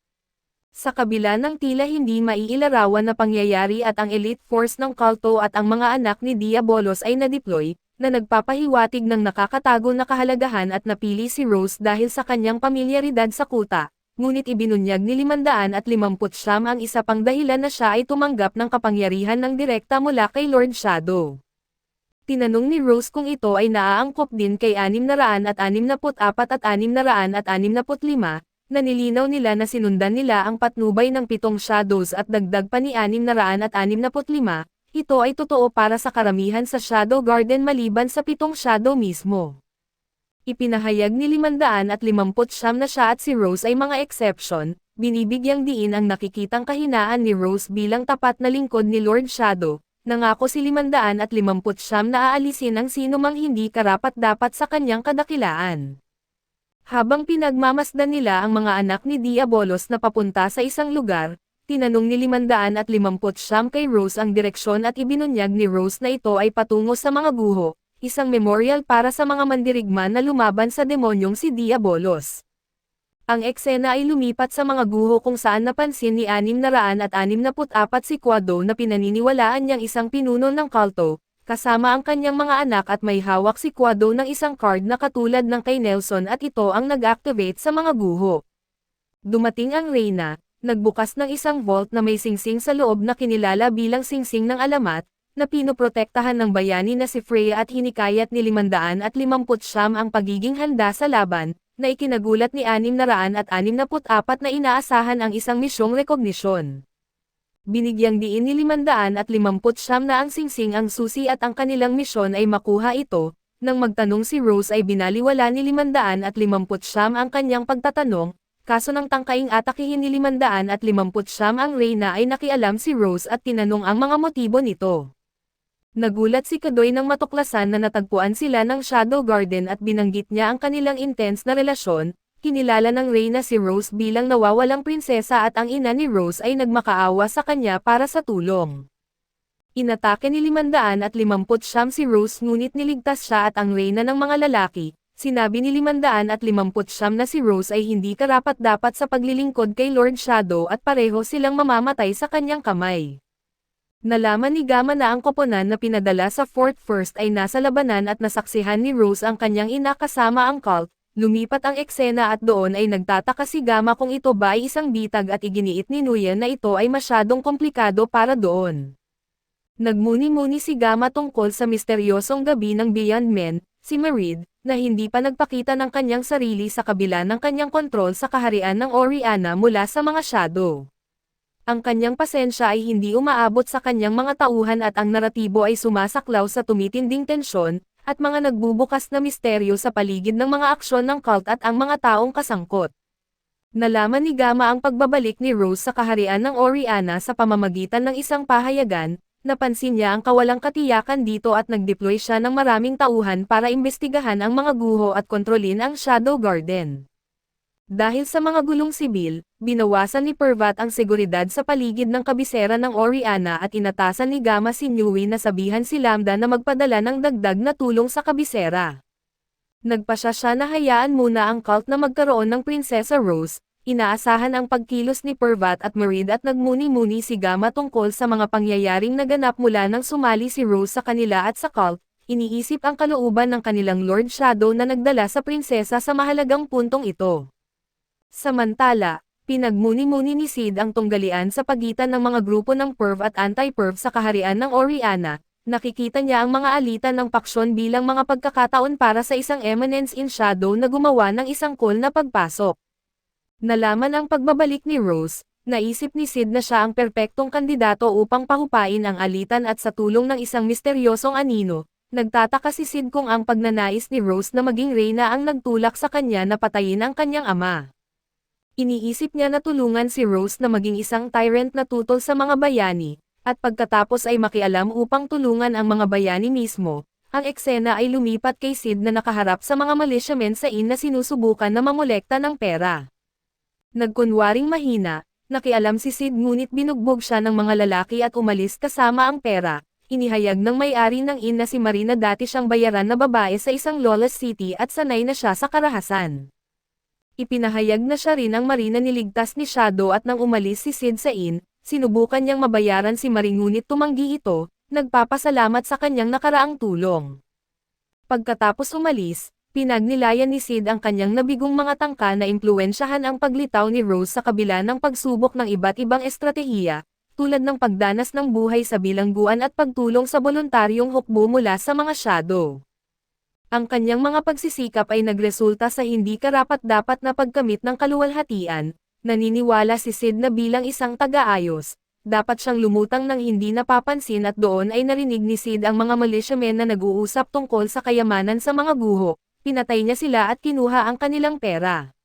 Sa kabila ng tila hindi maiilarawan na pangyayari at ang elite force ng kulto at ang mga anak ni Diabolos ay na-deploy, na nagpapahiwatig ng nakakatago na kahalagahan at napili si Rose dahil sa kanyang pamilyaridad sa kuta, ngunit ibinunyag ni 559 ang isa pang dahilan na siya ay tumanggap ng kapangyarihan ng direkta mula kay Lord Shadow. Tinanong ni Rose kung ito ay naaangkop din kay 664 at 665, na nilinaw nila na sinundan nila ang patnubay ng 7 shadows at dagdag pa ni 665, ito ay totoo para sa karamihan sa Shadow Garden maliban sa 7 shadow mismo. Ipinahayag ni 559 na siya at si Rose ay mga exception, binibigyang diin ang nakikitang kahinaan ni Rose bilang tapat na lingkod ni Lord Shadow. Nangako si 559 na aalisin ang sinumang hindi karapat-dapat sa kanyang kadakilaan. Habang pinagmamasdan nila ang mga anak ni Diabolos na papunta sa isang lugar, tinanong ni 559 kay Rose ang direksyon at ibinunyag ni Rose na ito ay patungo sa mga guho, isang memorial para sa mga mandirigma na lumaban sa demonyong si Diabolos. Ang eksena ay lumipat sa mga guho kung saan napansin ni 664 si Quado na pinaniniwalaan niyang isang pinuno ng kulto, kasama ang kanyang mga anak at may hawak si Quado ng isang card na katulad ng kay Nelson at ito ang nag-activate sa mga guho. Dumating ang Reyna, nagbukas ng isang vault na may singsing sa loob na kinilala bilang singsing ng alamat, na pinoprotektahan ng bayani na si Freya at hinikayat ni 559 ang pagiging handa sa laban, na ikinagulat ni 664 na inaasahan ang isang misyong rekognisyon. Binigyang diin ni 559 na ang singsing ang susi at ang kanilang misyon ay makuha ito, nang magtanong si Rose ay binaliwala ni 559 ang kanyang pagtatanong, kaso nang tangkaing atakihin ni 559 ang Reyna ay nakialam si Rose at tinanong ang mga motibo nito. Nagulat si Kadoy nang matuklasan na natagpuan sila ng Shadow Garden at binanggit niya ang kanilang intense na relasyon, kinilala ng Reyna si Rose bilang nawawalang prinsesa at ang ina ni Rose ay nagmakaawa sa kanya para sa tulong. Inatake ni 559 si Rose ngunit niligtas siya at ang Reyna ng mga lalaki, sinabi ni 559 na si Rose ay hindi karapat-dapat sa paglilingkod kay Lord Shadow at pareho silang mamamatay sa kanyang kamay. Nalaman ni Gamma na ang koponan na pinadala sa Fort First ay nasa labanan at nasaksihan ni Rose ang kanyang ina kasama ang cult, lumipat ang eksena at doon ay nagtataka si Gamma kung ito ba ay isang bitag at iginiit ni Nuyen na ito ay masyadong komplikado para doon. Nagmuni-muni si Gamma tungkol sa misteryosong gabi ng Beyond Men, si Marid, na hindi pa nagpakita ng kanyang sarili sa kabila ng kanyang kontrol sa kaharian ng Oriana mula sa mga shadow. Ang kanyang pasensya ay hindi umaabot sa kanyang mga tauhan at ang naratibo ay sumasaklaw sa tumitinding tensyon, at mga nagbubukas na misteryo sa paligid ng mga aksyon ng cult at ang mga taong kasangkot. Nalaman ni Gamma ang pagbabalik ni Rose sa kaharian ng Oriana sa pamamagitan ng isang pahayagan, napansin niya ang kawalang katiyakan dito at nag-deploy siya ng maraming tauhan para imbestigahan ang mga guho at kontrolin ang Shadow Garden. Dahil sa mga gulong sibil, binawasan ni Pervat ang seguridad sa paligid ng kabisera ng Oriana at inatasan ni Gamma si Nui na sabihan si Lambda na magpadala ng dagdag na tulong sa kabisera. Nagpasya siya na hayaan muna ang cult na magkaroon ng Prinsesa Rose, inaasahan ang pagkilos ni Pervat at Marid at nagmuni-muni si Gamma tungkol sa mga pangyayaring naganap mula nang sumali si Rose sa kanila at sa cult, iniisip ang kalooban ng kanilang Lord Shadow na nagdala sa prinsesa sa mahalagang puntong ito. Samantala, pinagmuni-muni ni Sid ang tunggalian sa pagitan ng mga grupo ng Perv at Anti-Perv sa kaharian ng Oriana, nakikita niya ang mga alitan ng paksyon bilang mga pagkakataon para sa isang Eminence in Shadow na gumawa ng isang cool na pagpasok. Nalaman ang pagbabalik ni Rose, naisip ni Sid na siya ang perpektong kandidato upang pahupain ang alitan at sa tulong ng isang misteryosong anino, nagtataka si Sid kung ang pagnanais ni Rose na maging Reyna ang nagtulak sa kanya na patayin ang kanyang ama. Iniisip niya na tulungan si Rose na maging isang tyrant na tutol sa mga bayani, at pagkatapos ay makialam upang tulungan ang mga bayani mismo, ang eksena ay lumipat kay Sid na nakaharap sa mga militiamen sa inn na sinusubukan na mamolekta ng pera. Nagkunwaring mahina, nakialam si Sid ngunit binugbog siya ng mga lalaki at umalis kasama ang pera. Inihayag ng may-ari ng inn na si Marina dati siyang bayaran na babae sa isang lawless city at sanay na siya sa karahasan. Ipinahayag na siya rin ang Marina niligtas ni Shadow at nang umalis si Sid sa inn, sinubukan niyang mabayaran si Marie ngunit tumanggi ito, nagpapasalamat sa kanyang nakaraang tulong. Pagkatapos umalis, pinagnilayan ni Sid ang kanyang nabigong mga tangka na impluwensyahan ang paglitaw ni Rose sa kabila ng pagsubok ng iba't ibang estratehiya, tulad ng pagdanas ng buhay sa bilangguan at pagtulong sa voluntaryong hukbo mula sa mga Shadow. Ang kanyang mga pagsisikap ay nagresulta sa hindi karapat-dapat na pagkamit ng kaluwalhatian. Naniniwala si Sid na bilang isang taga-ayos, dapat siyang lumutang ng hindi napapansin at doon ay narinig ni Sid ang mga militiamen na nag-uusap tungkol sa kayamanan sa mga guho, pinatay niya sila at kinuha ang kanilang pera.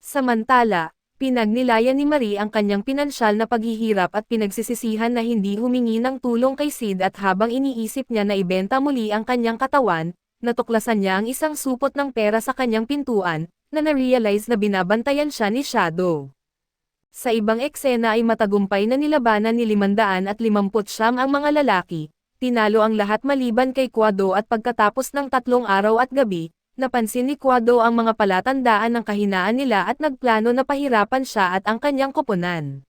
Samantala, pinagnilayan ni Marie ang kanyang pinansyal na paghihirap at pinagsisisihan na hindi humingi ng tulong kay Sid at habang iniisip niya na ibenta muli ang kanyang katawan, natuklasan niya ang isang supot ng pera sa kanyang pintuan, na na-realize na binabantayan siya ni Shadow. Sa ibang eksena ay matagumpay na nilabanan ni 559 ang mga lalaki, tinalo ang lahat maliban kay Quado at pagkatapos ng 3 araw at gabi, napansin ni Quado ang mga palatandaan ng kahinaan nila at nagplano na pahirapan siya at ang kanyang koponan.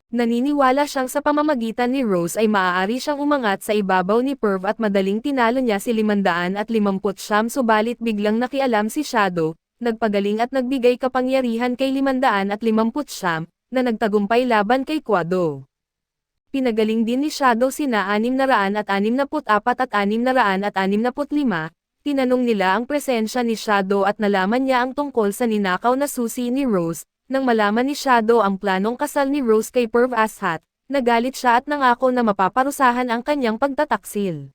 Naniniwala siyang sa pamamagitan ni Rose ay maaari siyang umangat sa ibabaw ni Perv at madaling tinalo niya si 559 subalit biglang nakialam si Shadow, nagpagaling at nagbigay kapangyarihan kay 559, na nagtagumpay laban kay Quado. Pinagaling din ni Shadow sina 664 at 665, tinanong nila ang presensya ni Shadow at nalaman niya ang tungkol sa ninakaw na susi ni Rose. Nang malaman ni Shadow ang planong kasal ni Rose kay Perv Ashat, nagalit siya at nangako na mapaparusahan ang kanyang pagtataksil.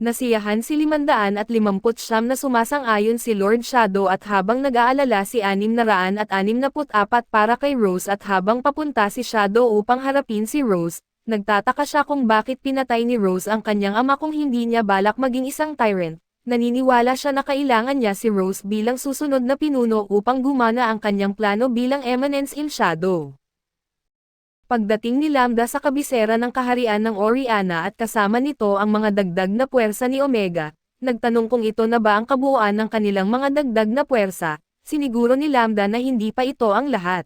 Nasiyahan si 559 na sumasang-ayon si Lord Shadow at habang nag-aalala si 664 para kay Rose at habang papunta si Shadow upang harapin si Rose, nagtataka siya kung bakit pinatay ni Rose ang kanyang ama kung hindi niya balak maging isang tyrant. Naniniwala siya na kailangan niya si Rose bilang susunod na pinuno upang gumana ang kanyang plano bilang Eminence in Shadow. Pagdating ni Lambda sa kabisera ng kaharian ng Oriana at kasama nito ang mga dagdag na puwersa ni Omega, nagtanong kung ito na ba ang kabuuan ng kanilang mga dagdag na puwersa, siniguro ni Lambda na hindi pa ito ang lahat.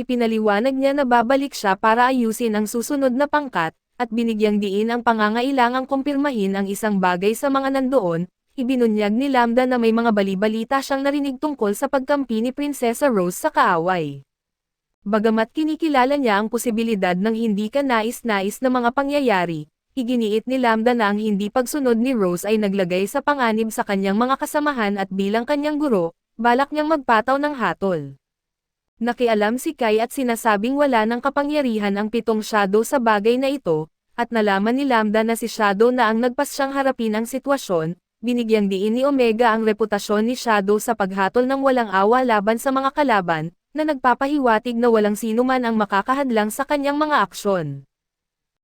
Ipinaliwanag niya na babalik siya para ayusin ang susunod na pangkat, at binigyang diin ang pangangailangang kumpirmahin ang isang bagay sa mga nandoon, ibinunyag ni Lambda na may mga bali-balita siyang narinig tungkol sa pagkampi ni Prinsesa Rose sa kaaway. Bagamat kinikilala niya ang posibilidad ng hindi kanais-nais na mga pangyayari, iginiit ni Lambda na ang hindi pagsunod ni Rose ay naglagay sa panganib sa kanyang mga kasamahan at bilang kanyang guro, balak niyang magpataw ng hatol. Nakialam si Kai at sinasabing wala ng kapangyarihan ang 7 Shadow sa bagay na ito, at nalaman ni Lambda na si Shadow na ang nagpasyang harapin ang sitwasyon, binigyang diin ni Omega ang reputasyon ni Shadow sa paghatol ng walang awa laban sa mga kalaban, na nagpapahiwatig na walang sinuman ang makakahadlang sa kanyang mga aksyon.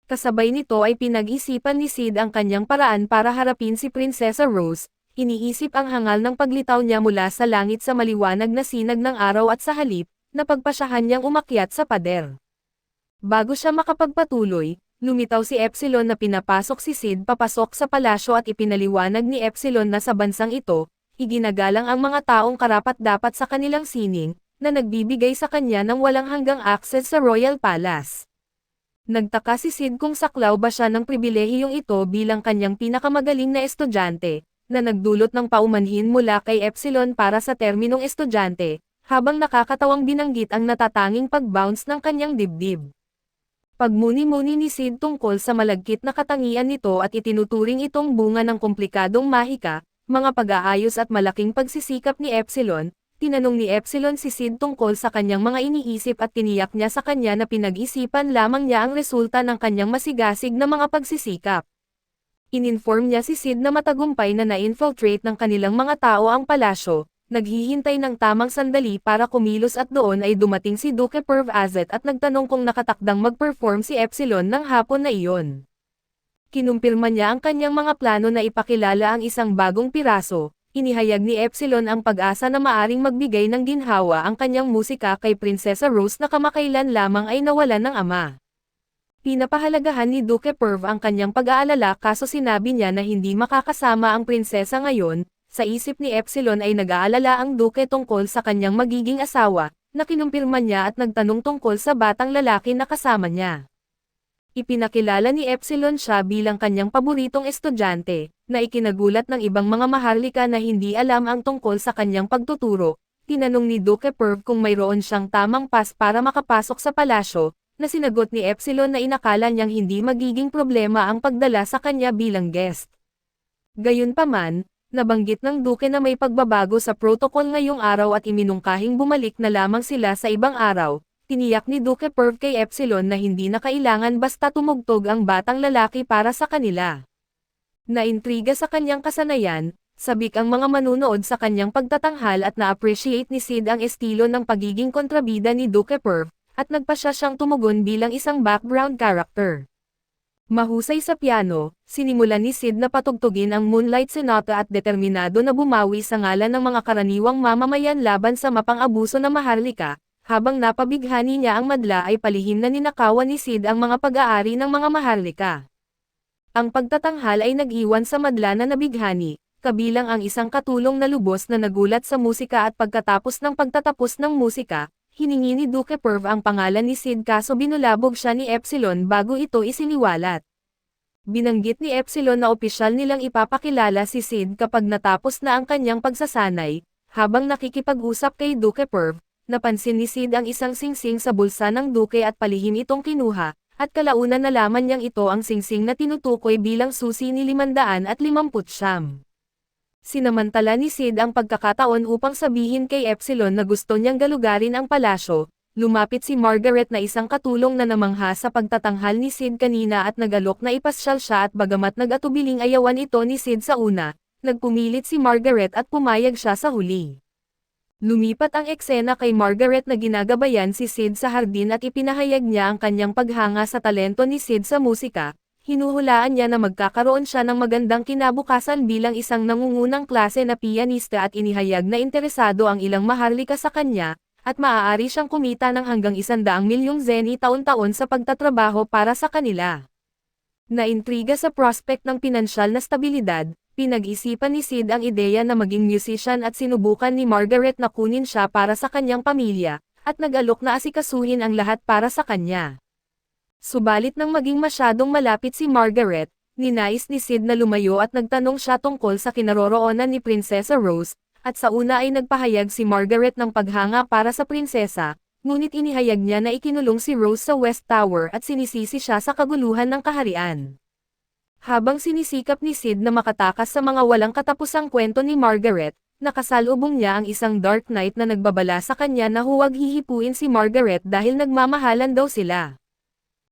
Kasabay nito ay pinag-isipan ni Sid ang kanyang paraan para harapin si Prinsesa Rose, iniisip ang hangal ng paglitaw niya mula sa langit sa maliwanag na sinag ng araw at sa halip, na pagpasyahan niyang umakyat sa pader. Bago siya makapagpatuloy, lumitaw si Epsilon na pinapasok si Sid papasok sa palasyo at ipinaliwanag ni Epsilon na sa bansang ito, iginagalang ang mga taong karapat-dapat sa kanilang sining, na nagbibigay sa kanya ng walang hanggang access sa Royal Palace. Nagtaka si Sid kung saklaw ba siya ng pribilehiyong ito bilang kanyang pinakamagaling na estudyante, na nagdulot ng paumanhin mula kay Epsilon para sa terminong estudyante, habang nakakatawang binanggit ang natatanging pag-bounce ng kanyang dibdib. Pagmuni-muni ni Sid tungkol sa malagkit na katangian nito at itinuturing itong bunga ng komplikadong mahika, mga pag-aayos at malaking pagsisikap ni Epsilon, tinanong ni Epsilon si Sid tungkol sa kanyang mga iniisip at tiniyak niya sa kanya na pinag-isipan lamang niya ang resulta ng kanyang masigasig na mga pagsisikap. Ininform niya si Sid na matagumpay na na-infiltrate ng kanilang mga tao ang palasyo, naghihintay ng tamang sandali para kumilos at doon ay dumating si Duke Perv Azet at nagtanong kung nakatakdang mag-perform si Epsilon ng hapon na iyon. Kinumpirma niya ang kanyang mga plano na ipakilala ang isang bagong piraso. Inihayag ni Epsilon ang pag-asa na maaring magbigay ng ginhawa ang kanyang musika kay Prinsesa Rose na kamakailan lamang ay nawalan ng ama. Pinapahalagahan ni Duke Perv ang kanyang pag-aalala kaso sinabi niya na hindi makakasama ang prinsesa ngayon. Sa isip ni Epsilon ay nag-aalala ang Duke tungkol sa kanyang magiging asawa, na kinumpirma niya at nagtanong tungkol sa batang lalaki na kasama niya. Ipinakilala ni Epsilon siya bilang kanyang paboritong estudyante, na ikinagulat ng ibang mga maharlika na hindi alam ang tungkol sa kanyang pagtuturo. Tinanong ni Duke Perv kung mayroon siyang tamang pass para makapasok sa palasyo, na sinagot ni Epsilon na inakala niyang hindi magiging problema ang pagdala sa kanya bilang guest. Gayunpaman, nabanggit ng Duke na may pagbabago sa protocol ngayong araw at iminungkahing bumalik na lamang sila sa ibang araw. Tiniyak ni Duke Perv kay Epsilon na hindi na kailangan basta tumugtog ang batang lalaki para sa kanila. Naintriga sa kanyang kasanayan, sabik ang mga manunood sa kanyang pagtatanghal at na-appreciate ni Sid ang estilo ng pagiging kontrabida ni Duke Perv, at nagpasya siyang tumugon bilang isang background character. Mahusay sa piano, sinimulan ni Sid na patugtugin ang Moonlight Sonata at determinado na bumawi sa ngalan ng mga karaniwang mamamayan laban sa mapang-abuso na maharlika. Habang napabighani niya ang madla ay palihim na ninakawan ni Sid ang mga pag-aari ng mga maharlika. Ang pagtatanghal ay nag-iwan sa madla na nabighani, kabilang ang isang katulong na lubos na nagulat sa musika at pagkatapos ng pagtatapos ng musika, hiningi ni Duke Perv ang pangalan ni Sid kaso binulabog siya ni Epsilon bago ito isiniwalat. Binanggit ni Epsilon na opisyal nilang ipapakilala si Sid kapag natapos na ang kanyang pagsasanay. Habang nakikipag-usap kay Duke Perv, napansin ni Sid ang isang singsing sa bulsa ng Duke at palihim itong kinuha, at kalaunan nalaman niyang ito ang singsing na tinutukoy bilang susi ni 550. Sinamantala ni Sid ang pagkakataon upang sabihin kay Epsilon na gusto niyang galugarin ang palasyo. Lumapit si Margaret na isang katulong na namangha sa pagtatanghal ni Sid kanina at nagalok na ipasyal siya at bagamat nag-atubiling ayawan ito ni Sid sa una, nagpumilit si Margaret at pumayag siya sa huli. Lumipat ang eksena kay Margaret na ginagabayan si Sid sa hardin at ipinahayag niya ang kanyang paghanga sa talento ni Sid sa musika. Hinuhulaan niya na magkakaroon siya ng magandang kinabukasan bilang isang nangungunang klase na pianista at inihayag na interesado ang ilang maharlika sa kanya, at maaari siyang kumita ng hanggang 100 milyong zeni taon-taon sa pagtatrabaho para sa kanila. Naintriga sa prospect ng pinansyal na stabilidad, pinag-isipan ni Sid ang ideya na maging musician at sinubukan ni Margaret na kunin siya para sa kanyang pamilya, at nag-alok na asikasuhin ang lahat para sa kanya. Subalit nang maging masyadong malapit si Margaret, ninais ni Sid na lumayo at nagtanong siya tungkol sa kinaroroonan ni Prinsesa Rose, at sa una ay nagpahayag si Margaret ng paghanga para sa prinsesa, ngunit inihayag niya na ikinulong si Rose sa West Tower at sinisisi siya sa kaguluhan ng kaharian. Habang sinisikap ni Sid na makatakas sa mga walang katapusang kwento ni Margaret, nakasalubong niya ang isang Dark Knight na nagbabala sa kanya na huwag hihipuin si Margaret dahil nagmamahalan daw sila.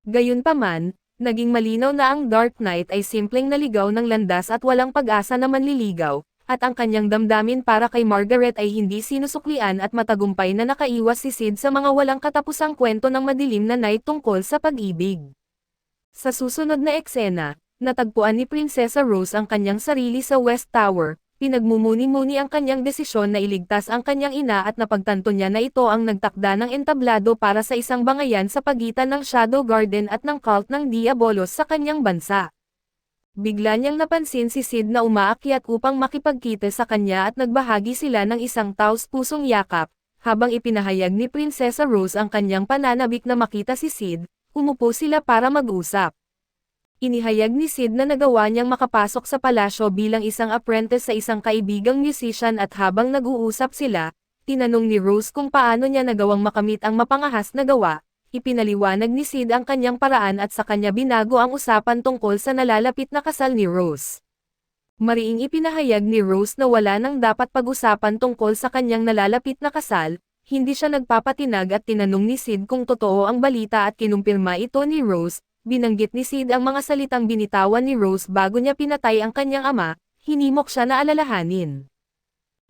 Gayunpaman, naging malinaw na ang Dark Knight ay simpleng naligaw ng landas at walang pag-asa na manliligaw, at ang kanyang damdamin para kay Margaret ay hindi sinusuklian at matagumpay na nakaiwas si Sid sa mga walang katapusang kwento ng madilim na night tungkol sa pag-ibig. Sa susunod na eksena, natagpuan ni Prinsesa Rose ang kanyang sarili sa West Tower, pinagmumuni-muni ang kanyang desisyon na iligtas ang kanyang ina at napagtanto niya na ito ang nagtakda ng entablado para sa isang bangayan sa pagitan ng Shadow Garden at ng cult ng Diabolos sa kanyang bansa. Bigla niyang napansin si Sid na umaakyat upang makipagkita sa kanya at nagbahagi sila ng isang taos-pusong yakap, habang ipinahayag ni Prinsesa Rose ang kanyang pananabik na makita si Sid, umupo sila para mag-usap. Inihayag ni Sid na nagawa niyang makapasok sa palasyo bilang isang apprentice sa isang kaibigang musician at habang nag-uusap sila, tinanong ni Rose kung paano niya nagawang makamit ang mapangahas na gawa. Ipinaliwanag ni Sid ang kanyang paraan at sa kanya binago ang usapan tungkol sa nalalapit na kasal ni Rose. Mariing ipinahayag ni Rose na wala nang dapat pag-usapan tungkol sa kanyang nalalapit na kasal, hindi siya nagpapatinag at tinanong ni Sid kung totoo ang balita at kinumpirma ito ni Rose. Binanggit ni Sid ang mga salitang binitawan ni Rose bago niya pinatay ang kanyang ama, hinimok siya na alalahanin.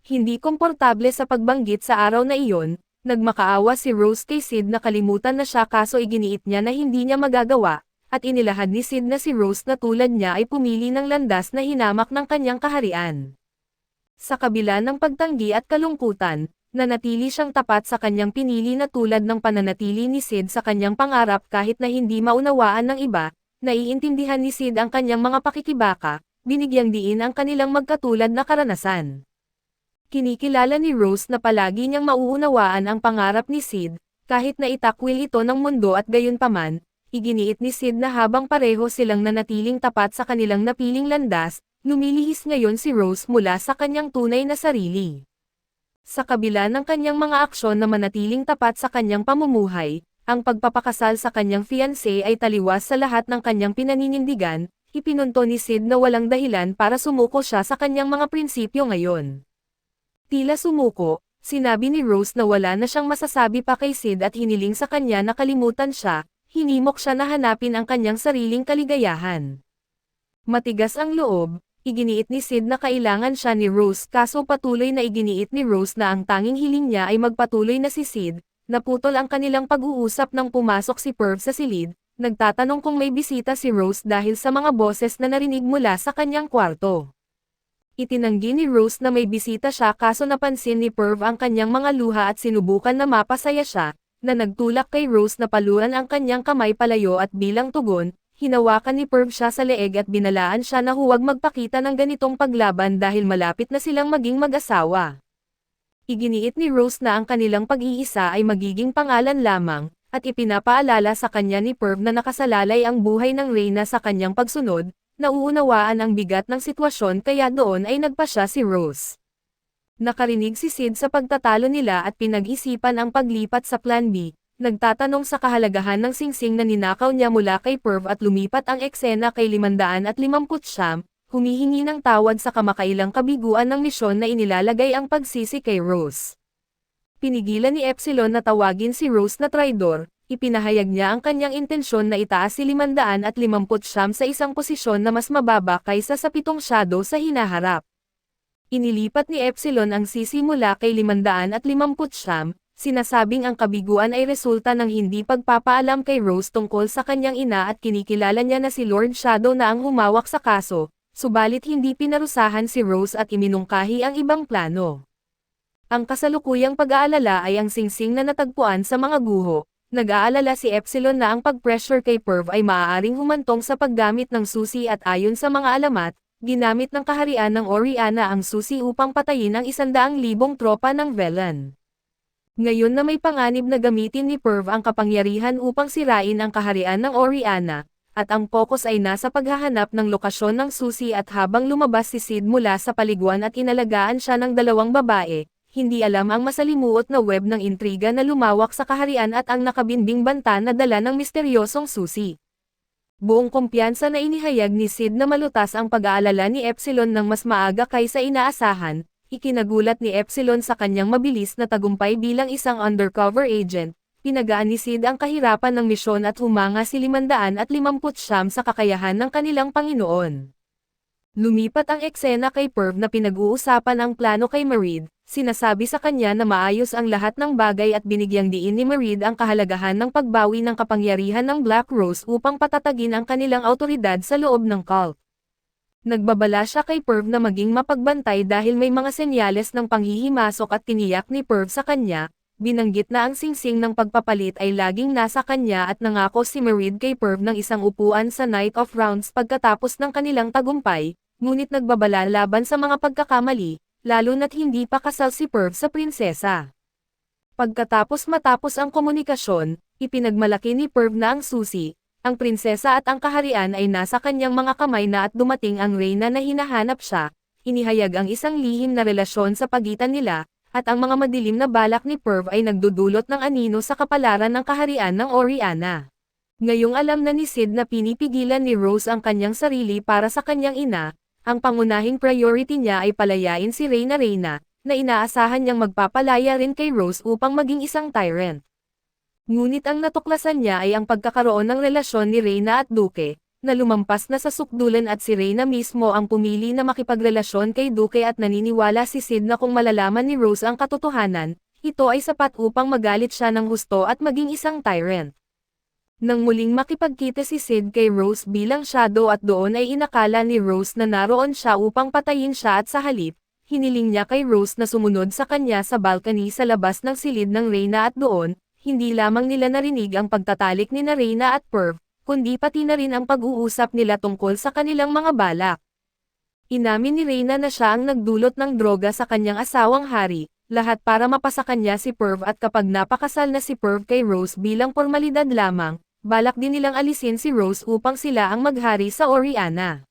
Hindi komportable sa pagbanggit sa araw na iyon, nagmakaawa si Rose kay Sid na kalimutan na siya kaso iginiit niya na hindi niya magagawa, at inilahad ni Sid na si Rose na tulad niya ay pumili ng landas na hinamak ng kanyang kaharian. Sa kabila ng pagtanggi at kalungkutan, nanatili siyang tapat sa kanyang pinili na tulad ng pananatili ni Sid sa kanyang pangarap kahit na hindi maunawaan ng iba, naiintindihan ni Sid ang kanyang mga pakikibaka, binigyang diin ang kanilang magkatulad na karanasan. Kinikilala ni Rose na palagi niyang mauunawaan ang pangarap ni Sid, kahit na itakwil ito ng mundo at gayunpaman, iginiit ni Sid na habang pareho silang nanatiling tapat sa kanilang napiling landas, lumilihis ngayon si Rose mula sa kanyang tunay na sarili. Sa kabila ng kanyang mga aksyon na manatiling tapat sa kanyang pamumuhay, ang pagpapakasal sa kanyang fiancé ay taliwas sa lahat ng kanyang pinaninindigan, ipinunto ni Sid na walang dahilan para sumuko siya sa kanyang mga prinsipyo ngayon. Tila sumuko, sinabi ni Rose na wala na siyang masasabi pa kay Sid at hiniling sa kanya na kalimutan siya, hinimok siya na hanapin ang kanyang sariling kaligayahan. Matigas ang loob, iginiit ni Sid na kailangan siya ni Rose kaso patuloy na iginiit ni Rose na ang tanging hiling niya ay magpatuloy na si Sid, naputol ang kanilang pag-uusap nang pumasok si Perv sa silid, nagtatanong kung may bisita si Rose dahil sa mga boses na narinig mula sa kanyang kwarto. Itinanggi ni Rose na may bisita siya kaso napansin ni Perv ang kanyang mga luha at sinubukan na mapasaya siya, na nagtulak kay Rose na paluan ang kanyang kamay palayo at bilang tugon, hinawakan ni Perv siya sa leeg at binalaan siya na huwag magpakita ng ganitong paglaban dahil malapit na silang maging mag-asawa. Iginiit ni Rose na ang kanilang pag-iisa ay magiging pangalan lamang, at ipinapaalala sa kanya ni Perv na nakasalalay ang buhay ng Reyna sa kanyang pagsunod, nauunawaan ang bigat ng sitwasyon kaya doon ay nagpasya si Rose. Nakarinig si Sid sa pagtatalo nila at pinag-isipan ang paglipat sa Plan B, nagtatanong sa kahalagahan ng singsing na ninakaw niya mula kay Perv at lumipat ang eksena kay 550, humihingi ng tawad sa kamakailang kabiguan ng misyon na inilalagay ang pagsisi kay Rose. Pinigilan ni Epsilon na tawagin si Rose na traidor, ipinahayag niya ang kanyang intensyon na itaas si 550 sa isang posisyon na mas mababa kaysa sa 7 shadow sa hinaharap. Inilipat ni Epsilon ang sisi mula kay 550, sinasabing ang kabiguan ay resulta ng hindi pagpapaalam kay Rose tungkol sa kanyang ina at kinikilala niya na si Lord Shadow na ang humawak sa kaso, subalit hindi pinarusahan si Rose at iminungkahi ang ibang plano. Ang kasalukuyang pag-aalala ay ang singsing na natagpuan sa mga guho. Nag-aalala si Epsilon na ang pag-pressure kay Perv ay maaaring humantong sa paggamit ng susi at ayon sa mga alamat, ginamit ng kaharian ng Oriana ang susi upang patayin ang 100,000 tropa ng Velan. Ngayon na may panganib na gamitin ni Perv ang kapangyarihan upang sirain ang kaharian ng Oriana, at ang focus ay nasa paghahanap ng lokasyon ng susi at habang lumabas si Sid mula sa paliguan at inalagaan siya ng 2 babae, hindi alam ang masalimuot na web ng intriga na lumawak sa kaharian at ang nakabinbing banta na dala ng misteryosong susi. Buong kumpiyansa na inihayag ni Sid na malutas ang pag-aalala ni Epsilon ng mas maaga kaysa inaasahan, ikinagulat ni Epsilon sa kanyang mabilis na tagumpay bilang isang undercover agent, pinagaan ni Sid ang kahirapan ng misyon at humanga si 550 sa kakayahan ng kanilang Panginoon. Lumipat ang eksena kay Perv na pinag-uusapan ang plano kay Marid, sinasabi sa kanya na maayos ang lahat ng bagay at binigyang diin ni Marid ang kahalagahan ng pagbawi ng kapangyarihan ng Black Rose upang patatagin ang kanilang awtoridad sa loob ng cult. Nagbabala siya kay Perv na maging mapagbantay dahil may mga senyales ng panghihimasok at tiniyak ni Perv sa kanya, binanggit na ang singsing ng pagpapalit ay laging nasa kanya at nangako si Marid kay Perv ng isang upuan sa Night of Rounds pagkatapos ng kanilang tagumpay, ngunit nagbabala laban sa mga pagkakamali, lalo na't hindi pa kasal si Perv sa prinsesa. Matapos ang komunikasyon, ipinagmalaki ni Perv na ang susi, ang prinsesa at ang kaharian ay nasa kanyang mga kamay na at dumating ang Reyna na hinahanap siya, inihayag ang isang lihim na relasyon sa pagitan nila, at ang mga madilim na balak ni Perv ay nagdudulot ng anino sa kapalaran ng kaharian ng Oriana. Ngayong alam na ni Sid na pinipigilan ni Rose ang kanyang sarili para sa kanyang ina, ang pangunahing priority niya ay palayain si Reyna, na inaasahan niyang magpapalaya rin kay Rose upang maging isang tyrant. Ngunit ang natuklasan niya ay ang pagkakaroon ng relasyon ni Reyna at Duke, na lumampas na sa sukdulan at si Reyna mismo ang pumili na makipagrelasyon kay Duke at naniniwala si Sid na kung malalaman ni Rose ang katotohanan, ito ay sapat upang magalit siya ng husto at maging isang tyrant. Nang muling makipagkita si Sid kay Rose bilang shadow at doon ay inakala ni Rose na naroon siya upang patayin siya at sa halip, hiniling niya kay Rose na sumunod sa kanya sa balcony sa labas ng silid ng Reyna at doon, hindi lamang nila narinig ang pagtatalik ni Reyna at Perv, kundi pati na rin ang pag-uusap nila tungkol sa kanilang mga balak. Inamin ni Reyna na siya ang nagdulot ng droga sa kanyang asawang hari, lahat para mapasa kanya si Perv at kapag napakasal na si Perv kay Rose bilang formalidad lamang, balak din nilang alisin si Rose upang sila ang maghari sa Oriana.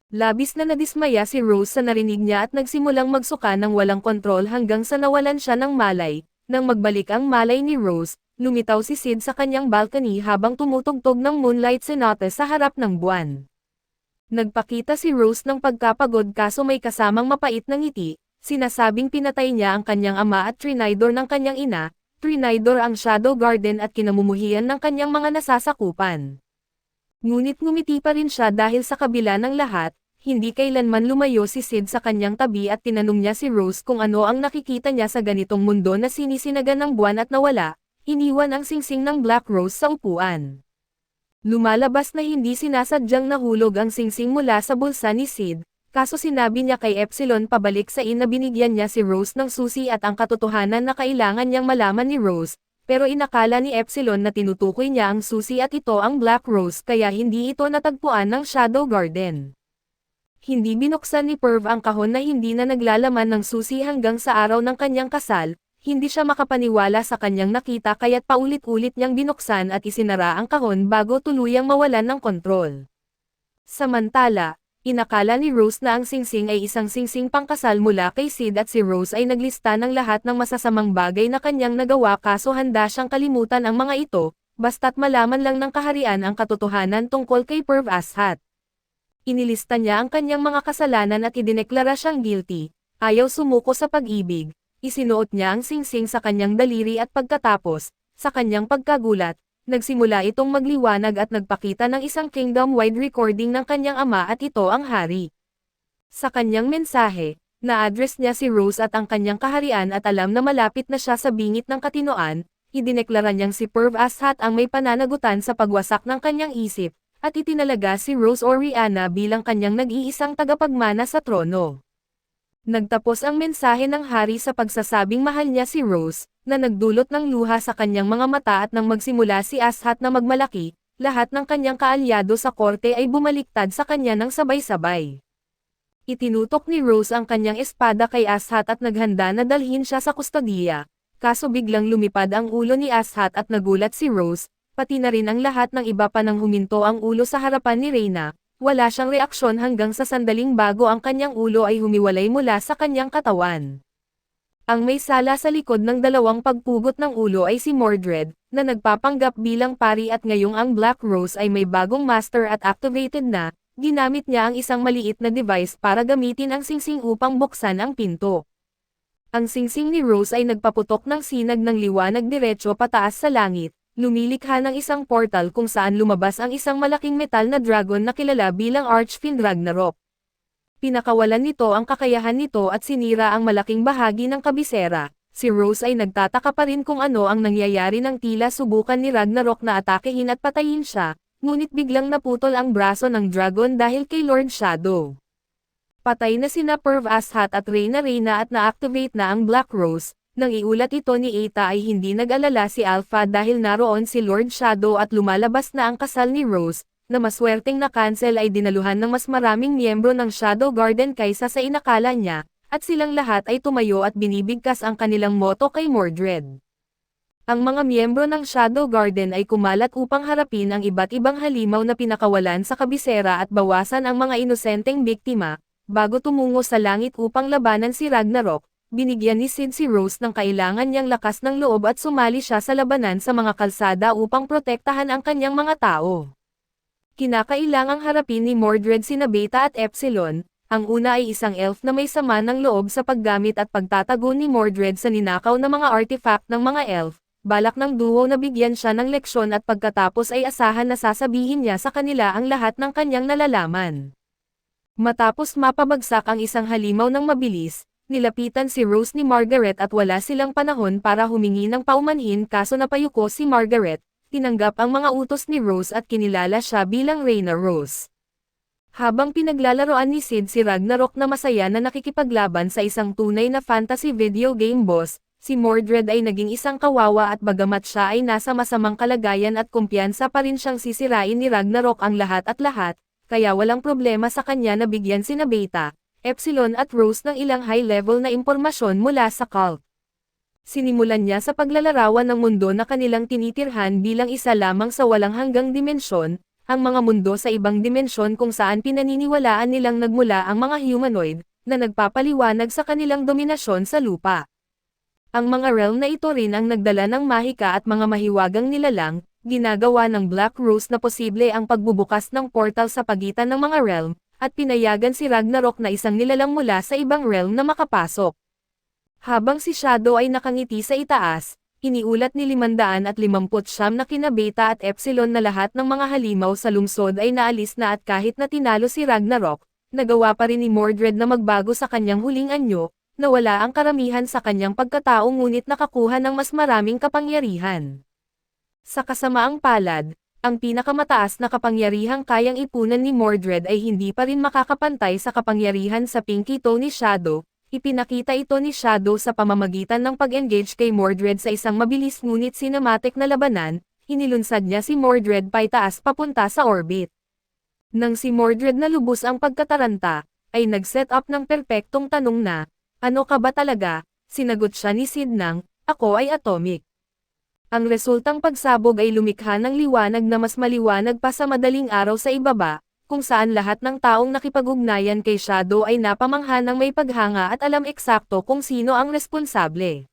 Labis na nadismaya si Rose sa narinig niya at nagsimulang magsuka ng walang kontrol hanggang sa nawalan siya ng malay. Nang magbalik ang malay ni Rose, lumitaw si Sid sa kanyang balcony habang tumutugtog ng Moonlight Sonata sa harap ng buwan. Nagpakita si Rose ng pagkapagod kaso may kasamang mapait na ngiti, sinasabing pinatay niya ang kanyang ama at trinidor ng kanyang ina, trinidor ang Shadow Garden at kinamumuhian ng kanyang mga nasasakupan. Ngunit ngumiti pa rin siya dahil sa kabila ng lahat, hindi kailanman lumayo si Sid sa kanyang tabi at tinanong niya si Rose kung ano ang nakikita niya sa ganitong mundo na sinisinagan ng buwan at nawala, iniwan ang singsing ng Black Rose sa upuan. Lumalabas na hindi sinasadyang nahulog ang singsing mula sa bulsa ni Sid, kaso sinabi niya kay Epsilon pabalik sa na binigyan niya si Rose ng susi at ang katotohanan na kailangan niyang malaman ni Rose, pero inakala ni Epsilon na tinutukoy niya ang susi at ito ang Black Rose kaya hindi ito natagpuan ng Shadow Garden. Hindi binuksan ni Perv ang kahon na hindi na naglalaman ng susi hanggang sa araw ng kanyang kasal, hindi siya makapaniwala sa kanyang nakita kaya't paulit-ulit niyang binuksan at isinara ang kahon bago tuluyang mawalan ng kontrol. Samantala, inakala ni Rose na ang singsing ay isang singsing pangkasal mula kay Sid at si Rose ay naglista ng lahat ng masasamang bagay na kanyang nagawa kaso handa siyang kalimutan ang mga ito, basta't malaman lang ng kaharian ang katotohanan tungkol kay Perv Ashat. Inilista niya ang kanyang mga kasalanan at idineklara siyang guilty, ayaw sumuko sa pag-ibig, isinuot niya ang singsing sa kanyang daliri at pagkatapos, sa kanyang pagkagulat, nagsimula itong magliwanag at nagpakita ng isang kingdom-wide recording ng kanyang ama at ito ang hari. Sa kanyang mensahe, na-address niya si Rose at ang kanyang kaharian at alam na malapit na siya sa bingit ng katinoan, idineklara niyang si Perv Ashat ang may pananagutan sa pagwasak ng kanyang isip, at itinalaga si Rose Oriana bilang kanyang nag-iisang tagapagmana sa trono. Nagtapos ang mensahe ng hari sa pagsasabing mahal niya si Rose, na nagdulot ng luha sa kanyang mga mata at nang magsimula si Ashat na magmalaki, lahat ng kanyang kaalyado sa korte ay bumaliktad sa kanya ng sabay-sabay. Itinutok ni Rose ang kanyang espada kay Ashat at naghanda na dalhin siya sa kustodiya, kaso biglang lumipad ang ulo ni Ashat at nagulat si Rose, pati na rin ang lahat ng iba pa nang huminto ang ulo sa harapan ni Reyna, wala siyang reaksyon hanggang sa sandaling bago ang kanyang ulo ay humiwalay mula sa kanyang katawan. Ang may sala sa likod ng dalawang pagpugot ng ulo ay si Mordred, na nagpapanggap bilang pari at ngayong ang Black Rose ay may bagong master at activated na, ginamit niya ang isang maliit na device para gamitin ang singsing upang buksan ang pinto. Ang singsing ni Rose ay nagpaputok ng sinag ng liwanag diretso pataas sa langit, lumilikha ng isang portal kung saan lumabas ang isang malaking metal na dragon na kilala bilang Archfiend Ragnarok. Pinakawalan nito ang kakayahan nito at sinira ang malaking bahagi ng kabisera. Si Rose ay nagtataka pa rin kung ano ang nangyayari nang tila subukan ni Ragnarok na atakehin at patayin siya, ngunit biglang naputol ang braso ng dragon dahil kay Lord Shadow. Patay na sina Perv Ashat at Reyna at na-activate na ang Black Rose. Nang iulat ito ni Eta ay hindi nag-alala si Alpha dahil naroon si Lord Shadow at lumalabas na ang kasal ni Rose, na maswerteng na-cancel ay dinaluhan ng mas maraming miyembro ng Shadow Garden kaysa sa inakala niya, at silang lahat ay tumayo at binibigkas ang kanilang moto kay Mordred. Ang mga miyembro ng Shadow Garden ay kumalat upang harapin ang iba't ibang halimaw na pinakawalan sa kabisera at bawasan ang mga inosenteng biktima, bago tumungo sa langit upang labanan si Ragnarok. Binigyan ni Sid si Rose ng kailangan niyang lakas ng loob at sumali siya sa labanan sa mga kalsada upang protektahan ang kanyang mga tao. Kinakailangang harapin ni Mordred sina Beta at Epsilon. Ang una ay isang elf na may sama ng loob sa paggamit at pagtatago ni Mordred sa ninakaw na mga artifact ng mga elf. Balak ng duo na bigyan siya ng leksyon at pagkatapos ay asahan na sasabihin niya sa kanila ang lahat ng kanyang nalalaman. Matapos mapabagsak ang isang halimaw ng mabilis, nilapitan si Rose ni Margaret at wala silang panahon para humingi ng paumanhin kaso napayuko si Margaret, tinanggap ang mga utos ni Rose at kinilala siya bilang Reyna Rose. Habang pinaglalaroan ni Sid si Ragnarok na masaya na nakikipaglaban sa isang tunay na fantasy video game boss, si Mordred ay naging isang kawawa at bagamat siya ay nasa masamang kalagayan at kumpiyansa pa rin siyang sisirain ni Ragnarok ang lahat at lahat, kaya walang problema sa kanya na bigyan sina Beta, Epsilon at Rose ng ilang high-level na impormasyon mula sa cult. Sinimulan niya sa paglalarawan ng mundo na kanilang tinitirhan bilang isa lamang sa walang hanggang dimensyon, ang mga mundo sa ibang dimensyon kung saan pinaniniwalaan nilang nagmula ang mga humanoid, na nagpapaliwanag sa kanilang dominasyon sa lupa. Ang mga realm na ito rin ang nagdala ng mahika at mga mahiwagang nilalang, ginagawa ng Black Rose na posible ang pagbubukas ng portal sa pagitan ng mga realm, at pinayagan si Ragnarok na isang nilalang mula sa ibang realm na makapasok. Habang si Shadow ay nakangiti sa itaas, iniulat ni 559 na kina Beta at Epsilon na lahat ng mga halimaw sa lungsod ay naalis na at kahit na tinalo si Ragnarok, nagawa pa rin ni Mordred na magbago sa kanyang huling anyo, na wala ang karamihan sa kanyang pagkatao ngunit nakakuha ng mas maraming kapangyarihan. Sa kasamaang palad, ang pinakamataas na kapangyarihang kayang ipunan ni Mordred ay hindi pa rin makakapantay sa kapangyarihan sa Pinky Toe ni Shadow. Ipinakita ito ni Shadow sa pamamagitan ng pag-engage kay Mordred sa isang mabilis ngunit cinematic na labanan, inilunsad niya si Mordred paitaas papunta sa orbit. Nang si Mordred na lubos ang pagkataranta, ay nag-set up ng perpektong tanong na, "Ano ka ba talaga?" Sinagot siya ni Sid ng, "Ako ay atomic." Ang resultang pagsabog ay lumikha ng liwanag na mas maliwanag pa sa madaling araw sa ibaba, kung saan lahat ng taong nakipag-ugnayan kay Shadow ay napamangha ng may paghanga at alam eksakto kung sino ang responsable.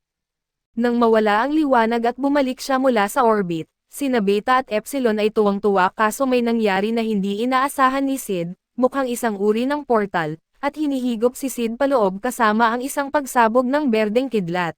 Nang mawala ang liwanag at bumalik siya mula sa orbit, sina Beta at Epsilon ay tuwang-tuwa kaso may nangyari na hindi inaasahan ni Sid, mukhang isang uri ng portal, at hinihigop si Sid paloob kasama ang isang pagsabog ng berdeng kidlat.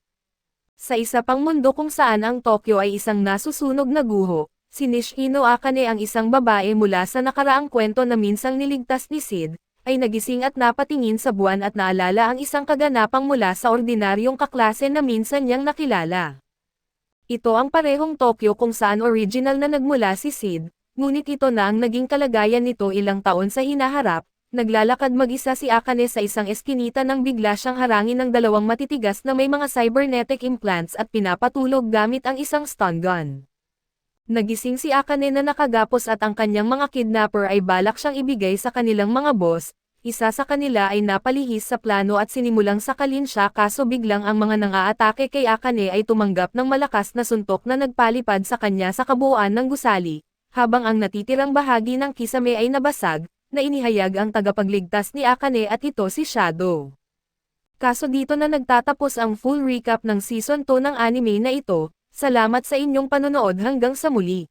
Sa isa pang mundo kung saan ang Tokyo ay isang nasusunog na guho, si Nishino Akane ang isang babae mula sa nakaraang kwento na minsang niligtas ni Sid, ay nagising at napatingin sa buwan at naalala ang isang kaganapang mula sa ordinaryong kaklase na minsan niyang nakilala. Ito ang parehong Tokyo kung saan original na nagmula si Sid, ngunit ito na ang naging kalagayan nito ilang taon sa hinaharap. Naglalakad mag-isa si Akane sa isang eskinita nang bigla siyang harangin ng dalawang matitigas na may mga cybernetic implants at pinapatulog gamit ang isang stun gun. Nagising si Akane na nakagapos at ang kanyang mga kidnapper ay balak siyang ibigay sa kanilang mga boss, isa sa kanila ay napalihis sa plano at sinimulang sakalin siya kaso biglang ang mga nang-aatake kay Akane ay tumanggap ng malakas na suntok na nagpalipad sa kanya sa kabuuan ng gusali, habang ang natitirang bahagi ng kisame ay nabasag, na inihayag ang tagapagligtas ni Akane at ito si Shadow. Kaso dito na nagtatapos ang full recap ng Season 2 ng anime na ito. Salamat sa inyong panonood hanggang sa muli.